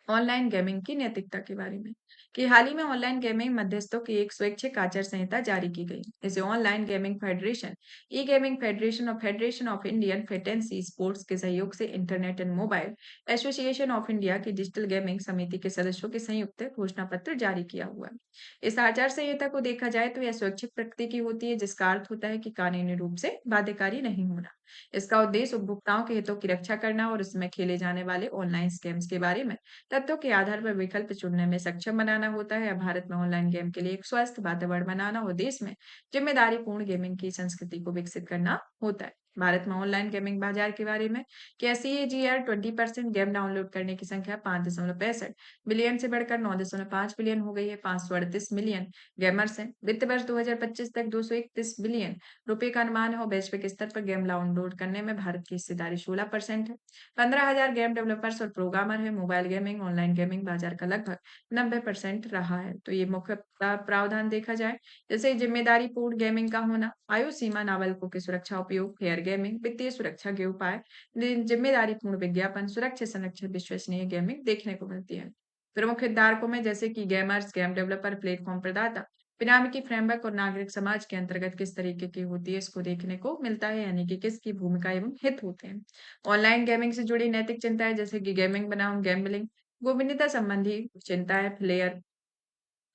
ऑनलाइन गेमिंग की नैतिकता के बारे में, कि हाल ही में ऑनलाइन गेमिंग मध्यस्थों की एक स्वैच्छिक आचार संहिता जारी की गई। इसे ऑनलाइन गेमिंग फेडरेशन, ई गेमिंग फेडरेशन और फेडरेशन ऑफ इंडियन फेटेंसी स्पोर्ट्स के सहयोग से internet and mobile association of India की डिजिटल गेमिंग समिति के सदस्यों के संयुक्त घोषणा पत्र जारी किया हुआ है। इस आचार संहिता को देखा जाए तो यह स्वैच्छिक प्रकृति की होती है, जिसका अर्थ होता है कि कानूनी रूप से बाध्यकारी नहीं होना। इसका उद्देश्य उपभोक्ताओं के हितों की रक्षा करना और इसमें खेले जाने वाले ऑनलाइन स्कैम्स के बारे में तथ्यों के आधार पर विकल्प चुनने में सक्षम बनाना होता है। भारत में ऑनलाइन गेम के लिए एक स्वस्थ वातावरण बनाना और देश में जिम्मेदारी पूर्ण गेमिंग की संस्कृति को विकसित करना होता है। भारत में ऑनलाइन गेमिंग बाजार के बारे में, क्या CAGR 20% गेम डाउनलोड करने की संख्या 5.65 बिलियन से बढ़कर 9.5 बिलियन हो गई है। 538 मिलियन गेमर्स हैं। वित्त वर्ष 2025 तक 231 बिलियन रुपए का अनुमान है, और वैश्विक स्तर पर गेम डाउनलोड करने में भारत की हिस्सेदारी 16% है। 15,000 गेम डेवलपर्स और प्रोग्रामर है। मोबाइल गेमिंग ऑनलाइन गेमिंग बाजार का लगभग 90% रहा है। तो ये मुख्य प्रावधान देखा जाए, जैसे जिम्मेदारी पूर्ण गेमिंग का होना, आयु सीमा, नाबालिगों की सुरक्षा, उपयोग, फेयर गेमिंग, वित्तीय सुरक्षा के उपाय, जिम्मेदारी पूर्ण विज्ञापन, सुरक्षित संरक्षित विश्वसनीय गेमिंग देखने को मिलती है। प्रमुख हितधारकों में जैसे कि गेमर्स, गेम डेवलपर, प्लेटफॉर्म प्रदाता, पिरामिड फ्रेमवर्क और नागरिक समाज के अंतर्गत किस तरीके की होती है, इसको देखने को मिलता है, यानी कि किसकी भूमिका एवं हित होते हैं। ऑनलाइन गेमिंग से जुड़ी नैतिक चिंताएं जैसे कि गेमिंग बनाम गैम्बलिंग, गोपनीयता संबंधी चिंताएं,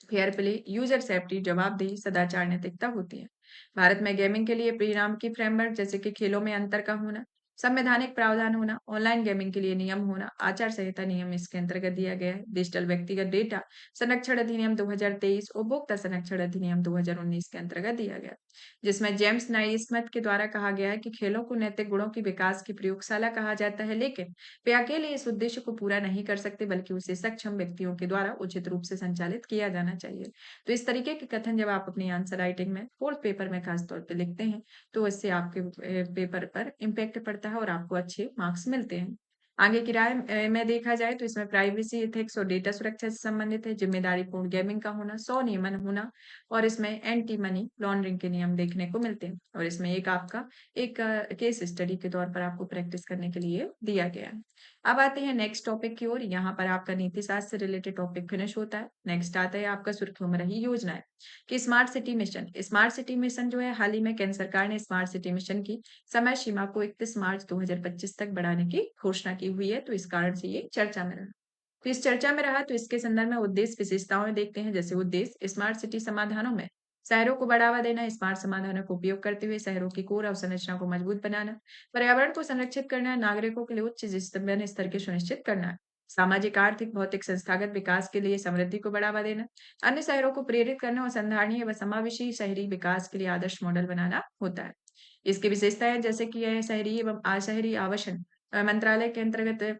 फेयर प्ले, यूजर सेफ्टी, जवाबदेही, सदाचार, नैतिकता होती है। भारत में गेमिंग के लिए परिणाम की फ्रेमवर्क जैसे कि खेलों में अंतर का होना, संवैधानिक प्रावधान होना, ऑनलाइन गेमिंग के लिए नियम होना, आचार संहिता नियम इसके अंतर्गत दिया गया है। डिजिटल व्यक्तिगत डेटा संरक्षण अधिनियम 2023, उपभोक्ता संरक्षण अधिनियम 2019 के अंतर्गत दिया गया, जिसमें जेम्स नाइस्मिथ के द्वारा कहा गया है कि खेलों को नैतिक गुणों की विकास की प्रयोगशाला कहा जाता है, लेकिन वे अकेले इस उद्देश्य को पूरा नहीं कर सकते, बल्कि उसे सक्षम व्यक्तियों के द्वारा उचित रूप से संचालित किया जाना चाहिए। तो इस तरीके के कथन जब आप अपनी आंसर राइटिंग में फोर्थ पेपर में खास तौर पे लिखते हैं, तो इससे आपके पेपर पर इम्पैक्ट पड़ता है और आपको अच्छे मार्क्स मिलते हैं। आगे की राय में देखा जाए तो इसमें प्राइवेसी, एथिक्स और डेटा सुरक्षा से संबंधित है, जिम्मेदारीपूर्ण गेमिंग का होना, 100 नियमन होना और इसमें एंटी मनी लॉन्ड्रिंग के नियम देखने को मिलते हैं। और इसमें एक आपका एक केस स्टडी के तौर पर आपको प्रैक्टिस करने के लिए दिया गया है। अब आते हैं नेक्स्ट टॉपिक की ओर। यहाँ पर आपका नीति शास्त्र से रिलेटेड टॉपिक फिनिश होता है। नेक्स्ट आता है आपका सुर्खियों में रही योजनाएं कि smart city mission. Smart city mission जो है, हाल ही में केंद्र सरकार ने स्मार्ट सिटी मिशन की समय सीमा को 31 मार्च 2025 तक बढ़ाने की घोषणा की हुई है, तो इस कारण से ये चर्चा में रहा। तो इस चर्चा में रहा तो इसके संदर्भ में उद्देश्य विशेषताओं में देखते हैं। जैसे उद्देश्य स्मार्ट सिटी समाधानों में शहरों को बढ़ावा देना, स्मार्ट समाधानों का उपयोग करते हुए शहरों की कोर अवसंरचना को मजबूत बनाना, पर्यावरण को संरक्षित करना, नागरिकों के लिए उच्च जीवन स्तर के सुनिश्चित करना, सामाजिक, आर्थिक, भौतिक, संस्थागत विकास के लिए समृद्धि को बढ़ावा देना, अन्य शहरों को प्रेरित करना और संधारणीय व समावेशी शहरी विकास के लिए आदर्श मॉडल बनाना होता है। इसकी विशेषताएं जैसे कि यह शहरी एवं अशहरी आवासन मंत्रालय के अंतर्गत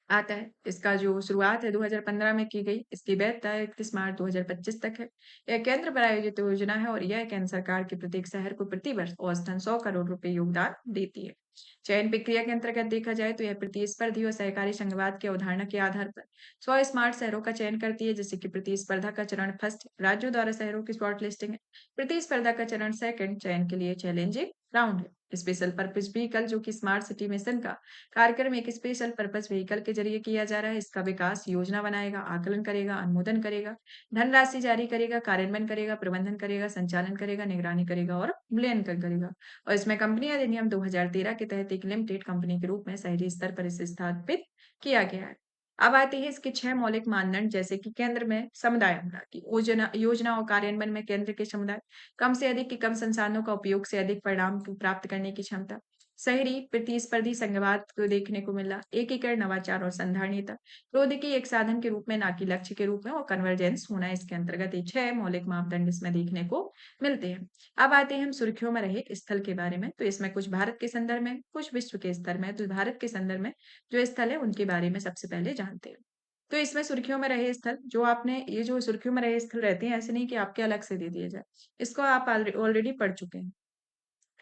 आता है। इसका जो शुरुआत है 2015 में की गई, इसकी वैधता 31 मार्च 2025 तक है। यह केंद्र प्रायोजित योजना है और यह केंद्र सरकार के प्रत्येक शहर को प्रतिवर्ष औसतन 100 करोड़ रुपए योगदान देती है। चयन प्रक्रिया के अंतर्गत देखा जाए तो यह प्रतिस्पर्धी और सहकारी संघवाद की अवधारणा के आधार पर 100 स्मार्ट शहरों का चयन करती है, जैसे कि प्रतिस्पर्धा का चरण फर्स्ट राज्यों द्वारा शहरों की शॉर्ट लिस्टिंग है। प्रतिस्पर्धा का चरण सेकंड चयन के लिए चैलेंजिंग राउंड है। स्पेशल पर्पज व्हीकल जो कि स्मार्ट सिटी मिशन का कार्यक्रम एक स्पेशल पर्पस व्हीकल के जरिए किया जा रहा है। इसका विकास योजना बनाएगा, आकलन करेगा, अनुमोदन करेगा, धनराशि जारी करेगा, कार्यान्वयन करेगा, प्रबंधन करेगा, संचालन करेगा, निगरानी करेगा और मूल्यांकन करेगा। और इसमें कंपनी अधिनियम 2013 के तहत एक लिमिटेड कंपनी के रूप में शहरी स्तर पर इसे स्थापित किया गया है। अब आते हैं इसके 6 मौलिक मानदंड, जैसे कि केंद्र में समुदाय होना की योजना और कार्यान्वयन में केंद्र के समुदाय, कम से अधिक की कम संसाधनों का उपयोग से अधिक परिणाम को प्राप्त करने की क्षमता, शहरी प्रतिस्पर्धी संघवाद को देखने को मिला, एकीकरण, नवाचार और संधारणीयता, प्रौद्योगिकी एक साधन के रूप में ना कि लक्ष्य के रूप में, और कन्वर्जेंस होना इसके अंतर्गत ये 6 मौलिक मापदंड इसमें देखने को मिलते हैं। अब आते हैं हम सुर्खियों में रहे स्थल के बारे में। तो इसमें कुछ भारत के संदर्भ में, कुछ विश्व के स्तर में। तो भारत के संदर्भ में जो स्थल है उनके बारे में सबसे पहले जानते हैं। तो इसमें सुर्खियों में रहे स्थल, जो आपने ये जो सुर्खियों में रहे स्थल रहते हैं, ऐसे नहीं कि आपके अलग से दे दिए जाए। इसको आप ऑलरेडी पढ़ चुके हैं।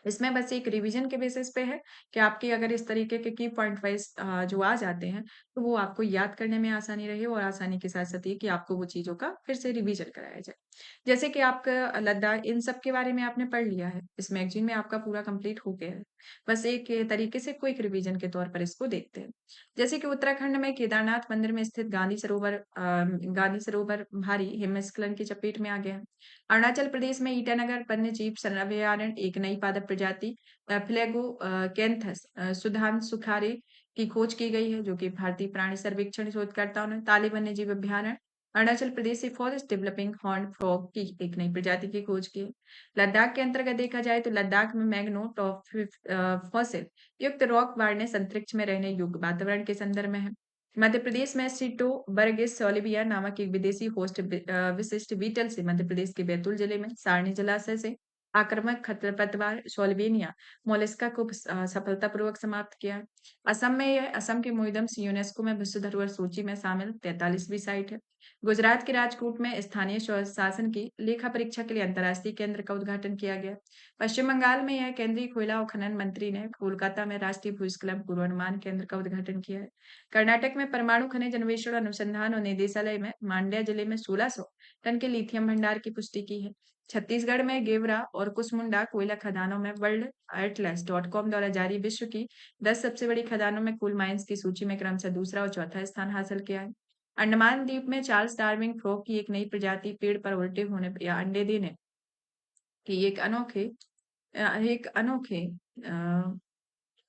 इसमें बस एक रिवीजन के बेसिस पे है कि आपके अगर इस तरीके के की पॉइंट वाइज जो आ जाते हैं, तो वो आपको याद करने में आसानी रहे और आसानी के साथ-साथ ये कि आपको वो चीज़ों का फिर से रिवीजन कराया जाए। जैसे कि आपका लद्दाख, इन सब के बारे में आपने पढ़ लिया है। इस मैगज़ीन में आपका पूरा कंप्लीट हो गया है। बस एक तरीके से क्विक रिवीजन के तौर पर इसको देखते हैं। जैसे कि उत्तराखंड में केदारनाथ मंदिर में स्थित गांधी सरोवर भारी हिमस्खलन की चपेट में आ गया है। अरुणाचल प्रदेश में ईटानगर वन्यजीव अभयारण्य एक नई पादप प्रजाति फ्लैगो कैंथस सुधान सुखारे की खोज की गई है, जो कि भारतीय प्राणी सर्वेक्षण शोधकर्ताओं ने ताले वन्यजीव अभयारण्य अरुणाचल प्रदेश से फॉरेस्ट डेवलपिंग हॉर्न फ्रॉग की एक नई प्रजाति की खोज की है। लद्दाख के अंतर्गत देखा जाए तो लद्दाख में मैग्नोट ऑफ फॉसिल युक्त रॉक वार्नेस अंतरिक्ष में रहने योग्य वातावरण के संदर्भ में है। मध्य प्रदेश में सिटो बर्गिस सोलिविया नामक एक विदेशी होस्ट विशिष्ट बीटल से मध्य प्रदेश के बैतूल जिले में सारणी जलाशय से आक्रामक खरपतवार सोल्वेनिया मोलस्का को सफलतापूर्वक समाप्त किया। असम में यह असम के मोइदम्स यूनेस्को में विश्व धरोहर सूची में शामिल 43वीं साइट है। गुजरात के राजकोट में स्थानीय शासन की लेखा परीक्षा के लिए अंतर्राष्ट्रीय केंद्र का उद्घाटन किया गया। पश्चिम बंगाल में यह केंद्रीय कोयला और खनन मंत्री ने कोलकाता में राष्ट्रीय भूस्खलन पूर्वानुमान केंद्र का उद्घाटन किया है। कर्नाटक में परमाणु खनिज अन्वेषण अनुसंधान और निदेशालय में मांड्या जिले में 1600 टन के लिथियम भंडार की पुष्टि की है। छत्तीसगढ़ में गेवरा और कुसमुंडा कोयला खदानों में वर्ल्ड एटलस.com द्वारा जारी विश्व की 10 सबसे बड़ी खदानों में कोल माइंस की सूची में क्रमशः दूसरा और चौथा स्थान हासिल किया है। अंडमान द्वीप में चार्ल्स डार्विन फ्रॉग की एक नई प्रजाति पेड़ पर उल्टे होने या अंडे देने की एक अनोखे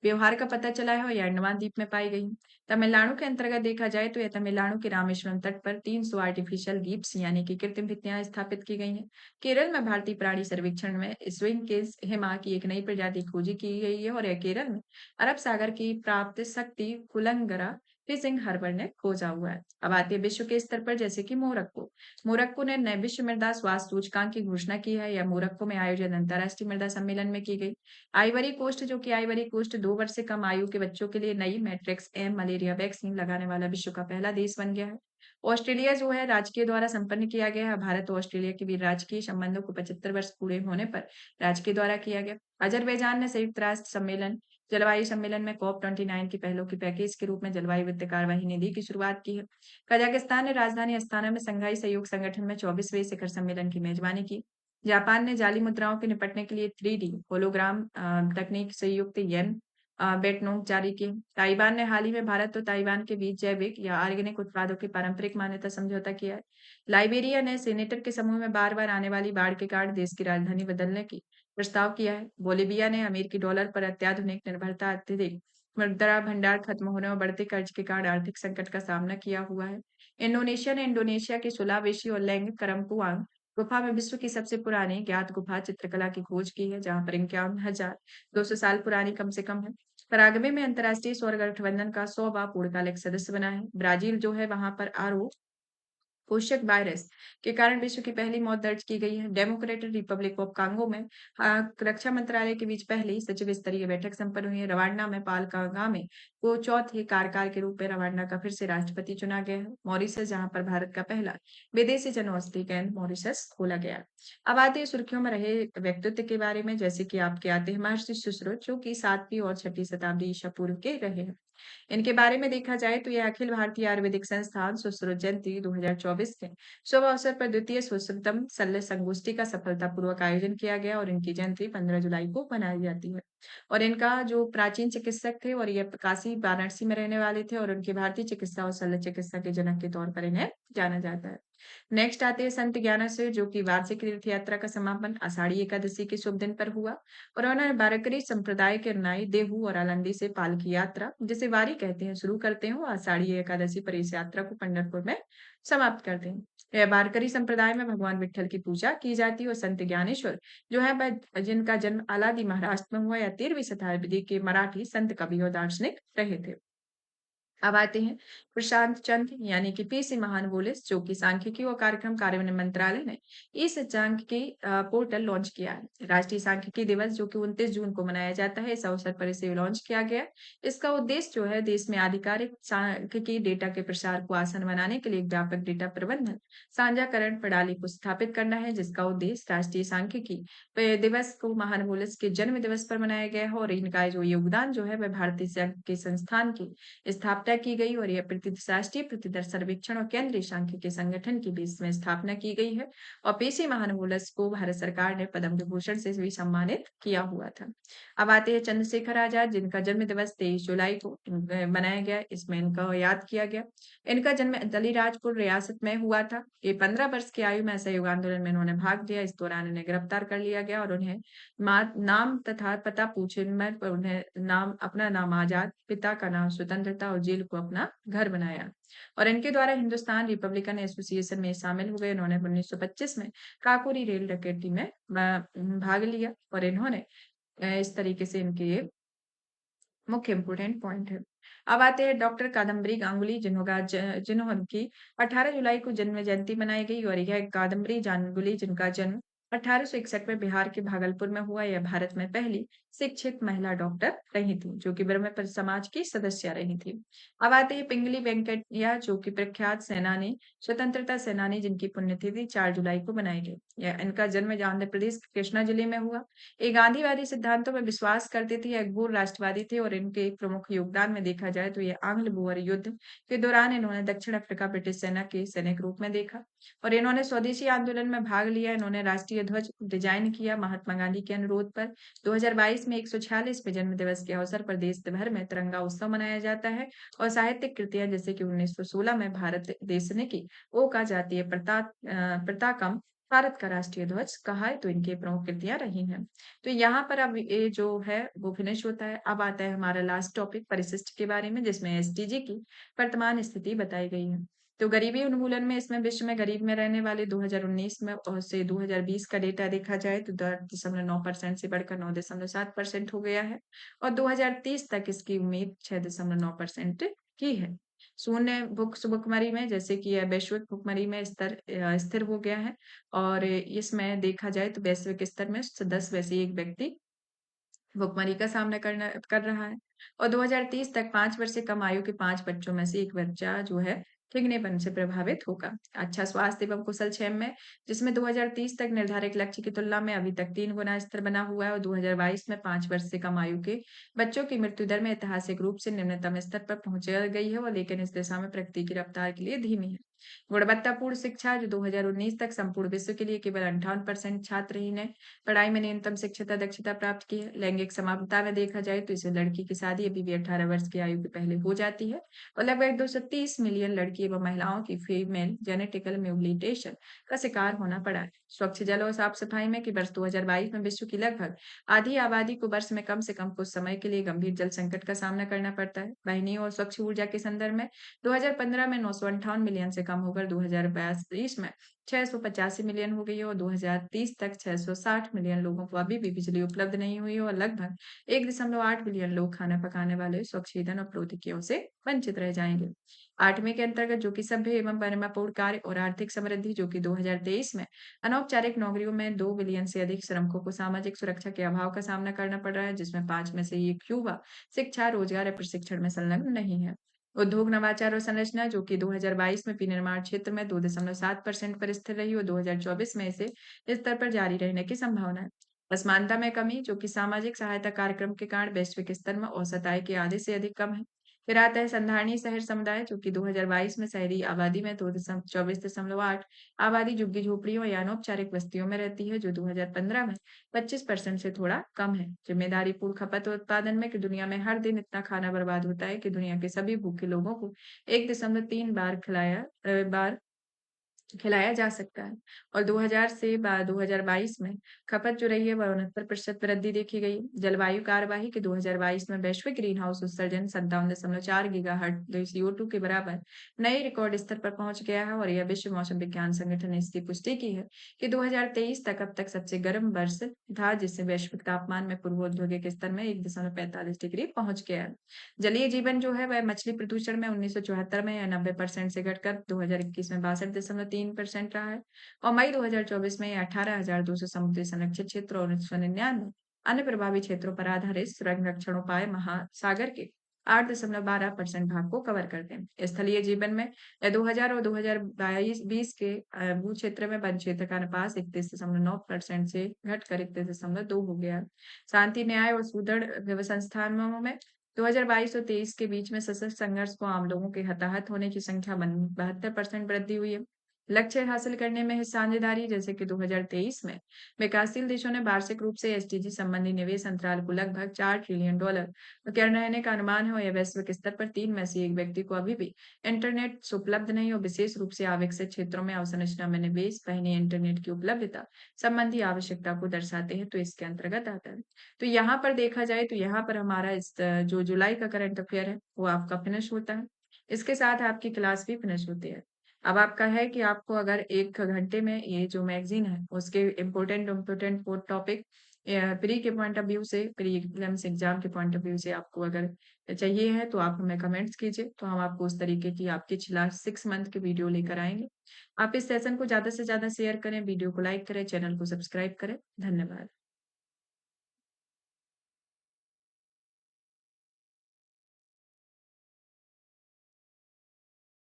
व्यवहार का पता चला है और ये अंडमान द्वीप में पाई गई। तमिलनाडु के अंतर्गत देखा जाए तो यह तमिलनाडु के रामेश्वरम तट पर 300 आर्टिफिशियल द्वीप्स यानी कि कृत्रिम भित्तियां स्थापित की गई हैं। केरल में भारतीय प्राणी सर्वेक्षण में स्विंग केस हेमा की एक नई प्रजाति खोजी की गई है और यह केरल में अरब सागर की प्राप्त शक्ति कुलंगरा फिशिंग हार्बर ने खोजा हुआ है। अब आते हैं विश्व के स्तर पर, जैसे कि मोरक्को। मोरक्को ने नए विश्व मृदा स्वास्थ्य सूचकांक की घोषणा की है। यह मोरक्को में आयोजित अंतर्राष्ट्रीय मृदा सम्मेलन में की गई। आइवरी कोस्ट, जो कि आइवरी कोस्ट 2 वर्ष से कम आयु के बच्चों के लिए नई मैट्रिक्स एम मलेरिया वैक्सीन लगाने वाला विश्व का पहला देश बन गया है। ऑस्ट्रेलिया जो है राजकीय द्वारा संपन्न किया गया है। भारत और ऑस्ट्रेलिया के बीच राजकीय संबंधों को 75 वर्ष पूरे होने पर राजकीय द्वारा किया गया। अजरबैजान ने संयुक्त राष्ट्र सम्मेलन जलवायु सम्मेलन में COP 29 के पहलों के पैकेज के रूप में जलवायु वित्त कार्यवाही निधि की शुरुआत की है। कजाकिस्तान ने राजधानी अस्ताना में शंघाई सहयोग संगठन में 24वें शिखर सम्मेलन की मेजबानी की। जापान ने जाली मुद्राओं के निपटने के लिए 3D होलोग्राम तकनीक से युक्त येन बेटनोट जारी की। ताइवान ने हाल ही में भारत और ताइवान के बीच जैविक या ऑर्गेनिक उत्पादों की पारंपरिक मान्यता समझौता किया है। लाइबेरिया ने सीनेटर के समूह में बार-बार आने वाली बाढ़ के कारण देश की राजधानी बदलने की प्रस्ताव किया है। बोलिविया ने अमेरिकी डॉलर पर अत्याधुनिक निर्भरता, अत्यधिक मुद्रा भंडार खत्म होने और बढ़ते कर्ज के कारण आर्थिक संकट का सामना किया हुआ है। इंडोनेशिया ने इंडोनेशिया के सुलावेशी और लैंग करम्पुआंग गुफा में विश्व की सबसे पुरानी ज्ञात गुफा चित्रकला की खोज की है, जहां पर 51,200 साल पुरानी कम से कम है। पराग्वे में अंतर्राष्ट्रीय सौर गठबंधन का 100वां पूर्णकालिक सदस्य बना है। ब्राजील जो है वहां पर आरओ पोषक वायरस के कारण विश्व की पहली मौत दर्ज की गई है। डेमोक्रेटिक रिपब्लिक ऑफ कांगो में रक्षा मंत्रालय के बीच पहली सचिव स्तरीय बैठक संपन्न हुई है। रवांडा में पाल कागामे को चौथे कार्यकाल के रूप में रवांडा का फिर से राष्ट्रपति चुना गया है। मॉरिशस, जहां पर भारत का पहला विदेशी जनऔषधि केंद्र मॉरिशस खोला गया। अब आते हैं सुर्खियों में रहे व्यक्तित्व के बारे में, जैसे कि आपके आते हैं महर्षि सुश्रुत, जो कि 7वीं और 6वीं शताब्दी ईसा पूर्व के रहे हैं। इनके बारे में देखा जाए तो यह अखिल भारतीय आयुर्वेदिक संस्थान सुश्रुत जयंती 2024 के शुभ अवसर पर द्वितीय सुश्रुतम शल्य संगोष्ठी का सफलतापूर्वक आयोजन किया गया और इनकी जयंती 15 जुलाई को मनाई जाती है। और इनका जो प्राचीन चिकित्सक थे और ये काशी वाराणसी में रहने वाले थे और उनकी भारतीय चिकित्सा और शल्य चिकित्सा के जनक के तौर पर इन्हें जाना जाता है। नेक्स्ट आते हैं संत ज्ञानेश्वर, जो कि वार्षिक तीर्थ यात्रा का समापन आषाढ़ी एकादशी के शुभ दिन पर हुआ और उन्होंने वारकरी संप्रदाय के अनुयायी देहू और आलंदी से पालकी यात्रा, जिसे वारी कहते हैं, शुरू करते हैं और आषाढ़ी एकादशी पर इस यात्रा को पंढरपुर में समाप्त करते हैं। यह वारकरी संप्रदाय में भगवान विट्ठल की पूजा की जाती है और संत ज्ञानेश्वर जो है जिनका जन्म अलादी महाराष्ट्र में हुआ या 13वीं शताब्दी के मराठी संत कवि और दार्शनिक रहे थे। अब आते हैं प्रशांत चंद्र यानी कि पीसी महानवोलिस, जो कि सांख्यिकी और कार्यक्रम कार्यान्वयन मंत्रालय ने इस सांख्यिकी पोर्टल लॉन्च किया है। राष्ट्रीय सांख्यिकी दिवस जो कि 29 जून को मनाया जाता है, इस अवसर पर इसे लॉन्च किया गया। इसका उद्देश्य जो है देश में आधिकारिक सांख्यिकी डेटा के प्रसार को आसान बनाने के लिए एक व्यापक डेटा प्रबंधन साझाकरण प्रणाली को स्थापित करना है, जिसका उद्देश्य राष्ट्रीय सांख्यिकी दिवस को महानवोलिस के जन्म दिवस पर मनाया गया है और इनका जो योगदान जो है वह भारतीय सांख्यिकी संस्थान की स्थापना की गई और यह राष्ट्रीय प्रतिदर सर्वेक्षण और केंद्रीय सांख्यिकी संगठन की बीच में स्थापना की गई है और पीसी महानवोलिस को भारत सरकार ने पद्म विभूषण से भी सम्मानित किया हुआ था। अब आते हैं चंद्रशेखर आजाद, जिनका जन्म दिवस 23 जुलाई को मनाया गया। इसमें इनका याद किया गया। इनका जन्म अलीराजपुर रियासत में हुआ था। ये 15 वर्ष की आयु में असहयोग आंदोलन में इन्होंने भाग लिया। इस दौरान इन्हें गिरफ्तार कर लिया गया और उन्हें नाम तथा पता पूछने पर उन्हें अपना नाम आजाद, पिता का नाम स्वतंत्रता और जेल को अपना घर बनाया और इनके द्वारा हिंदुस्तान रिपब्लिकन एसोसिएशन में शामिल हुए। इन्होंने 1925 में काकोरी रेल डकैती में भाग लिया और इन्होंने इस तरीके से इनके ये मुख्य इम्पोर्टेंट पॉइंट है। अब आते हैं डॉक्टर कादम्बरी गांगुली, जिन्होंने 18 जुलाई को जन्म जयंती मनाई गई और यह कादम्बरी गांगुली, जिनका जन्म 1861 में बिहार के भागलपुर में हुआ, यह भारत में पहली शिक्षित महिला डॉक्टर रही थी, जो कि ब्रह्म समाज की सदस्य रही थी। अब आते हैं पिंगली वेंकटैया, जो कि प्रख्यात सेनानी, स्वतंत्रता सेनानी, जिनकी पुण्यतिथि 4 जुलाई को मनाई गई। इनका जन्म आंध्र प्रदेश के कृष्णा जिले में हुआ। ये गांधीवादी सिद्धांतों में विश्वास करते थे, एक घोर राष्ट्रवादी थे और इनके प्रमुख योगदान में देखा जाए तो ये आंग्ल बोअर युद्ध के दौरान इन्होंने दक्षिण अफ्रीका ब्रिटिश सेना के सैनिक रूप में देखा और इन्होंने स्वदेशी आंदोलन में भाग लिया। इन्होंने राष्ट्रीय ध्वज डिजाइन किया महात्मा गांधी के अनुरोध पर। 2022 में 146वें जन्म दिवस के अवसर पर देश भर में तिरंगा उत्सव मनाया जाता है और साहित्यिक कृतियां जैसे कि 1916 में भारत देश ने की ओ का जातीय पताकम भारत का राष्ट्रीय ध्वज कहा है, तो इनकी प्रमुख कृतियां रही हैं। तो यहाँ पर अब ये जो है वो फिनिश होता है। अब आता है हमारा लास्ट टॉपिक परिशिष्ट के बारे में, जिसमें एसडीजी की वर्तमान स्थिति बताई गई है। तो गरीबी उन्मूलन में इसमें विश्व में गरीब में रहने वाले 2019 में और से 2020 का डेटा देखा जाए तो 10.9% से बढ़कर 9.7% हो गया है और 2030 तक इसकी उम्मीद 6.9% की है। शून्य भुखमरी में, जैसे कि यह वैश्विक भुखमरी में स्थिर हो गया है और इसमें देखा जाए तो वैश्विक स्तर में 10 में से 1 व्यक्ति भुखमरी का सामना कर रहा है और 2030 तक 5 वर्ष से कम आयु के 5 बच्चों में से 1 बच्चा जो है ठिगनेपन से प्रभावित होगा। अच्छा स्वास्थ्य एवं कुशल क्षेम में, जिसमें 2030 तक निर्धारित लक्ष्य की तुलना में अभी तक 3 गुना स्तर बना हुआ है और 2022 में 5 वर्ष से कम आयु के बच्चों की मृत्यु दर में ऐतिहासिक रूप से निम्नतम स्तर पर पहुंच गई है और लेकिन इस दिशा में प्रगति की रफ्तार के लिए धीमी है। गुणवत्तापूर्ण शिक्षा, जो 2019 तक संपूर्ण विश्व के लिए केवल 58% छात्र ही ने पढ़ाई में न्यूनतम शिक्षता दक्षता प्राप्त की है। लैंगिक समानता में देखा जाए तो इसे लड़की की शादी अभी भी 18 वर्ष की आयु के पहले हो जाती है और लगभग 230 मिलियन लड़की एवं महिलाओं की फीमेल जेनेटिकल म्यूटिलेशन का शिकार होना पड़ा है। स्वच्छ जल और साफ सफाई में कि वर्ष 2022 में विश्व की लगभग आधी आबादी को वर्ष में कम से कम कुछ समय के लिए गंभीर जल संकट का सामना करना पड़ता है। वाहिनियों और स्वच्छ ऊर्जा के संदर्भ में 2015 में 958 मिलियन से कम होकर 2022 में 685 मिलियन हो गई है और 2030 तक 660 मिलियन लोगों को अभी भी बिजली उपलब्ध नहीं हुई है और लगभग 1.8 बिलियन लोग खाना पकाने वाले स्वच्छ ईंधन और प्रौद्योगिकियों से वंचित रह जाएंगे। 8वीं के अंतर्गत जो कि सभ्य एवं परिमापूर्ण कार्य और आर्थिक समृद्धि, जो कि 2023 में अनौपचारिक नौकरियों में 2 बिलियन से अधिक श्रमिकों को सामाजिक सुरक्षा के अभाव का सामना करना पड़ रहा है, जिसमें 5 में से 1 युवा शिक्षा, रोजगार या प्रशिक्षण में संलग्न नहीं है। उद्योग नवाचार और संरचना, जो कि 2022 में विनिर्माण क्षेत्र में 2.7% पर स्थिर रही और 2024 में इसे इस स्तर पर जारी रहने की संभावना है। असमानता में कमी, जो कि सामाजिक सहायता कार्यक्रम के कारण वैश्विक स्तर में औसत आय के आधे से अधिक कम है। फिर आता है संधारणीय शहर समुदाय, जो कि 2022 में शहरी आबादी में 24.8 आबादी झुग्गी झोपड़ियों या अनौपचारिक बस्तियों में रहती है, जो 2015 में 25% से थोड़ा कम है। जिम्मेदारी पूर्ण खपत और उत्पादन में कि दुनिया में हर दिन इतना खाना बर्बाद होता है कि दुनिया के सभी भूखे लोगों को 1.3 बार खिलाया जा सकता है और 2000 से 2022 में खपत जो रही है वह 69% वृद्धि देखी गई। जलवायु कार्यवाही के 2022 में वैश्विक ग्रीन हाउस उत्सर्जन 57.4 गीगाहर्ट्ज CO2 के बराबर नए रिकॉर्ड स्तर पर पहुंच गया है और यह विश्व मौसम विज्ञान संगठन ने इसकी पुष्टि की है कि 2023 तक अब तक सबसे गर्म वर्ष था, जिससे वैश्विक तापमान में पूर्व औद्योगिक स्तर में 1.45 डिग्री पहुंच गया है। जलीय जीवन जो है वह मछली प्रदूषण में 1974 में 90% से घटकर 2021 में 62.3% रहा है और मई 2024 में 18,200 समुद्री संरक्षित क्षेत्र और 1999 अन्य प्रभावी क्षेत्रों पर आधारित संरक्षण उपाय महासागर के 8.12% भाग को कवर करते हैं। स्थलीय जीवन में 2000 और 2022 के भू क्षेत्र में वन क्षेत्र का अनुपात 31.9% से घटकर 31.2 हो गया। शांति, न्याय और सुदृढ़ संस्थानों में 2022 और 23 के बीच में सशस्त्र संघर्ष को आम लोगों के हताहत होने की संख्या में 72% वृद्धि हुई है। लक्ष्य हासिल करने में साझेदारी, जैसे कि 2023 में विकासशील देशों ने वार्षिक रूप से एसडीजी संबंधी निवेश अंतराल को लगभग $4 ट्रिलियन कर रहने का अनुमान है और यह वैश्विक स्तर पर 3 में से 1 व्यक्ति को अभी भी इंटरनेट उपलब्ध नहीं और विशेष रूप से अविकसित क्षेत्रों में अवसंरचना में निवेश पहले इंटरनेट की उपलब्धता संबंधी आवश्यकता को दर्शाते हैं, तो इसके अंतर्गत आता है। तो यहाँ पर देखा जाए तो यहाँ पर हमारा जो जुलाई का करंट अफेयर है वो आपका फिनिश होता है। इसके साथ आपकी क्लास भी फिनिश होती है। अब आपका है कि आपको अगर 1 घंटे में ये जो मैगज़ीन है उसके इम्पोर्टेंट इम्पोर्टेंट वो टॉपिक प्री के पॉइंट ऑफ व्यू से, प्री एलिम्स एग्ज़ाम के पॉइंट ऑफ व्यू से आपको अगर चाहिए है तो आप हमें कमेंट्स कीजिए, तो हम आपको उस तरीके की आपकी लास्ट 6 मंथ की वीडियो लेकर आएँगे। आप इस सेशन को ज़्यादा से ज़्यादा शेयर करें, वीडियो को लाइक करें, चैनल को सब्सक्राइब करें। धन्यवाद।